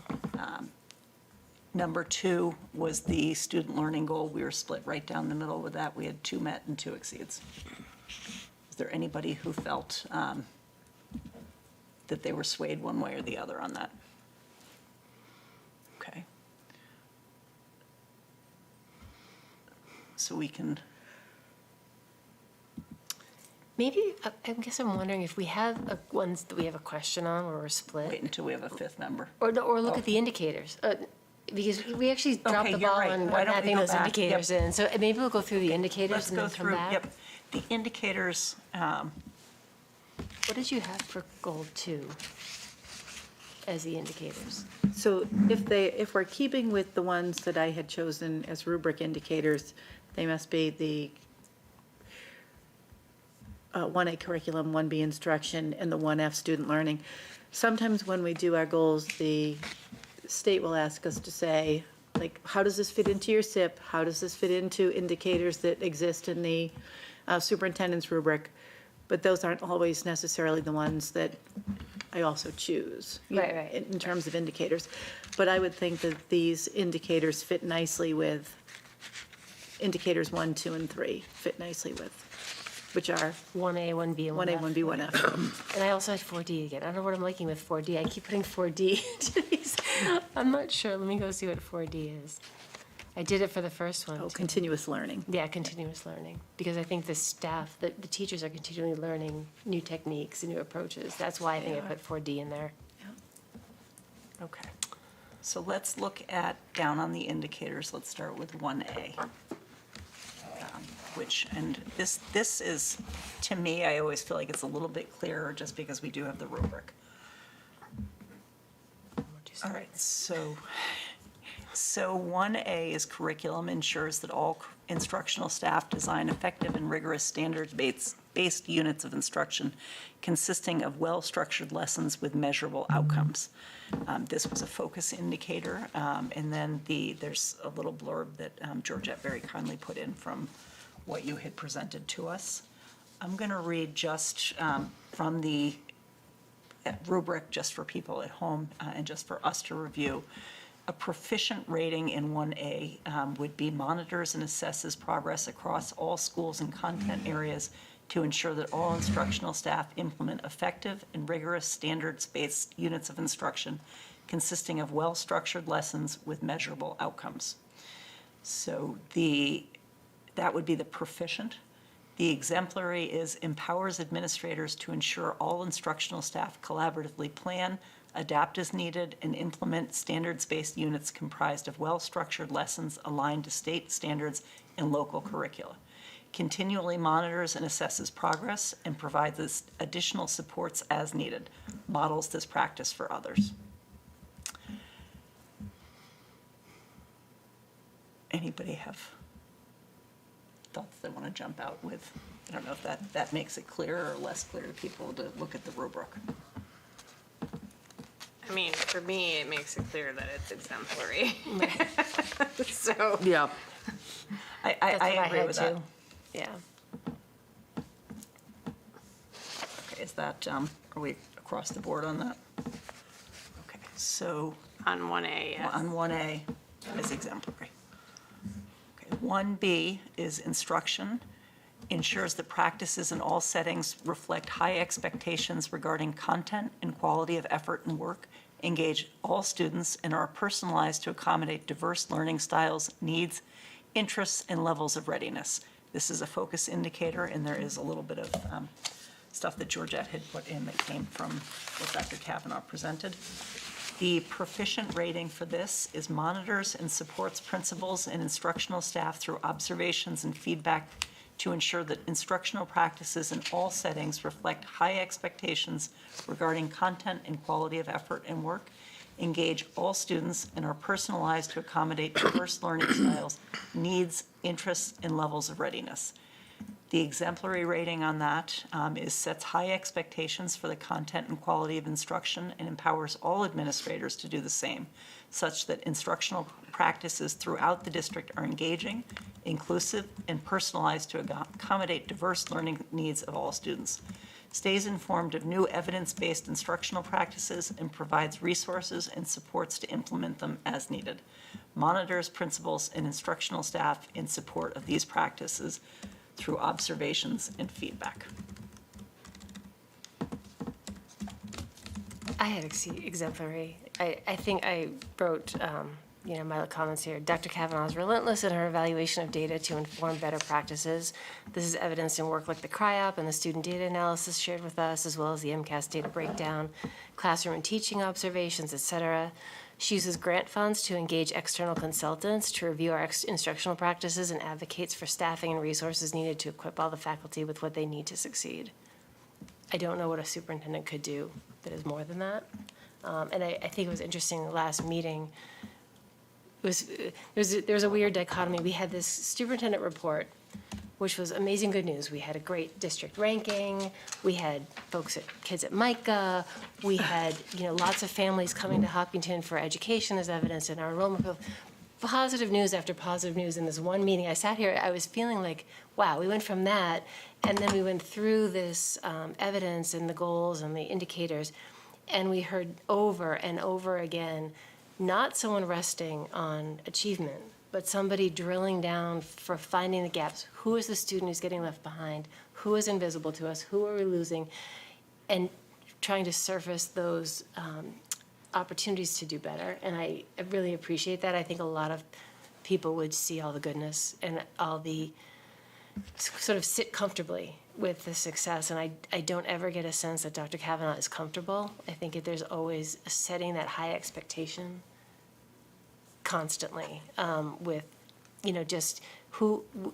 Speaker 5: Number 2 was the student learning goal. We were split right down the middle with that. We had 2 met and 2 exceeds. Is there anybody who felt that they were swayed one way or the other on that? Okay. So we can,
Speaker 6: Maybe, I guess I'm wondering if we have ones that we have a question on where we're split,
Speaker 5: wait until we have a 5th member.
Speaker 6: or look at the indicators. Because we actually dropped
Speaker 5: Okay,
Speaker 6: the
Speaker 5: you're
Speaker 6: ball
Speaker 5: right.
Speaker 6: on
Speaker 5: Why don't we
Speaker 6: mapping
Speaker 5: go
Speaker 6: those
Speaker 5: back?
Speaker 6: indicators in. So maybe we'll go through the indicators
Speaker 5: Let's
Speaker 6: and
Speaker 5: go
Speaker 6: then come
Speaker 5: through,
Speaker 6: back.
Speaker 5: yep. The indicators,
Speaker 6: What did you have for goal 2 as the indicators?
Speaker 7: So if we're keeping with the ones that I had chosen as rubric indicators, they must be the 1A curriculum, 1B instruction, and the 1F student learning. Sometimes when we do our goals, the state will ask us to say, like, how does this fit into your SIP? How does this fit into indicators that exist in the superintendent's rubric? But those aren't always necessarily the ones that I also choose.
Speaker 6: Right.
Speaker 7: In terms of indicators. But I would think that these indicators fit nicely with indicators 1, 2, and 3 fit nicely with, which are
Speaker 6: 1A, 1B, and 1F.
Speaker 7: 1A, 1B, 1F.
Speaker 6: And I also had 4D again. I don't know what I'm liking with 4D. I keep putting 4D into these. I'm not sure. Let me go see what 4D is. I did it for the first one,
Speaker 7: Oh,
Speaker 6: too.
Speaker 7: continuous learning.
Speaker 6: Yeah, continuous learning, because I think the staff, the teachers are continually learning new techniques and new approaches. That's why I think I put 4D in there.
Speaker 5: Okay. So let's look at, down on the indicators, let's start with 1A. Which, and this is, to me, I always feel like it's a little bit clearer just because we do have the rubric. All right, so 1A is curriculum ensures that all instructional staff design effective and rigorous standards-based units of instruction consisting of well-structured lessons with measurable outcomes. This was a focus indicator, and then there's a little blurb that Georgette very kindly put in from what you had presented to us. I'm going to read just from the rubric, just for people at home and just for us to review. A proficient rating in 1A would be monitors and assesses progress across all schools and content areas to ensure that all instructional staff implement effective and rigorous standards-based units of instruction consisting of well-structured lessons with measurable outcomes. So that would be the proficient. The exemplary is empowers administrators to ensure all instructional staff collaboratively plan, adapt as needed, and implement standards-based units comprised of well-structured lessons aligned to state standards and local curricula. Continually monitors and assesses progress and provides additional supports as needed. Models this practice for others. Anybody have thoughts they want to jump out with? I don't know if that makes it clearer or less clear to people to look at the rubric.
Speaker 9: I mean, for me, it makes it clear that it's exemplary. So,
Speaker 8: Yeah.
Speaker 5: I
Speaker 6: That's what
Speaker 5: agree
Speaker 6: had
Speaker 5: with that.
Speaker 6: too. Yeah.
Speaker 5: Okay, is that, are we across the board on that? Okay, so
Speaker 9: on 1A, yes.
Speaker 5: on 1A is exemplary. Okay, 1B is instruction, ensures that practices in all settings reflect high expectations regarding content and quality of effort and work, engage all students, and are personalized to accommodate diverse learning styles, needs, interests, and levels of readiness. This is a focus indicator, and there is a little bit of stuff that Georgette had put in that came from what Dr. Kavanaugh presented. The proficient rating for this is monitors and supports principals and instructional staff through observations and feedback to ensure that instructional practices in all settings reflect high expectations regarding content and quality of effort and work, engage all students, and are personalized to accommodate diverse learning styles, needs, interests, and levels of readiness. The exemplary rating on that sets high expectations for the content and quality of instruction and empowers all administrators to do the same, such that instructional practices throughout the district are engaging, inclusive, and personalized to accommodate diverse learning needs of all students. Stays informed of new evidence-based instructional practices and provides resources and supports to implement them as needed. Monitors principals and instructional staff in support of these practices through observations and feedback.
Speaker 6: I had exemplary. I think I wrote, my comments here. Dr. Kavanaugh is relentless in her evaluation of data to inform better practices. This is evidenced in work like the CRIOP and the student data analysis shared with us, as well as the MCAS data breakdown, classroom and teaching observations, et cetera. She uses grant funds to engage external consultants to review our instructional practices and advocates for staffing and resources needed to equip all the faculty with what they need to succeed. I don't know what a superintendent could do that is more than that. And I think it was interesting, the last meeting, there was a weird dichotomy. We had this superintendent report, which was amazing good news. We had a great district ranking. We had kids at Micah. We had, lots of families coming to Hopkinton for education as evidence in our enrollment. Positive news after positive news in this one meeting. I sat here, I was feeling like, wow, we went from that, and then we went through this evidence and the goals and the indicators, and we heard over and over again, not someone resting on achievement, but somebody drilling down for finding the gaps. Who is the student who's getting left behind? Who is invisible to us? Who are we losing? And trying to surface those opportunities to do better. And I really appreciate that. I think a lot of people would see all the goodness and all the, sort of sit comfortably with the success. And I don't ever get a sense that Dr. Kavanaugh is comfortable. I think there's always setting that high expectation constantly, with, just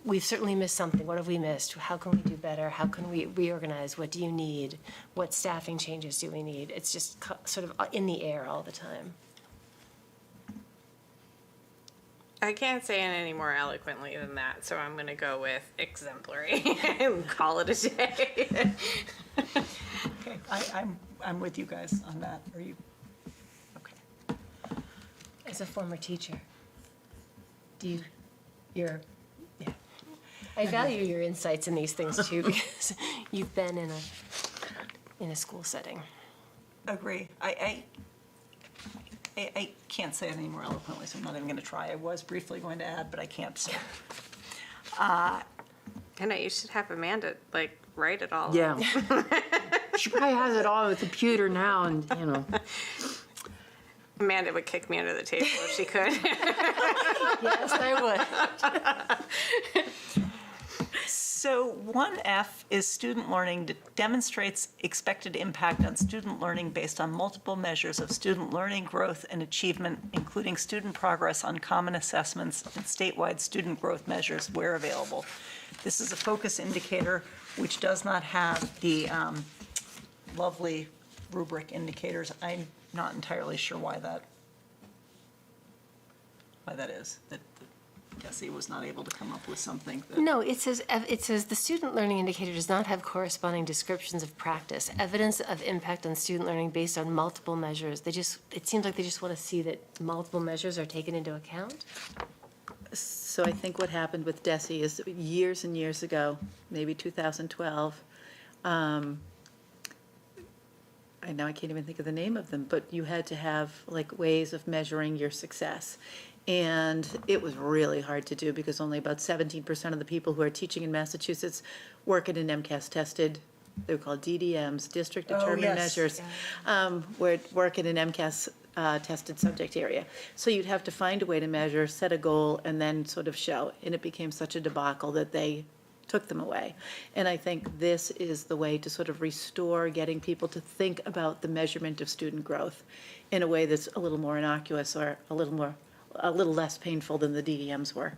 Speaker 6: we've certainly missed something. What have we missed? How can we do better? How can we reorganize? What do you need? What staffing changes do we need? It's just sort of in the air all the time.
Speaker 9: I can't say it any more eloquently than that, so I'm gonna go with exemplary and call it a day.
Speaker 5: Okay, I'm with you guys on that. Are you? Okay.
Speaker 6: As a former teacher, yeah. I value your insights in these things too, because you've been in a school setting.
Speaker 5: Agree. I can't say it any more eloquently, so I'm not even going to try. I was briefly going to add, but I can't. So.
Speaker 9: I know, you should have Amanda, write it all.
Speaker 8: Yeah. She probably has it all on the computer now, and,
Speaker 9: Amanda would kick me under the table if she could.
Speaker 6: Yes, I would.
Speaker 5: So 1F is student learning demonstrates expected impact on student learning based on multiple measures of student learning growth and achievement, including student progress on common assessments and statewide student growth measures where available. This is a focus indicator which does not have the lovely rubric indicators. I'm not entirely sure why that is, that Desi was not able to come up with something that.
Speaker 6: No, it says the student learning indicator does not have corresponding descriptions of practice, evidence of impact on student learning based on multiple measures. It seems like they just want to see that multiple measures are taken into account.
Speaker 7: So I think what happened with Desi is years and years ago, maybe 2012, I know I can't even think of the name of them, but you had to have ways of measuring your success. And it was really hard to do because only about 17% of the people who are teaching in Massachusetts work in an MCAS tested, they're called DDMs, district determined
Speaker 5: yes.
Speaker 7: measures, work in an MCAS tested subject area. So you'd have to find a way to measure, set a goal, and then sort of show. And it became such a debacle that they took them away. And I think this is the way to sort of restore getting people to think about the measurement of student growth in a way that's a little more innocuous or a little less painful than the DDMs were.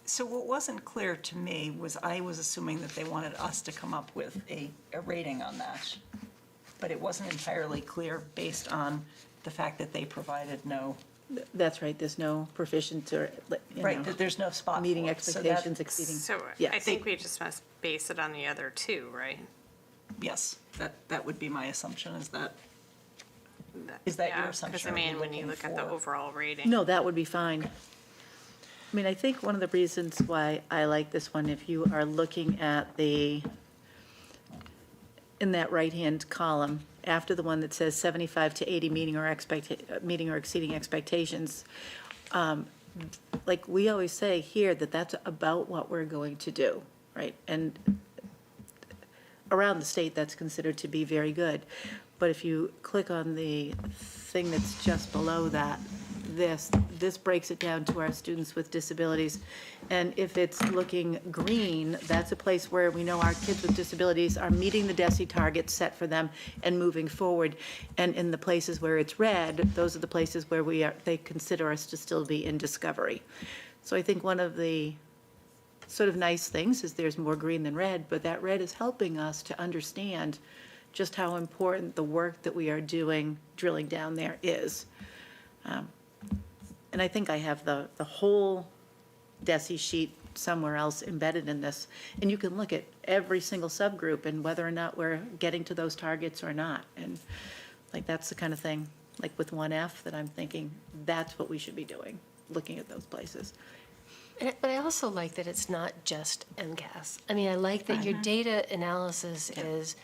Speaker 5: So what wasn't clear to me was I was assuming that they wanted us to come up with a rating on that. But it wasn't entirely clear based on the fact that they provided no.
Speaker 7: That's right, there's no proficient or,
Speaker 5: Right, that there's no spot
Speaker 7: meeting
Speaker 5: for it. So that-
Speaker 7: expectations, exceeding.
Speaker 9: So
Speaker 7: Yes.
Speaker 9: I think we just must base it on the other two, right?
Speaker 5: Yes, that would be my assumption, is that your
Speaker 9: Yeah,
Speaker 5: assumption?
Speaker 9: Because
Speaker 5: or are you
Speaker 9: when you
Speaker 5: looking
Speaker 9: look at the
Speaker 5: for-
Speaker 9: overall rating.
Speaker 7: No, that would be fine. I mean, I think one of the reasons why I like this one, if you are looking at in that right-hand column, after the one that says 75 to 80 meeting or exceeding expectations, like we always say here, that's about what we're going to do, right? And around the state, that's considered to be very good. But if you click on the thing that's just below that, this breaks it down to our students with disabilities. And if it's looking green, that's a place where we know our kids with disabilities are meeting the DESE targets set for them and moving forward. And in the places where it's red, those are the places where they consider us to still be in discovery. So I think one of the sort of nice things is there's more green than red, but that red is helping us to understand just how important the work that we are doing, drilling down there, is. And I think I have the whole DESE sheet somewhere else embedded in this. And you can look at every single subgroup and whether or not we're getting to those targets or not. And that's the kind of thing, like with 1F, that I'm thinking that's what we should be doing, looking at those places.
Speaker 6: But I also like that it's not just MCAS. I mean, I like that your data analysis is,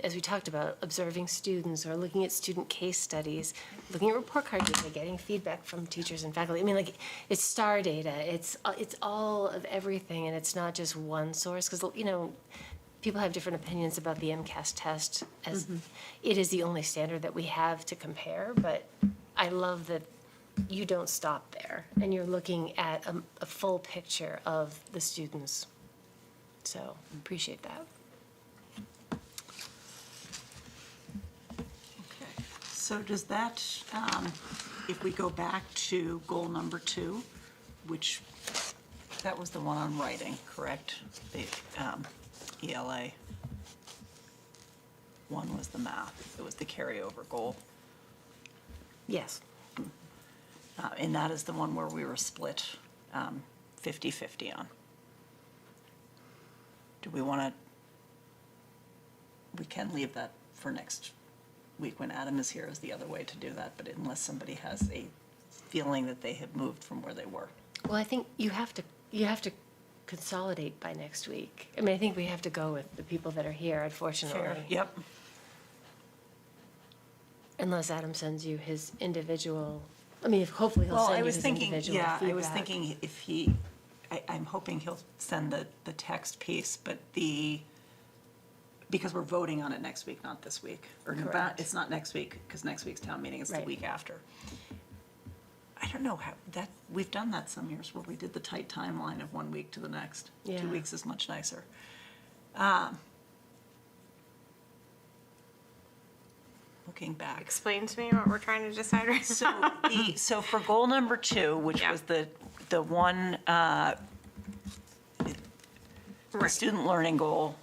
Speaker 6: as we talked about, observing students or looking at student case studies, looking at report card data, getting feedback from teachers and faculty. I mean, it's STAR data. It's all of everything, and it's not just one source. Because, people have different opinions about the MCAS test, as it is the only standard that we have to compare. But I love that you don't stop there, and you're looking at a full picture of the students. So, appreciate that.
Speaker 5: Okay. So does that, if we go back to goal number 2, which, that was the one on writing, correct? The ELA. 1 was the math. It was the carryover goal.
Speaker 6: Yes.
Speaker 5: And that is the one where we were split 50-50 on. Do we want to, we can leave that for next week when Adam is here as the other way to do that, but unless somebody has a feeling that they have moved from where they were.
Speaker 6: Well, I think you have to consolidate by next week. I mean, I think we have to go with the people that are here, unfortunately.
Speaker 5: Yep.
Speaker 6: Unless Adam sends you his individual, I mean, hopefully he'll
Speaker 5: Well,
Speaker 6: send
Speaker 5: I
Speaker 6: you
Speaker 5: was
Speaker 6: his
Speaker 5: thinking,
Speaker 6: individual
Speaker 5: yeah,
Speaker 6: feedback.
Speaker 5: I was thinking if he, I'm hoping he'll send the text piece, but because we're voting on it next week, not this week. Or
Speaker 6: Correct.
Speaker 5: it's not next week, because next week's town meeting is the
Speaker 6: Right.
Speaker 5: week after. I don't know how, we've done that some years where we did the tight timeline of 1 week to the next.
Speaker 6: Yeah.
Speaker 5: 2 weeks is much nicer. Looking back.
Speaker 9: Explain to me what we're trying to decide right now.
Speaker 5: So for goal number 2, which
Speaker 9: Yeah.
Speaker 5: was the one, the
Speaker 9: Right.
Speaker 5: student learning goal,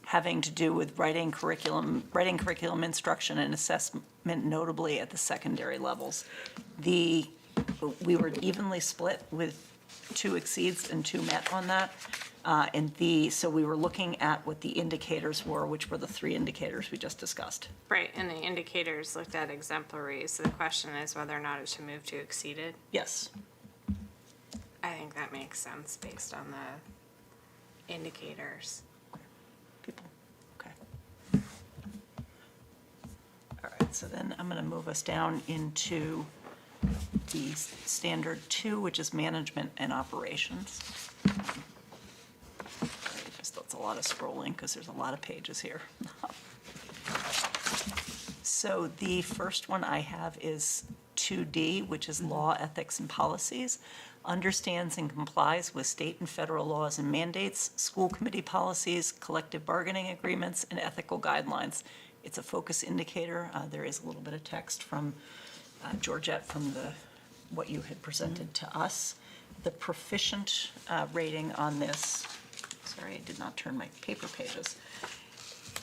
Speaker 5: having to do with writing curriculum instruction and assessment, notably at the secondary levels. We were evenly split with 2 exceeds and 2 met on that. So we were looking at what the indicators were, which were the 3 indicators we just discussed.
Speaker 9: Right, and the indicators looked at exemplary, so the question is whether or not it should move to exceeded.
Speaker 5: Yes.
Speaker 9: I think that makes sense based on the indicators.
Speaker 5: People, okay. All right, so then I'm going to move us down into the standard 2, which is management and operations. That's a lot of scrolling because there's a lot of pages here. So the first one I have is 2D, which is law, ethics, and policies. Understands and complies with state and federal laws and mandates, school committee policies, collective bargaining agreements, and ethical guidelines. It's a focus indicator. There is a little bit of text from Georgette from what you had presented to us. The proficient rating on this, sorry, I did not turn my paper pages,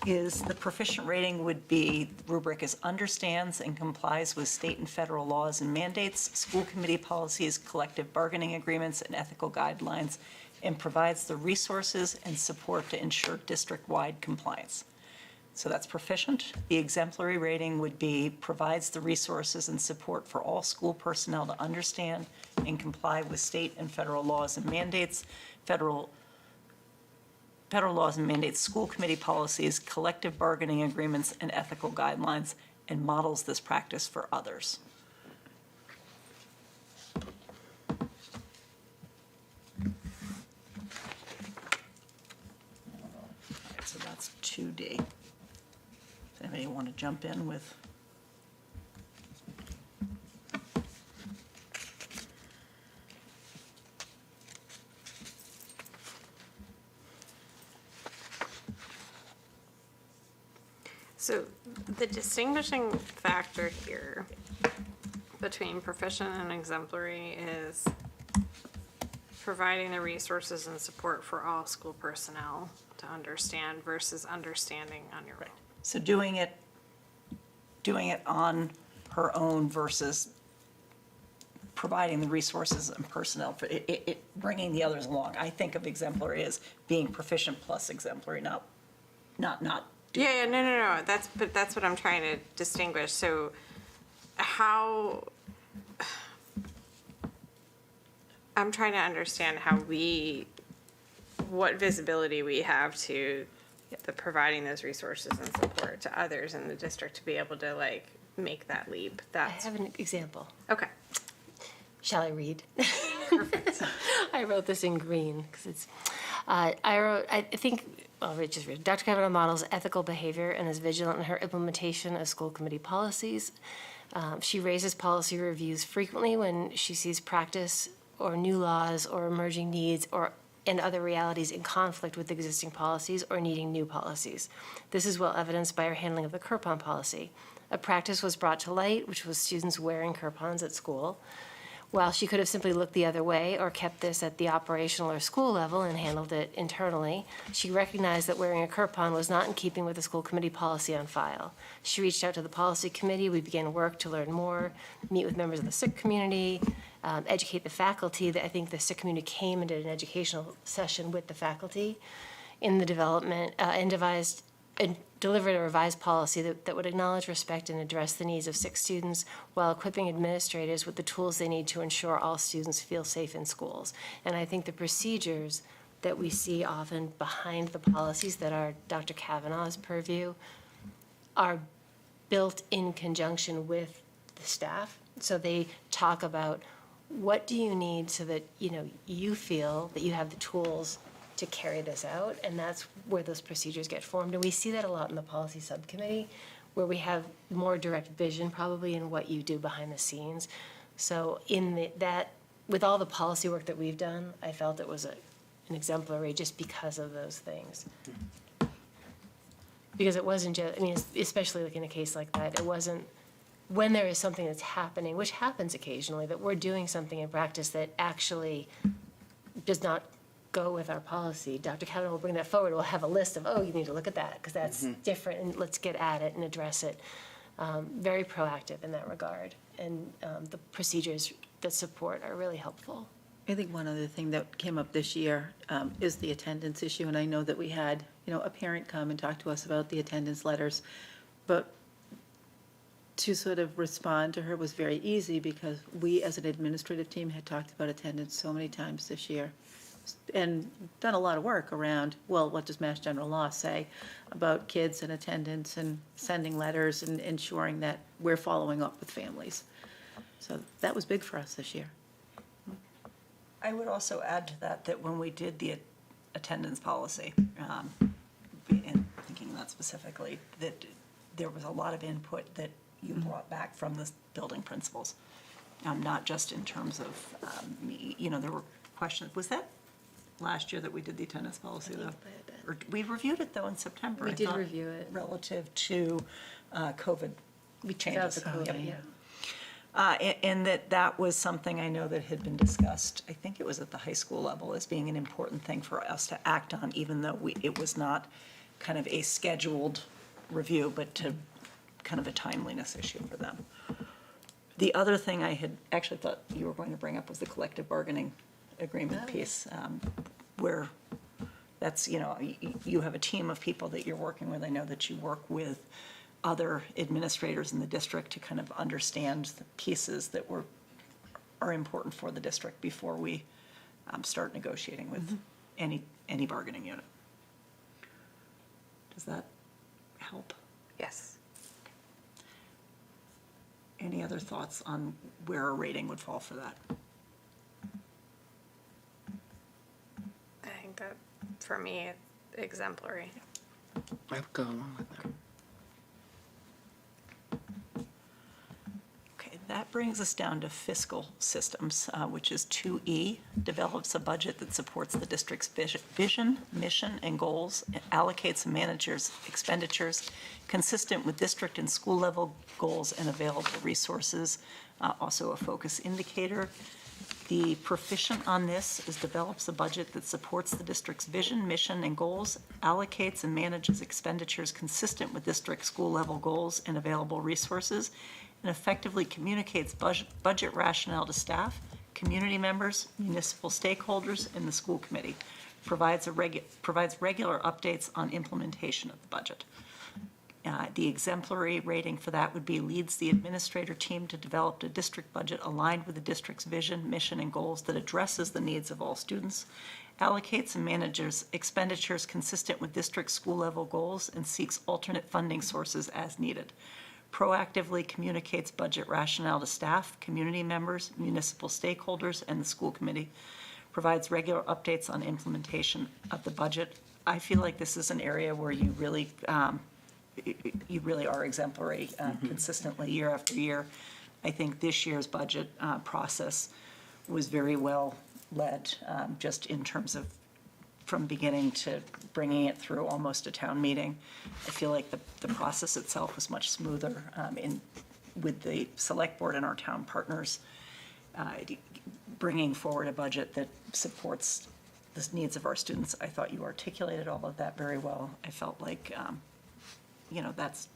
Speaker 5: is the proficient rating would be, rubric is understands and complies with state and federal laws and mandates, school committee policies, collective bargaining agreements, and ethical guidelines, and provides the resources and support to ensure district-wide compliance. So that's proficient. The exemplary rating would be provides the resources and support for all school personnel to understand and comply with state and federal laws and mandates, federal laws and mandates, school committee policies, collective bargaining agreements, and ethical guidelines, and models this practice for others. All right, so that's 2D. Does anybody want to jump in with?
Speaker 9: So the distinguishing factor here between proficient and exemplary is providing the resources and support for all school personnel to understand versus understanding on your own.
Speaker 5: So doing it on her own versus providing the resources and personnel for it, bringing the others along. I think of exemplary as being proficient plus exemplary, not.
Speaker 9: Yeah, no. That's what I'm trying to distinguish. So I'm trying to understand what visibility we have to the providing those resources and support to others in the district to be able to like make that leap.
Speaker 6: I have an example.
Speaker 9: Okay.
Speaker 6: Shall I read? I wrote this in green because it's, I think, I'll just read. Dr. Kavanaugh models ethical behavior and is vigilant in her implementation of school committee policies. She raises policy reviews frequently when she sees practice or new laws or emerging needs and other realities in conflict with existing policies or needing new policies. This is well evidenced by her handling of the Kirpon policy. A practice was brought to light, which was students wearing Kirpons at school. While she could have simply looked the other way or kept this at the operational or school level and handled it internally, she recognized that wearing a Kirpon was not in keeping with the school committee policy on file. She reached out to the policy committee. We began work to learn more, meet with members of the SIC community, educate the faculty. I think the SIC community came and did an educational session with the faculty in the development and delivered a revised policy that would acknowledge, respect, and address the needs of SIC students while equipping administrators with the tools they need to ensure all students feel safe in schools. And I think the procedures that we see often behind the policies that are Dr. Kavanaugh's purview are built in conjunction with the staff. So they talk about what do you need so that, you feel that you have the tools to carry this out, and that's where those procedures get formed. And we see that a lot in the policy subcommittee, where we have more direct vision probably in what you do behind the scenes. So with all the policy work that we've done, I felt it was an exemplary just because of those things. Because it wasn't just, especially like in a case like that, it wasn't, when there is something that's happening, which happens occasionally, that we're doing something in practice that actually does not go with our policy. Dr. Kavanaugh will bring that forward. We'll have a list of, you need to look at that because that's different, and let's get at it and address it. Very proactive in that regard. And the procedures that support are really helpful.
Speaker 7: I think one other thing that came up this year is the attendance issue, and I know that we had, a parent come and talk to us about the attendance letters, but to sort of respond to her was very easy because we as an administrative team had talked about attendance so many times this year and done a lot of work around, what does Mass General Law say about kids and attendance and sending letters and ensuring that we're following up with families. So that was big for us this year.
Speaker 5: I would also add to that when we did the attendance policy, and thinking that specifically, that there was a lot of input that you brought back from the building principals, not just in terms of, there were questions. Was that last year that we did the attendance policy, though? Or we reviewed it, though, in September.
Speaker 6: We
Speaker 5: I
Speaker 6: did
Speaker 5: thought,
Speaker 6: review it.
Speaker 5: relative to COVID changes.
Speaker 6: Without the COVID,
Speaker 5: Yep. And that was something I know that had been discussed, I think it was at the high school level, as being an important thing for us to act on, even though it was not kind of a scheduled review, but to kind of a timeliness issue for them. The other thing I had actually thought you were going to bring up was the collective bargaining agreement piece, where that's, you have a team of people that you're working with. I know that you work with other administrators in the district to kind of understand the pieces that are important for the district before we start negotiating with any bargaining unit. Does that help?
Speaker 9: Yes.
Speaker 5: Any other thoughts on where a rating would fall for that?
Speaker 9: I think that, for me, exemplary.
Speaker 8: I would go along with that.
Speaker 5: Okay, that brings us down to fiscal systems, which is 2E, develops a budget that supports the district's vision, mission, and goals, allocates and manages expenditures consistent with district and school level goals and available resources, also a focus indicator. The proficient on this is develops a budget that supports the district's vision, mission, and goals, allocates and manages expenditures consistent with district school level goals and available resources, and effectively communicates budget rationale to staff, community members, municipal stakeholders, and the school committee. Provides regular updates on implementation of the budget. The exemplary rating for that would be leads the administrator team to develop a district budget aligned with the district's vision, mission, and goals that addresses the needs of all students, allocates and manages expenditures consistent with district school level goals, and seeks alternate funding sources as needed. Proactively communicates budget rationale to staff, community members, municipal stakeholders, and the school committee. Provides regular updates on implementation of the budget. I feel like this is an area where you really you really are exemplary consistently year after year. I think this year's budget process was very well led, just in terms of from beginning to bringing it through almost a town meeting. I feel like the process itself was much smoother with the select board and our town partners bringing forward a budget that supports the needs of our students. I thought you articulated all of that very well. I felt like, that's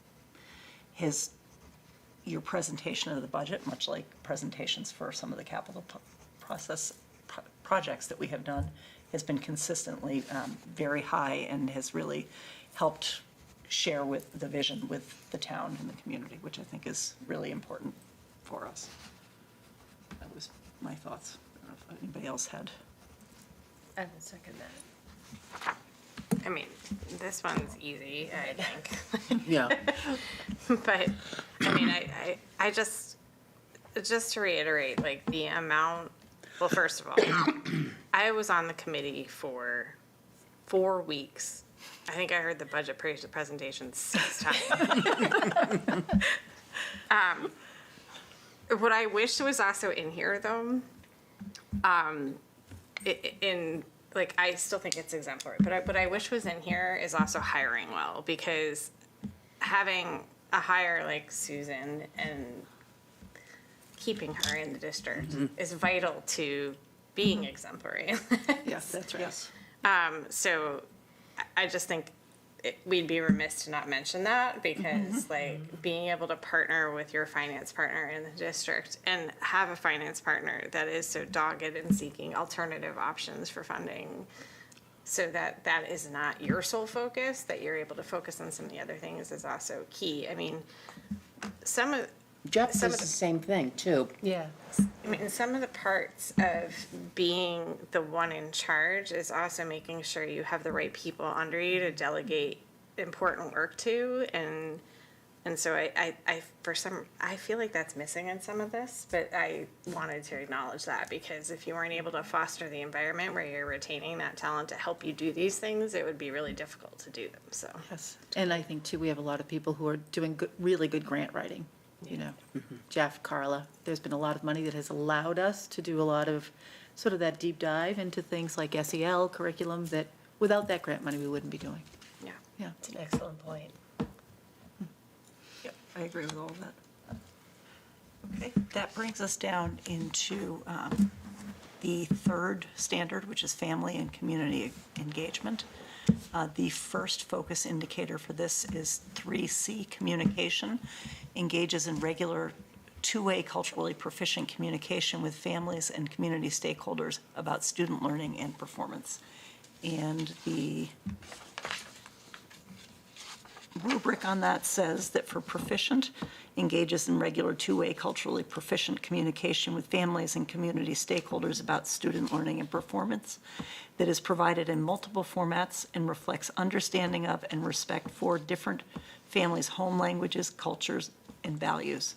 Speaker 5: your presentation of the budget, much like presentations for some of the capital projects that we have done, has been consistently very high and has really helped share with the vision with the town and the community, which I think is really important for us. That was my thoughts. I don't know if anybody else had.
Speaker 6: I would second that.
Speaker 9: I mean, this one's easy, I think.
Speaker 8: Yeah.
Speaker 9: But, I mean, I just to reiterate, like, the amount, well, first of all, I was on the committee for 4 weeks. I think I heard the budget presentation 6 times. What I wish was also in here, though, like, I still think it's exemplary, but what I wish was in here is also hiring well, because having a hire like Susan and keeping her in the district is vital to being exemplary.
Speaker 7: Yes, that's right.
Speaker 9: So I just think we'd be remiss to not mention that, because like being able to partner with your finance partner in the district and have a finance partner that is so dogged in seeking alternative options for funding, so that that is not your sole focus, that you're able to focus on some of the other things, is also key. I mean,
Speaker 8: Jeff
Speaker 9: Some
Speaker 8: does
Speaker 9: of
Speaker 8: the
Speaker 9: the-
Speaker 8: same thing, too.
Speaker 6: Yeah.
Speaker 9: I mean, some of the parts of being the one in charge is also making sure you have the right people under you to delegate important work to, and so I feel like that's missing in some of this, but I wanted to acknowledge that, because if you weren't able to foster the environment where you're retaining that talent to help you do these things, it would be really difficult to do them, so.
Speaker 7: Yes, and I think too, we have a lot of people who are doing good, really good grant writing, you know. Jeff, Carla, there's been a lot of money that has allowed us to do a lot of sort of that deep dive into things like SEL curriculum that without that grant money, we wouldn't be doing.
Speaker 9: Yeah.
Speaker 7: Yeah.
Speaker 6: It's an excellent point.
Speaker 5: Yep, I agree with all of that. Okay, that brings us down into the third standard, which is family and community engagement. The first focus indicator for this is 3C, communication, engages in regular two-way culturally proficient communication with families and community stakeholders about student learning and performance. And the rubric on that says that for proficient, engages in regular two-way culturally proficient communication with families and community stakeholders about student learning and performance, that is provided in multiple formats and reflects understanding of and respect for different families' home languages, cultures, and values.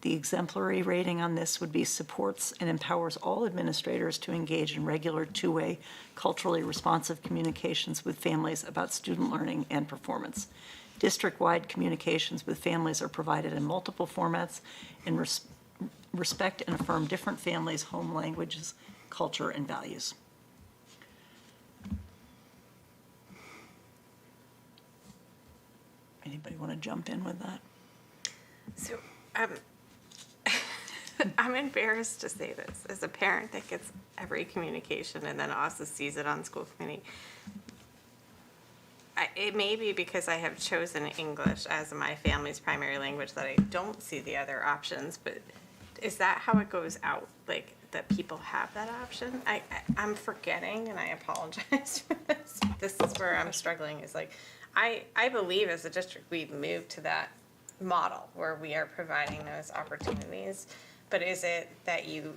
Speaker 5: The exemplary rating on this would be supports and empowers all administrators to engage in regular two-way culturally responsive communications with families about student learning and performance. District-wide communications with families are provided in multiple formats and respect and affirm different families' home languages, culture, and values. Anybody want to jump in with that?
Speaker 9: So, I'm embarrassed to say this, as a parent that gets every communication and then also sees it on school committee. It may be because I have chosen English as my family's primary language that I don't see the other options, but is that how it goes out? Like, that people have that option? I'm forgetting, and I apologize for this. This is where I'm struggling, is like, I believe as a district, we've moved to that model where we are providing those opportunities. But is it that you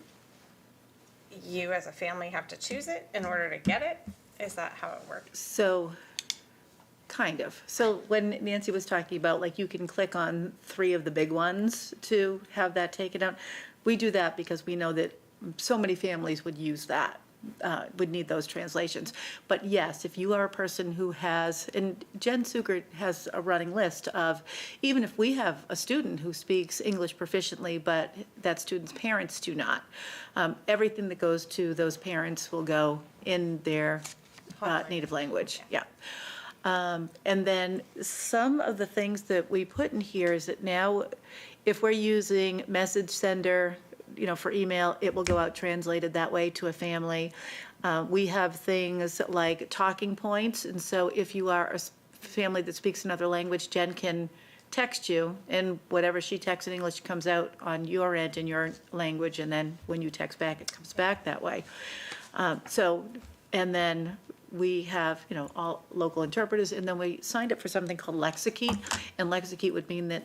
Speaker 9: as a family have to choose it in order to get it? Is that how it works?
Speaker 7: So, kind of. So when Nancy was talking about, like, you can click on 3 of the big ones to have that taken out, we do that because we know that so many families would use that would need those translations. But yes, if you are a person who has, and Jen Sugert has a running list of, even if we have a student who speaks English proficiently, but that student's parents do not, everything that goes to those parents will go in their native language, yeah. And then some of the things that we put in here is that now, if we're using message sender, for email, it will go out translated that way to a family. We have things like talking points, and so if you are a family that speaks another language, Jen can text you, and whatever she texts in English comes out on your end in your language, and then when you text back, it comes back that way. And then we have, all local interpreters, and then we signed up for something called Lexicate, and Lexicate would mean that,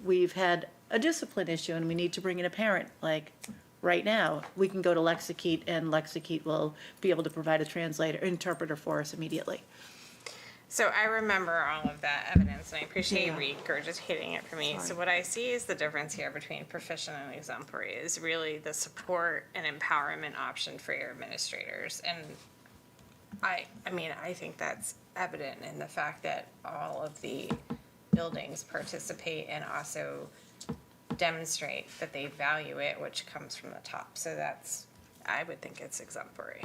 Speaker 7: we've had a discipline issue and we need to bring in a parent, like, right now, we can go to Lexicate, and Lexicate will be able to provide a interpreter for us immediately.
Speaker 9: So I remember all of that evidence, and I appreciate Reek just hitting it for me. So what I see is the difference here between proficient and exemplary is really the support and empowerment option for your administrators. And I think that's evident in the fact that all of the buildings participate and also demonstrate that they value it, which comes from the top. So I would think it's exemplary.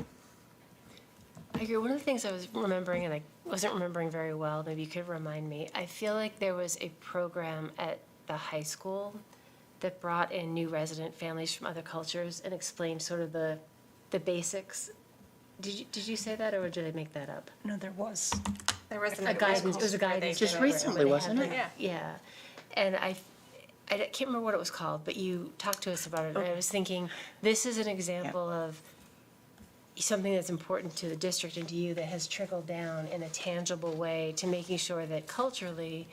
Speaker 6: I agree. One of the things I was remembering, and I wasn't remembering very well, maybe you could remind me, I feel like there was a program at the high school that brought in new resident families from other cultures and explained sort of the basics. Did you say that, or did I make that up?
Speaker 5: No, there was.
Speaker 9: There was
Speaker 6: A guidance, it was a guidance.
Speaker 8: Just
Speaker 6: program
Speaker 8: recently,
Speaker 6: where they had
Speaker 8: wasn't it?
Speaker 6: Yeah. And I can't remember what it was called, but you talked to us about it, and I was thinking, this is an example of something that's important to the district and to you that has trickled down in a tangible way to making sure that culturally,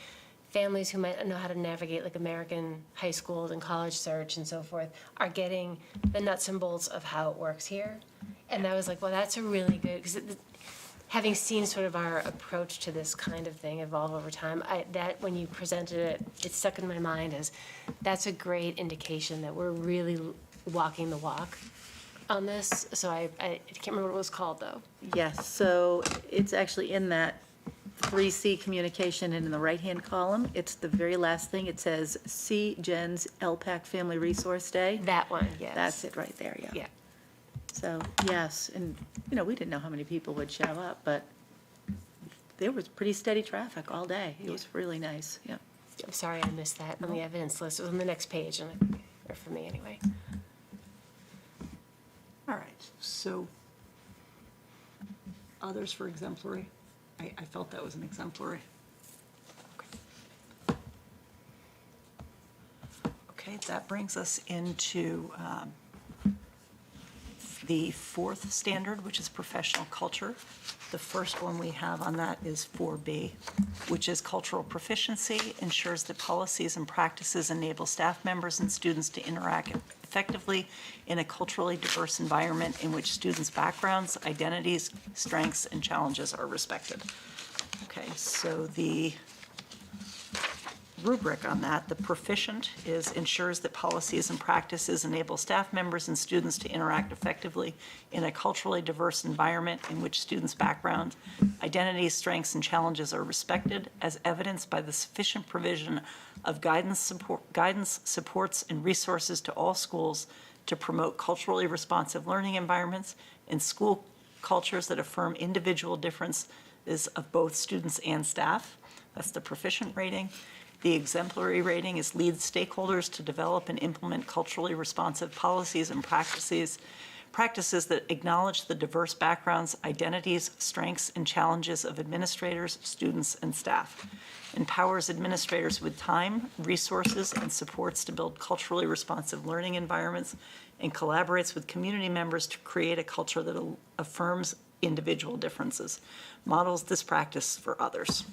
Speaker 6: families who might not know how to navigate like American high schools and college search and so forth are getting the nuts and bolts of how it works here. And I was like, well, that's a really good, because having seen sort of our approach to this kind of thing evolve over time, that when you presented it, it stuck in my mind as that's a great indication that we're really walking the walk on this. So I can't remember what it was called, though.
Speaker 7: Yes, so it's actually in that 3C communication, and in the right-hand column, it's the very last thing. It says, see Jen's LPAC Family Resource Day.
Speaker 6: That one, yes.
Speaker 7: That's it right there, yeah.
Speaker 6: Yeah.
Speaker 7: So, yes, and, we didn't know how many people would show up, but there was pretty steady traffic all day. It was really nice, yeah.
Speaker 6: I'm sorry I missed that on the evidence list. It was on the next page, or for me anyway.
Speaker 5: All right, so others for exemplary? I felt that was an exemplary. Okay, that brings us into the fourth standard, which is professional culture. The first one we have on that is 4B, which is cultural proficiency, ensures that policies and practices enable staff members and students to interact effectively in a culturally diverse environment in which students' backgrounds, identities, strengths, and challenges are respected. Okay, so the rubric on that, the proficient ensures that policies and practices enable staff members and students to interact effectively in a culturally diverse environment in which students' backgrounds, identities, strengths, and challenges are respected, as evidenced by the sufficient provision of guidance, supports, and resources to all schools to promote culturally responsive learning environments and school cultures that affirm individual differences of both students and staff. That's the proficient rating. The exemplary rating is lead stakeholders to develop and implement culturally responsive policies and practices that acknowledge the diverse backgrounds, identities, strengths, and challenges of administrators, students, and staff. Empowers administrators with time, resources, and supports to build culturally responsive learning environments, and collaborates with community members to create a culture that affirms individual differences. Models this practice for others.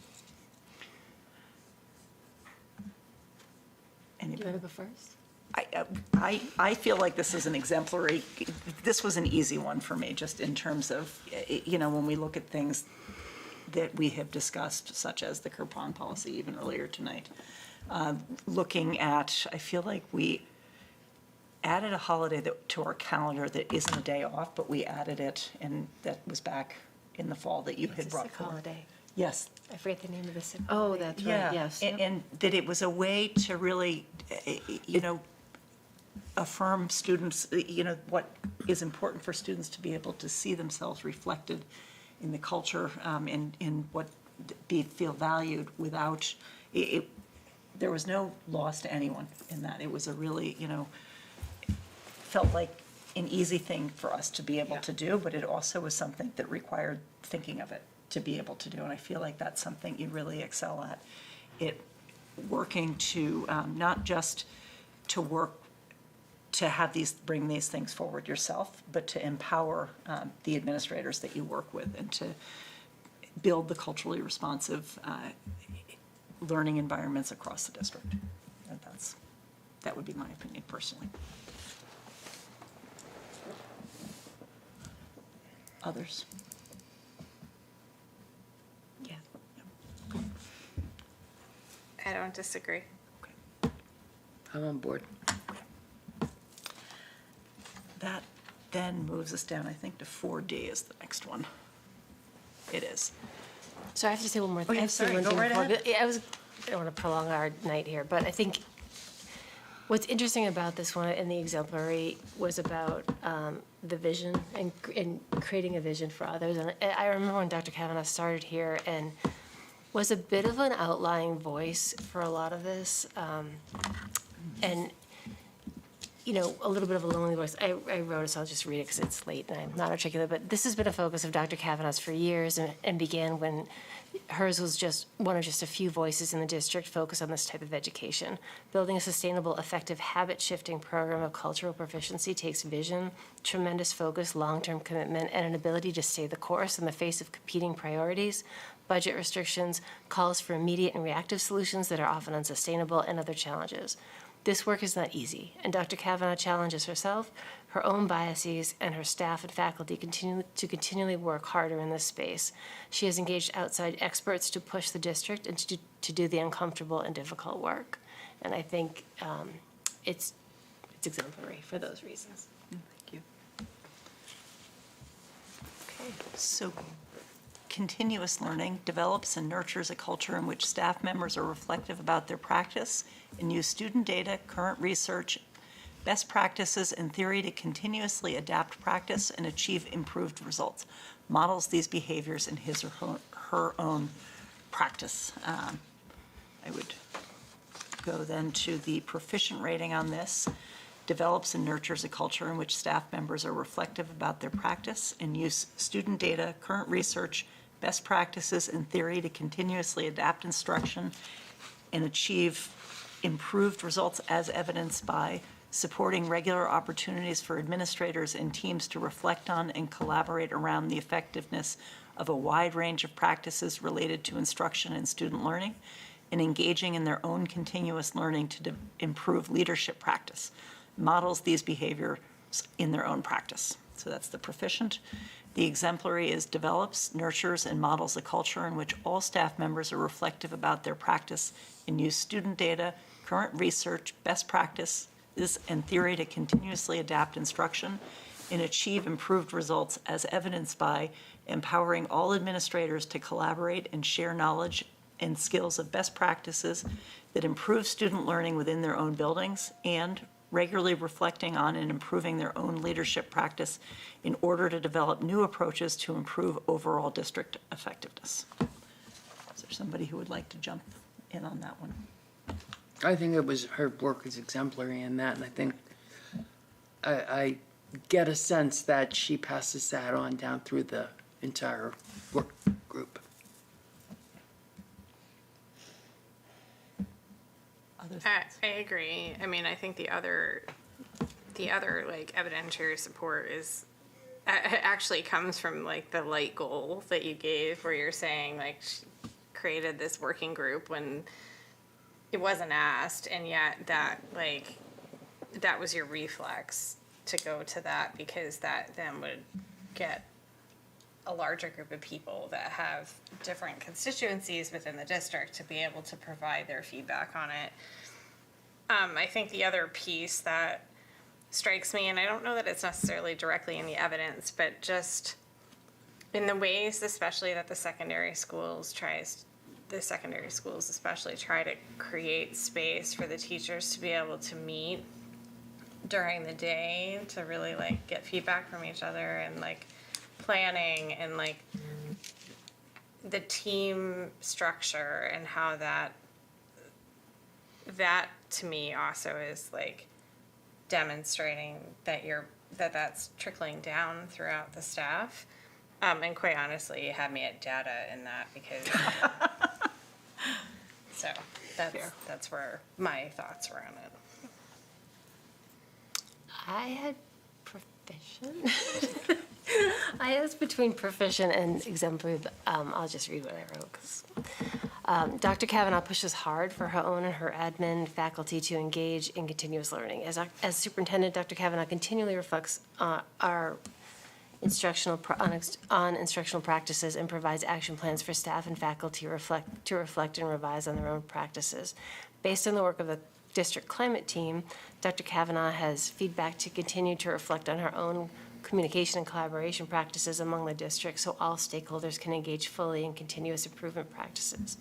Speaker 6: Do you want to go first?
Speaker 5: I feel like this is an exemplary, this was an easy one for me, just in terms of, when we look at things that we have discussed, such as the Kirpan policy even earlier tonight. Looking at, I feel like we added a holiday to our calendar that isn't a day off, but we added it, and that was back in the fall that you
Speaker 6: It's
Speaker 5: had
Speaker 6: a
Speaker 5: brought
Speaker 6: sick
Speaker 5: forward.
Speaker 6: holiday.
Speaker 5: Yes.
Speaker 6: I forget the name of the sick.
Speaker 7: Oh,
Speaker 6: holiday.
Speaker 7: that's
Speaker 5: Yeah,
Speaker 7: right, yes.
Speaker 5: and that it was a way to really, affirm students, what is important for students to be able to see themselves reflected in the culture, and in what feel valued without, there was no loss to anyone in that. It was a really, felt like an easy thing for us to be able to do, but it also was something that required thinking of it to be able to do, and I feel like that's something you really excel at. Working to, not just to work to have bring these things forward yourself, but to empower the administrators that you work with and to build the culturally responsive learning environments across the district. And that would be my opinion personally. Others?
Speaker 6: Yeah.
Speaker 9: I don't disagree.
Speaker 8: I'm on board.
Speaker 5: That then moves us down, I think, to 4D is the next one. It is.
Speaker 6: So I have to say one more thing.
Speaker 5: yeah,
Speaker 6: I have to say
Speaker 5: sorry,
Speaker 6: one
Speaker 5: go
Speaker 6: thing
Speaker 5: right
Speaker 6: before-
Speaker 5: ahead.
Speaker 6: I don't want to prolong our night here, but I think what's interesting about this one in the exemplary was about the vision and creating a vision for others. And I remember when Dr. Kavanaugh started here and was a bit of an outlying voice for a lot of this. And a little bit of a lonely voice. I wrote it, so I'll just read it because it's late and I'm not articulate. But this has been a focus of Dr. Kavanaugh's for years and began when hers was just one of just a few voices in the district focused on this type of education. Building a sustainable, effective, habit-shifting program of cultural proficiency takes vision, tremendous focus, long-term commitment, and an ability to stay the course in the face of competing priorities, budget restrictions, calls for immediate and reactive solutions that are often unsustainable, and other challenges. This work is not easy, and Dr. Kavanaugh challenges herself, her own biases, and her staff and faculty to continually work harder in this space. She has engaged outside experts to push the district and to do the uncomfortable and difficult work. And I think it's exemplary for those reasons.
Speaker 5: Thank you. Okay, so continuous learning develops and nurtures a culture in which staff members are reflective about their practice and use student data, current research, best practices, and theory to continuously adapt practice and achieve improved results. Models these behaviors in his or her own practice. I would go then to the proficient rating on this. Develops and nurtures a culture in which staff members are reflective about their practice and use student data, current research, best practices, and theory to continuously adapt instruction and achieve improved results as evidenced by supporting regular opportunities for administrators and teams to reflect on and collaborate around the effectiveness of a wide range of practices related to instruction and student learning, and engaging in their own continuous learning to improve leadership practice. Models these behaviors in their own practice. So that's the proficient. The exemplary is develops, nurtures, and models a culture in which all staff members are reflective about their practice and use student data, current research, best practices, and theory to continuously adapt instruction and achieve improved results as evidenced by empowering all administrators to collaborate and share knowledge and skills of best practices that improve student learning within their own buildings, and regularly reflecting on and improving their own leadership practice in order to develop new approaches to improve overall district effectiveness. Is there somebody who would like to jump in on that one?
Speaker 8: I think her work is exemplary in that, and I think I get a sense that she passes that on down through the entire work group.
Speaker 5: Other
Speaker 9: I agree. I mean, I think the other like evidentiary support is actually comes from like the light goal that you gave, where you're saying like she created this working group when it wasn't asked, and yet that was your reflex to go to that, because that then would get a larger group of people that have different constituencies within the district to be able to provide their feedback on it. I think the other piece that strikes me, and I don't know that it's necessarily directly in the evidence, but just in the ways, especially that the secondary schools especially try to create space for the teachers to be able to meet during the day to really like get feedback from each other and like planning and like the team structure and how that to me also is like demonstrating that that's trickling down throughout the staff. And quite honestly, you had me at data in that because so that's where my thoughts were on it.
Speaker 6: I had proficient. I asked between proficient and exemplary, but I'll just read what I wrote. 'Cause, Dr. Kavanaugh pushes hard for her own and her admin faculty to engage in continuous learning. As superintendent, Dr. Kavanaugh continually reflects our on instructional practices and provides action plans for staff and faculty to reflect and revise on their own practices. Based on the work of the district climate team, Dr. Kavanaugh has feedback to continue to reflect on her own communication and collaboration practices among the district so all stakeholders can engage fully in continuous improvement practices.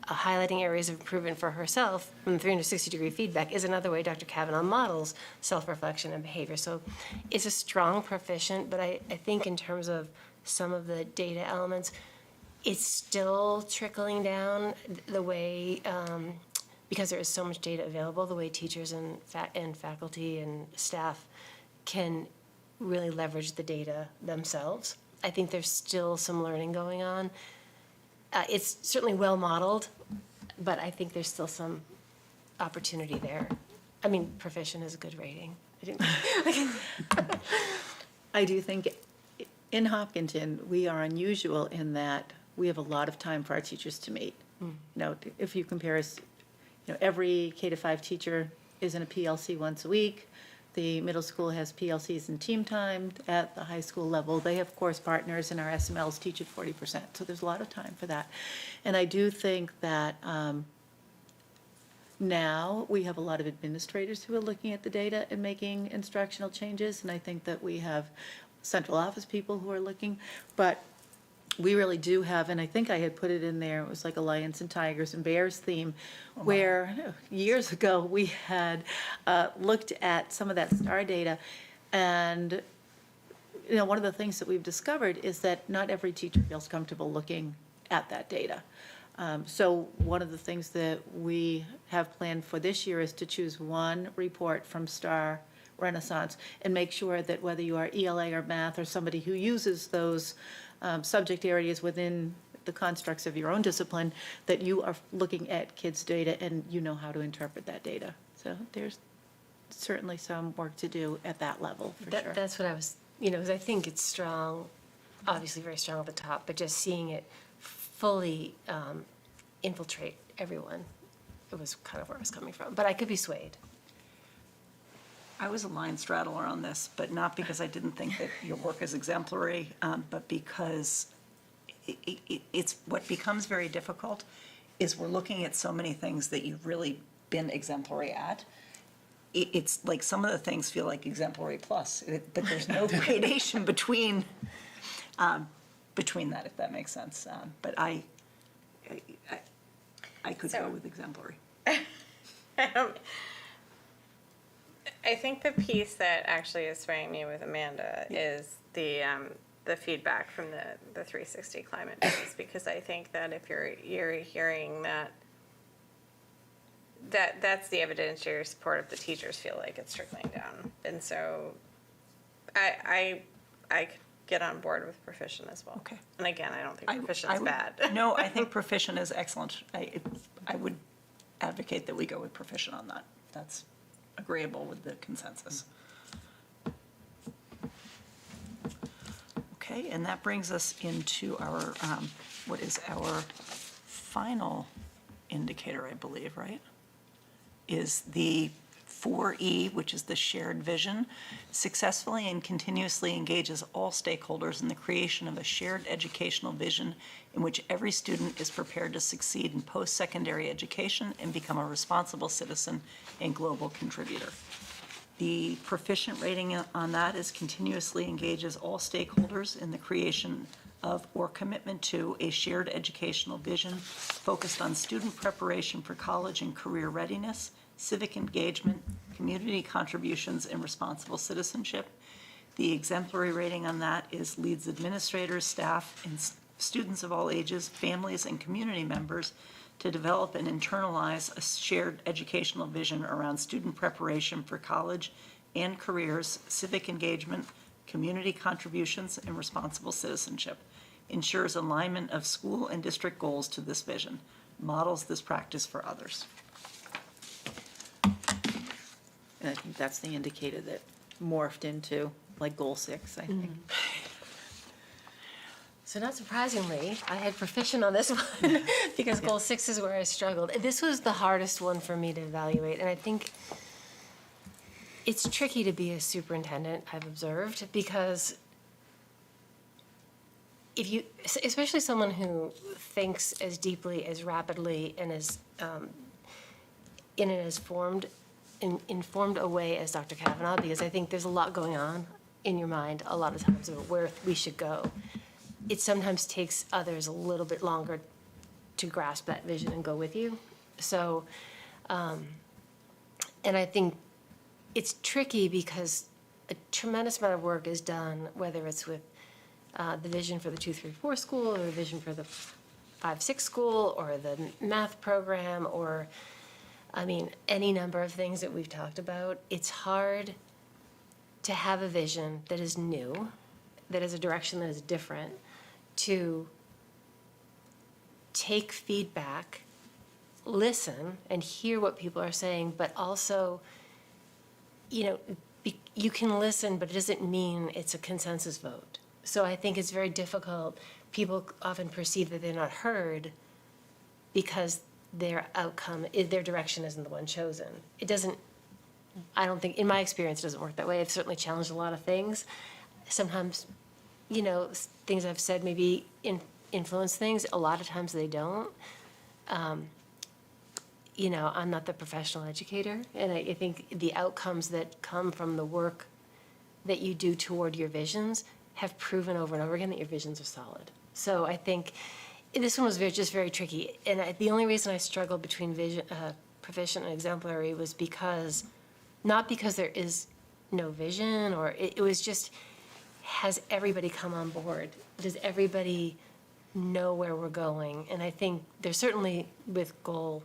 Speaker 6: Highlighting areas of improvement for herself from 360-degree feedback is another way Dr. Kavanaugh models self-reflection and behavior. So it's a strong proficient, but I think in terms of some of the data elements, it's still trickling down the way, because there is so much data available, the way teachers and faculty and staff can really leverage the data themselves. I think there's still some learning going on. It's certainly well modeled, but I think there's still some opportunity there. I mean, proficient is a good rating.
Speaker 7: I do think in Hopkinton, we are unusual in that we have a lot of time for our teachers to meet. You know, if you compare us, you know, every K-5 teacher is in a PLC once a week. The middle school has PLCs and team time. At the high school level, they have course partners, and our SMLs teach at 40%. So there's a lot of time for that. And I do think that now we have a lot of administrators who are looking at the data and making instructional changes. And I think that we have central office people who are looking. But we really do have, and I think I had put it in there, it was like a Lions and Tigers and Bears theme, where years ago we had looked at some of that STAR data. And, you know, one of the things that we've discovered is that not every teacher feels comfortable looking at that data. So one of the things that we have planned for this year is to choose one report from STAR Renaissance and make sure that whether you are ELA or math or somebody who uses those subject areas within the constructs of your own discipline, that you are looking at kids' data and you know how to interpret that data. So there's certainly some work to do at that level, for sure.
Speaker 6: That's what I was, you know, because I think it's strong, obviously very strong at the top, but just seeing it fully infiltrate everyone, it was kind of where I was coming from. But I could be swayed.
Speaker 5: I was a line straddler on this, but not because I didn't think that your work is exemplary, but because it's what becomes very difficult is we're looking at so many things that you've really been exemplary at. It's like some of the things feel like exemplary plus, but there's no gradation between that, if that makes sense. But I could go with exemplary.
Speaker 9: I think the piece that actually is swaying me with Amanda is the feedback from the 360 climate piece, because I think that if you're hearing that's the evidentiary support of the teachers feel like it's trickling down, and so I could get on board with proficient as well.
Speaker 5: Okay.
Speaker 9: And again, I don't think proficient's bad.
Speaker 5: No, I think proficient is excellent. I would advocate that we go with proficient on that. That's agreeable with the consensus. Okay, and that brings us into our, what is our final indicator, I believe, right? Is the 4E, which is the shared vision, successfully and continuously engages all stakeholders in the creation of a shared educational vision in which every student is prepared to succeed in post-secondary education and become a responsible citizen and global contributor. The proficient rating on that is continuously engages all stakeholders in the creation of or commitment to a shared educational vision focused on student preparation for college and career readiness, civic engagement, community contributions, and responsible citizenship. The exemplary rating on that is leads administrators, staff, and students of all ages, families, and community members to develop and internalize a shared educational vision around student preparation for college and careers, civic engagement, community contributions, and responsible citizenship. Ensures alignment of school and district goals to this vision. Models this practice for others.
Speaker 7: And I think that's the indicator that morphed into like goal 6, I think.
Speaker 6: So not surprisingly, I had proficient on this one because goal 6 is where I struggled. This was the hardest one for me to evaluate, and I think it's tricky to be a superintendent, I've observed, because if you, especially someone who thinks as deeply, as rapidly, and as in an as informed a way as Dr. Kavanaugh, because I think there's a lot going on in your mind a lot of times about where we should go. It sometimes takes others a little bit longer to grasp that vision and go with you. So, and I think it's tricky because a tremendous amount of work is done, whether it's with the vision for the 2-3-4 school, or the vision for the 5-6 school, or the math program, or, I mean, any number of things that we've talked about. It's hard to have a vision that is new, that is a direction that is different, to take feedback, listen, and hear what people are saying, but also, you know, you can listen, but it doesn't mean it's a consensus vote. So I think it's very difficult. People often perceive that they're not heard because their outcome, their direction isn't the one chosen. It doesn't, I don't think, in my experience, it doesn't work that way. I've certainly challenged a lot of things. Sometimes, you know, things I've said maybe influence things. A lot of times they don't. You know, I'm not the professional educator, and I think the outcomes that come from the work that you do toward your visions have proven over and over again that your visions are solid. So I think this one was just very tricky. And the only reason I struggled between vision, proficient and exemplary was because, not because there is no vision, or it was just, has everybody come on board? Does everybody know where we're going? And I think there's certainly with goal,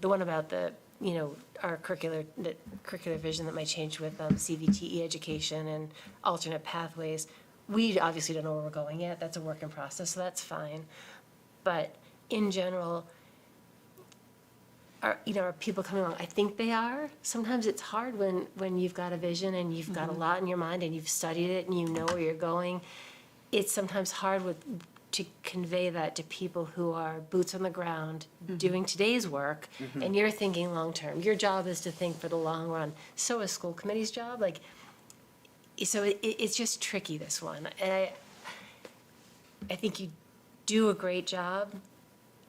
Speaker 6: the one about the, you know, our curricular vision that might change with CVTE education and alternate pathways. We obviously don't know where we're going yet. That's a work in process, so that's fine. But in general, are people coming along? I think they are. Sometimes it's hard when you've got a vision and you've got a lot in your mind and you've studied it and you know where you're going. It's sometimes hard to convey that to people who are boots on the ground doing today's work, and you're thinking long-term. Your job is to think for the long run. So is school committee's job. Like, so it's just tricky, this one. And I think you do a great job.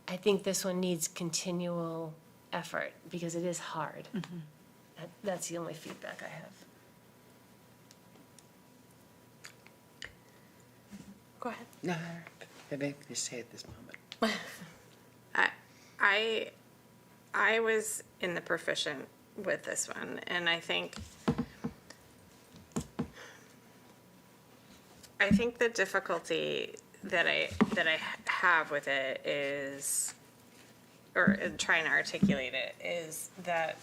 Speaker 6: I think this one needs continual effort because it is hard. That's the only feedback I have.
Speaker 9: Go ahead.
Speaker 8: No, I have anything to say at this moment.
Speaker 9: I was in the proficient with this one, and I think the difficulty that I have with it is, or in trying to articulate it, is that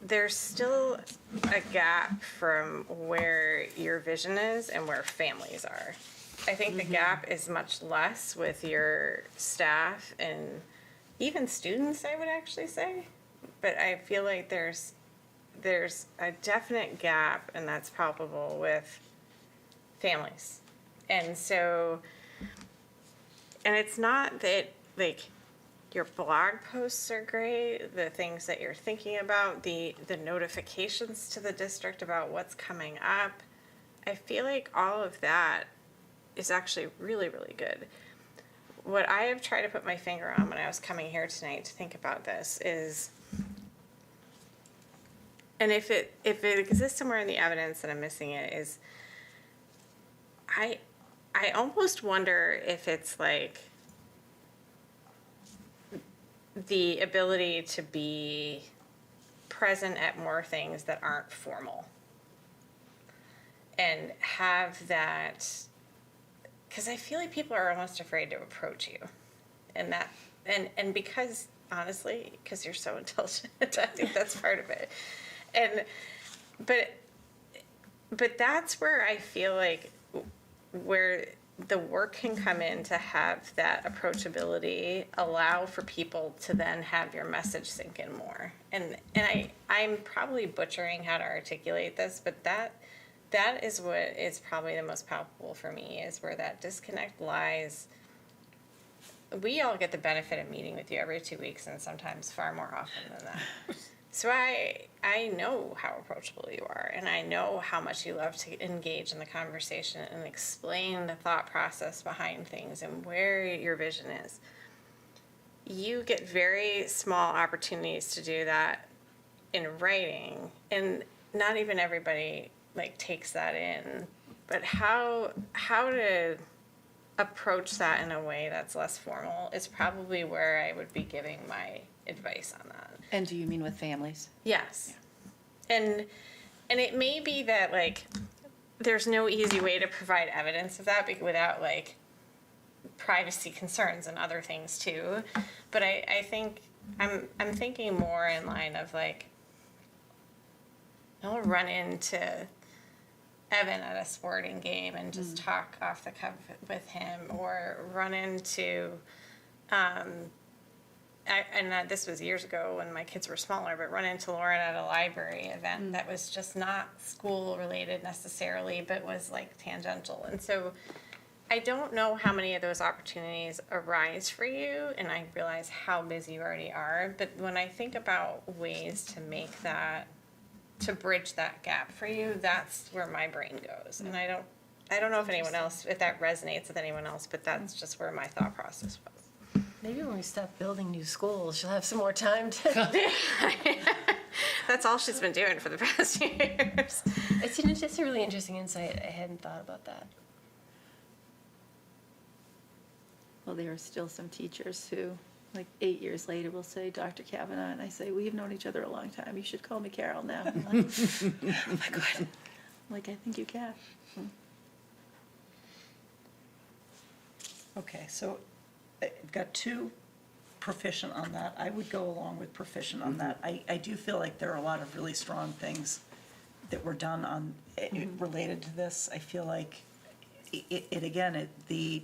Speaker 9: there's still a gap from where your vision is and where families are. I think the gap is much less with your staff and even students, I would actually say. But I feel like there's a definite gap, and that's palpable with families. And so, and it's not that, like, your blog posts are great, the things that you're thinking about, the notifications to the district about what's coming up. I feel like all of that is actually really, really good. What I have tried to put my finger on when I was coming here tonight to think about this is and if it exists somewhere in the evidence that I'm missing it, is I almost wonder if it's like the ability to be present at more things that aren't formal and have that, because I feel like people are almost afraid to approach you, and that and because honestly, because you're so intelligent, I think that's part of it. And but that's where I feel like where the work can come in to have that approachability, allow for people to then have your message sink in more. And I'm probably butchering how to articulate this, but that is what is probably the most palpable for me, is where that disconnect lies. We all get the benefit of meeting with you every 2 weeks, and sometimes far more often than that. So I know how approachable you are, and I know how much you love to engage in the conversation and explain the thought process behind things and where your vision is. You get very small opportunities to do that in writing, and not even everybody like takes that in. But how to approach that in a way that's less formal is probably where I would be giving my advice on that.
Speaker 7: And do you mean with families?
Speaker 9: Yes. And it may be that like there's no easy way to provide evidence of that without like privacy concerns and other things too. But I think I'm thinking more in line of like, I'll run into Evan at a sporting game and just talk off the cuff with him, or run into this was years ago when my kids were smaller, but run into Lauren at a library event that was just not school related necessarily, but was like tangential. And so I don't know how many of those opportunities arise for you, and I realize how busy you already are. But when I think about ways to make that, to bridge that gap for you, that's where my brain goes. And I don't know if anyone else, if that resonates with anyone else, but that's just where my thought process was.
Speaker 6: Maybe when we stop building new schools, she'll have some more time to.
Speaker 9: That's all she's been doing for the past years.
Speaker 6: It's a really interesting insight. I hadn't thought about that.
Speaker 7: Well, there are still some teachers who, like 8 years later, will say, Dr. Kavanaugh, and I say, we've known each other a long time. You should call me Carol now. I'm like, oh my God. I'm like, I think you can.
Speaker 3: Okay, so I've got two proficient on that. I would go along with proficient on that. I do feel like there are a lot of really strong things that were done on, related to this. I feel like the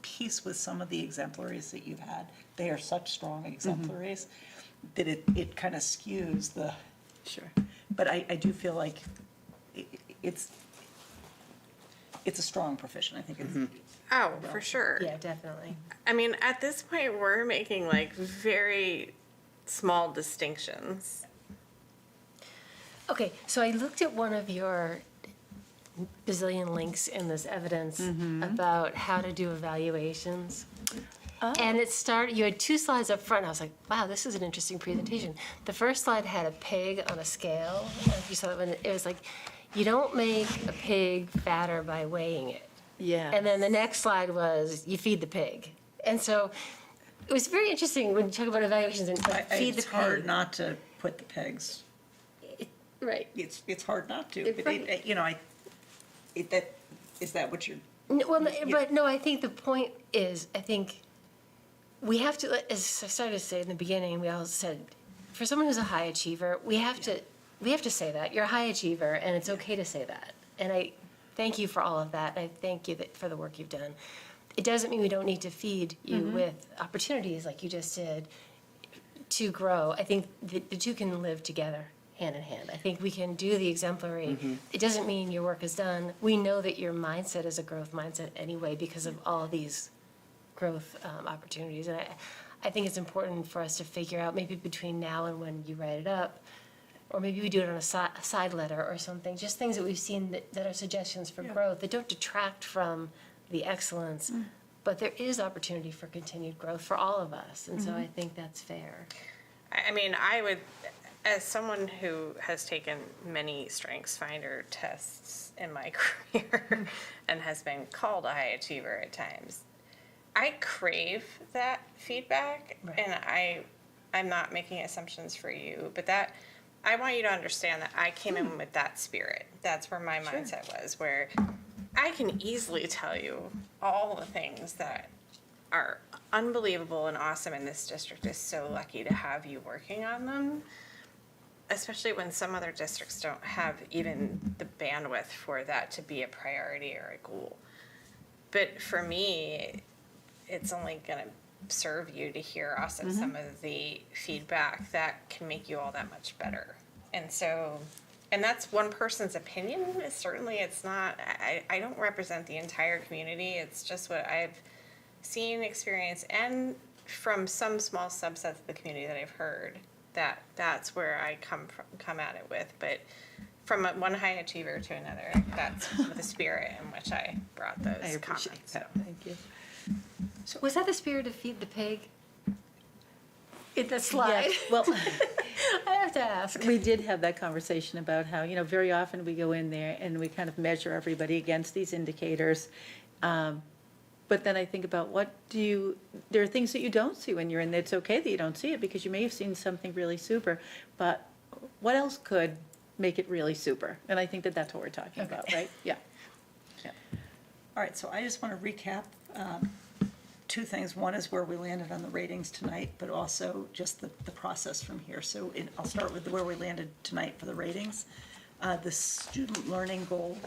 Speaker 3: piece with some of the exemplaries that you've had, they are such strong exemplaries that it kind of skews the.
Speaker 7: Sure.
Speaker 3: But I do feel like it's a strong proficient. I think it's.
Speaker 9: Oh, for sure.
Speaker 6: Yeah, definitely.
Speaker 9: I mean, at this point, we're making like very small distinctions.
Speaker 6: Okay, so I looked at one of your bazillion links in this evidence about how to do evaluations.
Speaker 7: Oh.
Speaker 6: And you had 2 slides up front. I was like, wow, this is an interesting presentation. The first slide had a pig on a scale. If you saw it, when it was like, you don't make a pig fatter by weighing it.
Speaker 7: Yeah.
Speaker 6: And then the next slide was, you feed the pig. And so it was very interesting when you talk about evaluations and feed the pig.
Speaker 3: It's hard not to put the pegs.
Speaker 6: Right.
Speaker 3: It's hard not to. But
Speaker 6: Right.
Speaker 3: Is that what you're?
Speaker 6: Well, but no, I think the point is, I think we have to, as I started to say in the beginning, we all said, for someone who's a high achiever, we have to say that. You're a high achiever, and it's okay to say that. And I thank you for all of that. I thank you for the work you've done. It doesn't mean we don't need to feed you with opportunities like you just did to grow. I think the two can live together, hand in hand. I think we can do the exemplary. It doesn't mean your work is done. We know that your mindset is a growth mindset anyway because of all these growth opportunities. And I think it's important for us to figure out, maybe between now and when you write it up, or maybe we do it on a side letter or something, just things that we've seen that are suggestions for growth, that don't detract from the excellence, but there is opportunity for continued growth for all of us, and so I think that's fair.
Speaker 9: I mean, I would as someone who has taken many strengths finder tests in my career and has been called a high achiever at times, I crave that feedback, and I'm not making assumptions for you, but that, I want you to understand that I came in with that spirit. That's where my mindset was, where I can easily tell you all the things that are unbelievable and awesome, and this district is so lucky to have you working on them, especially when some other districts don't have even the bandwidth for that to be a priority or a goal. But for me, it's only gonna serve you to hear also some of the feedback that can make you all that much better. And so, and that's one person's opinion. Certainly it's not, I don't represent the entire community. It's just what I've seen, experienced, and from some small subsets of the community that I've heard, that's where I come at it with. But from one high achiever to another, that's the spirit in which I brought those
Speaker 7: I appreciate
Speaker 9: comments.
Speaker 7: that, thank you.
Speaker 6: So was that the spirit of Feed the Pig? In the slide?
Speaker 7: Yes, well,
Speaker 6: I have to ask.
Speaker 7: we did have that conversation about how, very often we go in there and we kind of measure everybody against these indicators. But then I think about there are things that you don't see when you're in there. It's okay that you don't see it because you may have seen something really super, but what else could make it really super? And I think that that's what we're talking about, right? Yeah.
Speaker 3: All right, so I just want to recap two things. One is where we landed on the ratings tonight, but also just the process from here. So I'll start with where we landed tonight for the ratings. The student learning goal,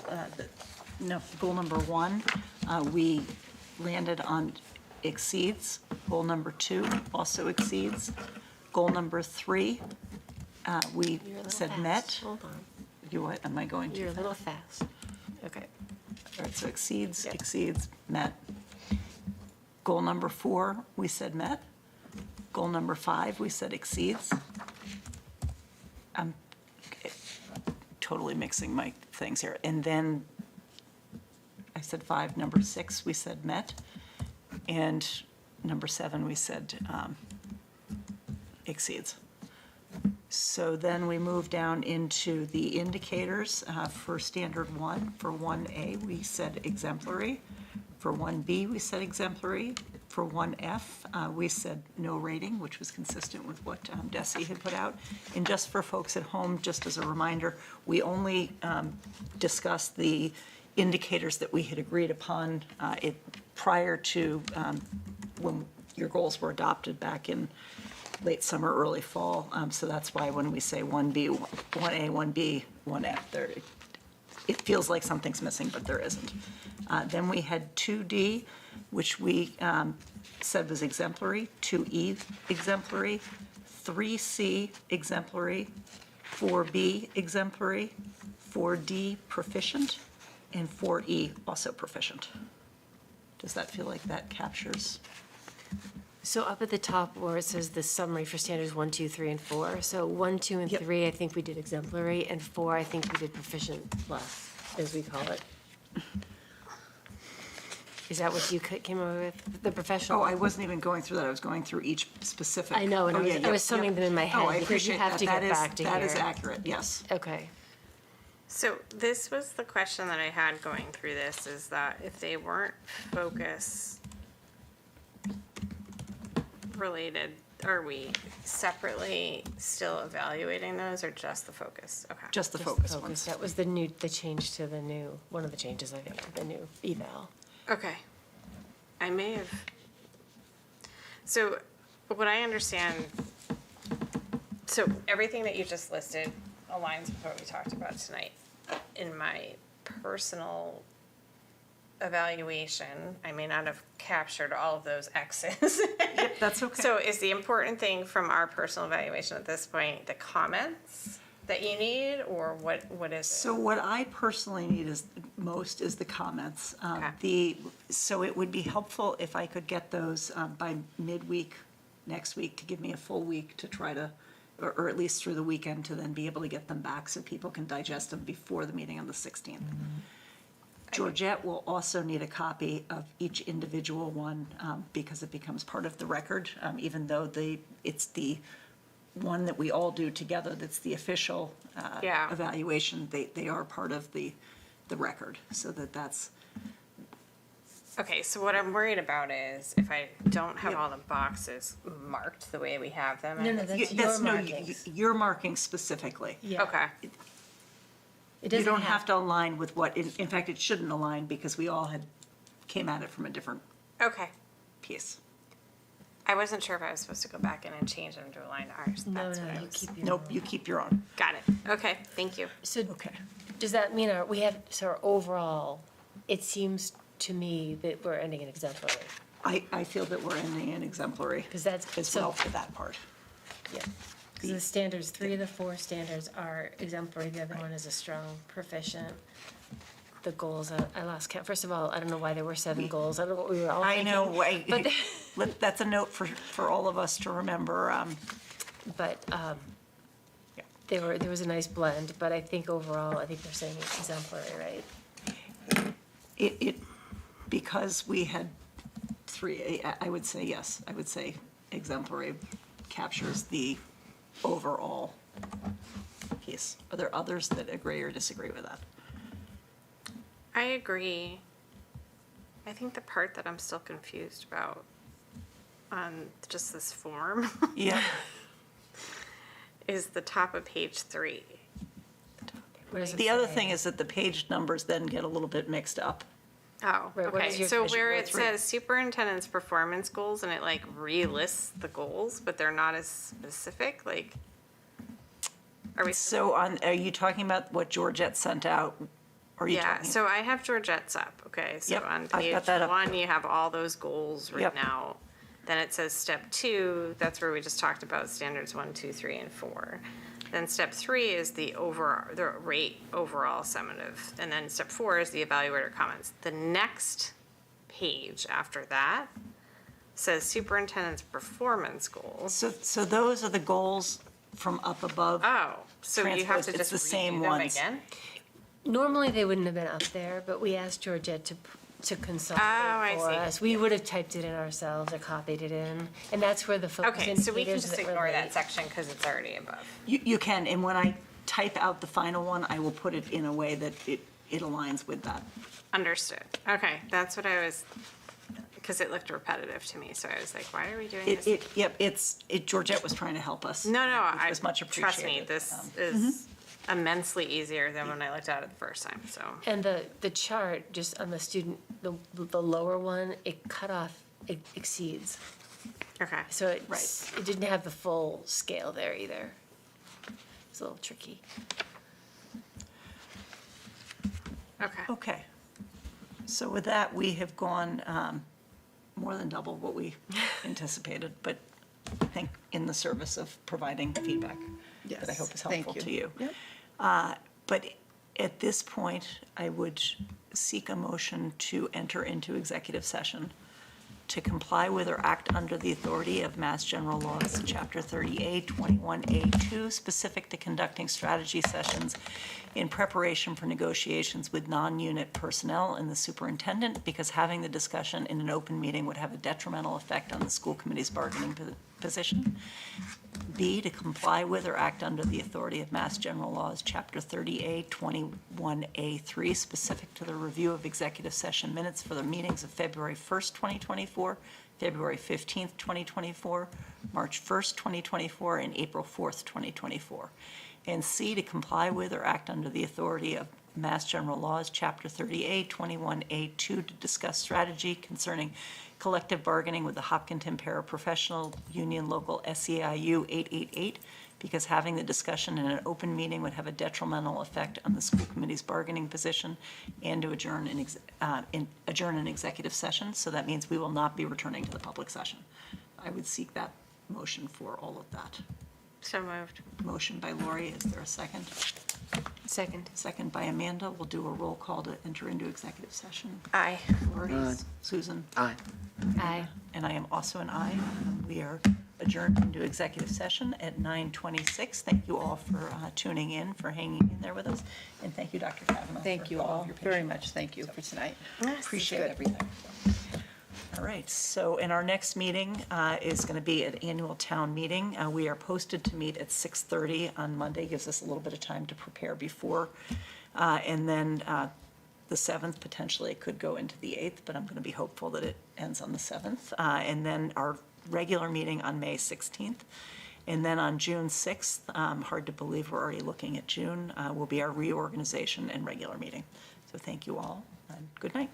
Speaker 3: goal number 1, we landed on exceeds. Goal number 2 also exceeds. Goal number 3, we
Speaker 6: You're a little
Speaker 3: said
Speaker 6: fast.
Speaker 3: met.
Speaker 6: Hold on.
Speaker 3: You what, am I going too
Speaker 6: You're a
Speaker 3: fast?
Speaker 6: little fast. Okay.
Speaker 3: All right, so exceeds, met. Goal number 4, we said met. Goal number 5, we said exceeds. I'm totally mixing my things here. And then I said 5, number 6, we said met. And number 7, we said exceeds. So then we move down into the indicators. For standard 1, for 1A, we said exemplary. For 1B, we said exemplary. For 1F, we said no rating, which was consistent with what DESE had put out. And just for folks at home, just as a reminder, we only discussed the indicators that we had agreed upon prior to when your goals were adopted back in late summer, early fall. So that's why when we say 1B, 1A, 1B, 1F, it feels like something's missing, but there isn't. Then we had 2D, which we said was exemplary, 2E exemplary, 3C exemplary, 4B exemplary, 4D proficient, and 4E also proficient. Does that feel like that captures?
Speaker 6: So up at the top where it says the summary for standards 1, 2, 3, and 4. So 1, 2, and
Speaker 3: Yep.
Speaker 6: 3, I think we did exemplary, and 4, I think we did proficient plus, as we call it. Is that what you came up with, the professional?
Speaker 3: Oh, I wasn't even going through that. I was going through each specific.
Speaker 6: I know, and
Speaker 3: Oh,
Speaker 6: I was-
Speaker 3: yeah,
Speaker 6: I
Speaker 3: yep,
Speaker 6: was summing
Speaker 3: yep.
Speaker 6: them in my head
Speaker 3: Oh, I
Speaker 6: because you
Speaker 3: appreciate
Speaker 6: have
Speaker 3: that.
Speaker 6: to
Speaker 3: That
Speaker 6: get
Speaker 3: is-
Speaker 6: back to
Speaker 3: That is
Speaker 6: here.
Speaker 3: accurate, yes.
Speaker 6: Okay.
Speaker 9: So this was the question that I had going through this, is that if they weren't focus related, are we separately still evaluating those, or just the focus? Okay.
Speaker 3: Just the
Speaker 6: Just
Speaker 3: focus ones.
Speaker 6: That was the change to the new, one of the changes, I think, the new eval.
Speaker 9: Okay. I may have. So what I understand, so everything that you just listed aligns with what we talked about tonight. In my personal evaluation, I may not have captured all of those X's.
Speaker 3: Yep, that's okay.
Speaker 9: So is the important thing from our personal evaluation at this point the comments that you need, or what is it?
Speaker 3: So what I personally need is the comments.
Speaker 9: Okay.
Speaker 3: So it would be helpful if I could get those by midweek next week, to give me a full week to try to, or at least through the weekend, to then be able to get them back so people can digest them before the meeting on the 16th. Georgette will also need a copy of each individual one because it becomes part of the record, even though it's the
Speaker 5: one that we all do together, that's the official
Speaker 9: Yeah.
Speaker 5: evaluation, they are part of the record, so that's,
Speaker 9: Okay, so what I'm worried about is if I don't have
Speaker 5: Yep.
Speaker 9: all the boxes marked the way we have them.
Speaker 6: No, no,
Speaker 9: and-
Speaker 6: that's your
Speaker 5: no,
Speaker 6: markings.
Speaker 5: you're marking specifically.
Speaker 6: Yeah.
Speaker 9: Okay,
Speaker 6: It
Speaker 5: You
Speaker 6: doesn't
Speaker 5: don't have to align with what, in fact, it shouldn't align because we all came at it from a different
Speaker 9: okay.
Speaker 5: piece.
Speaker 9: I wasn't sure if I was supposed to go back in and change them to align to ours.
Speaker 6: No,
Speaker 9: That's
Speaker 6: no,
Speaker 9: what I
Speaker 6: you
Speaker 9: was-
Speaker 6: keep your.
Speaker 5: Nope, you keep your own.
Speaker 9: Got it. Okay, thank you.
Speaker 6: So
Speaker 5: Okay.
Speaker 6: does that mean we have, so our overall, it seems to me that we're ending in exemplary,
Speaker 5: I feel that we're ending in exemplary
Speaker 6: because that's.
Speaker 5: as
Speaker 6: so-
Speaker 5: well for that part.
Speaker 6: Yeah, because the standards, 3 of the 4 standards are exemplary, the other one is a strong proficient. The goals, I lost count. First of all, I don't know why there were 7 goals. I don't know what we were all
Speaker 5: I
Speaker 6: thinking.
Speaker 5: know,
Speaker 6: But,
Speaker 5: that's a note for all of us to remember.
Speaker 6: but
Speaker 5: Yeah.
Speaker 6: there was a nice blend, but I think overall, I think they're saying it's exemplary, right?
Speaker 5: It, because we had 3, I would say yes, I would say exemplary captures the overall piece. Are there others that agree or disagree with that?
Speaker 9: I agree. I think the part that I'm still confused about on just this form
Speaker 5: Yeah.
Speaker 9: is the top of page 3.
Speaker 6: What does it
Speaker 5: The other
Speaker 6: say?
Speaker 5: thing is that the page numbers then get a little bit mixed up.
Speaker 9: Oh,
Speaker 6: Right, what
Speaker 9: okay.
Speaker 6: is your-
Speaker 9: So
Speaker 5: as you
Speaker 9: where
Speaker 5: go
Speaker 9: it
Speaker 5: through.
Speaker 9: says superintendent's performance goals and it like relists the goals, but they're not as specific, like, are we?
Speaker 5: So are you talking about what Georgette sent out? Or are you
Speaker 9: Yeah,
Speaker 5: talking?
Speaker 9: so I have Georgette's up, okay? So
Speaker 5: Yep,
Speaker 9: on
Speaker 5: I've got
Speaker 9: page
Speaker 5: that up.
Speaker 9: 1, you have all those goals
Speaker 5: Yep.
Speaker 9: written out. Then it says step 2, that's where we just talked about standards 1, 2, 3, and 4. Then step 3 is the rate overall summative. And then step 4 is the evaluator comments. The next page after that says superintendent's performance goals.
Speaker 5: So those are the goals from up above.
Speaker 9: Oh, so you have
Speaker 5: Transposed,
Speaker 9: to
Speaker 5: it's
Speaker 9: just
Speaker 5: the same
Speaker 9: redo them
Speaker 5: ones.
Speaker 9: again?
Speaker 6: Normally, they wouldn't have been up there, but we asked Georgette to consolidate
Speaker 9: I
Speaker 6: for
Speaker 9: see.
Speaker 6: us. We would have typed it in ourselves or copied it in, and that's where the focus
Speaker 9: Okay, so we can
Speaker 6: indicators
Speaker 9: just
Speaker 6: that
Speaker 9: ignore that
Speaker 6: relate.
Speaker 9: section because it's already above.
Speaker 5: You can, and when I type out the final one, I will put it in a way that it aligns with that.
Speaker 9: Understood. Okay, that's what I was, because it looked repetitive to me, so I was like, why are we doing this?
Speaker 5: Yep, Georgette was trying to help us.
Speaker 9: No, no,
Speaker 5: which was much
Speaker 9: trust me,
Speaker 5: appreciated.
Speaker 9: this is immensely easier than when I looked at it the first time, so.
Speaker 6: And the chart, just on the student, the lower one, it cut off, it exceeds.
Speaker 9: Okay,
Speaker 6: So it didn't have the full scale there either. It's a little tricky.
Speaker 9: okay.
Speaker 5: Okay. So with that, we have gone more than double what we anticipated, but I think in the service of providing feedback that I
Speaker 7: Yes,
Speaker 5: hope is
Speaker 7: thank
Speaker 5: helpful
Speaker 7: you.
Speaker 5: to you.
Speaker 7: Yep.
Speaker 5: But at this point, I would seek a motion to enter into executive session to comply with or act under the authority of Mass General Laws, Chapter 30A, 21A2, specific to conducting strategy sessions in preparation for negotiations with non-unit personnel and the superintendent, because having the discussion in an open meeting would have a detrimental effect on the school committee's bargaining position. B, to comply with or act under the authority of Mass General Laws, Chapter 30A, 21A3, specific to the review of executive session minutes for the meetings of February 1st, 2024, February 15th, 2024, March 1st, 2024, and April 4th, 2024. And C, to comply with or act under the authority of Mass General Laws, Chapter 30A, 21A2, to discuss strategy concerning collective bargaining with the Hopkinton Paraprofessional Union Local SEIU 888, because having the discussion in an open meeting would have a detrimental effect on the school committee's bargaining position, and to adjourn an executive session. So that means we will not be returning to the public session. I would seek that motion for all of that.
Speaker 9: So moved.
Speaker 5: Motion by Lori, is there a second?
Speaker 6: Second.
Speaker 5: Second by Amanda. We'll do a roll call to enter into executive session.
Speaker 9: Aye.
Speaker 5: Lori, Susan,
Speaker 8: Aye.
Speaker 6: Aye.
Speaker 5: and I am also an aye. We are adjourned into executive session at 9:26. Thank you all for tuning in, for hanging in there with us, and thank you, Dr. Kavanaugh.
Speaker 7: Thank
Speaker 5: for
Speaker 7: you
Speaker 5: all
Speaker 7: all
Speaker 5: of your
Speaker 7: very
Speaker 5: patience.
Speaker 7: much. Thank you for tonight.
Speaker 5: Appreciate
Speaker 7: Good.
Speaker 5: everything. All right, so, and our next meeting is going to be an annual town meeting. We are posted to meet at 6:30 on Monday, gives us a little bit of time to prepare before. And then the 7th, potentially it could go into the 8th, but I'm going to be hopeful that it ends on the 7th. And then our regular meeting on May 16th. And then on June 6th, hard to believe we're already looking at June, will be our reorganization and regular meeting. So thank you all, and good night.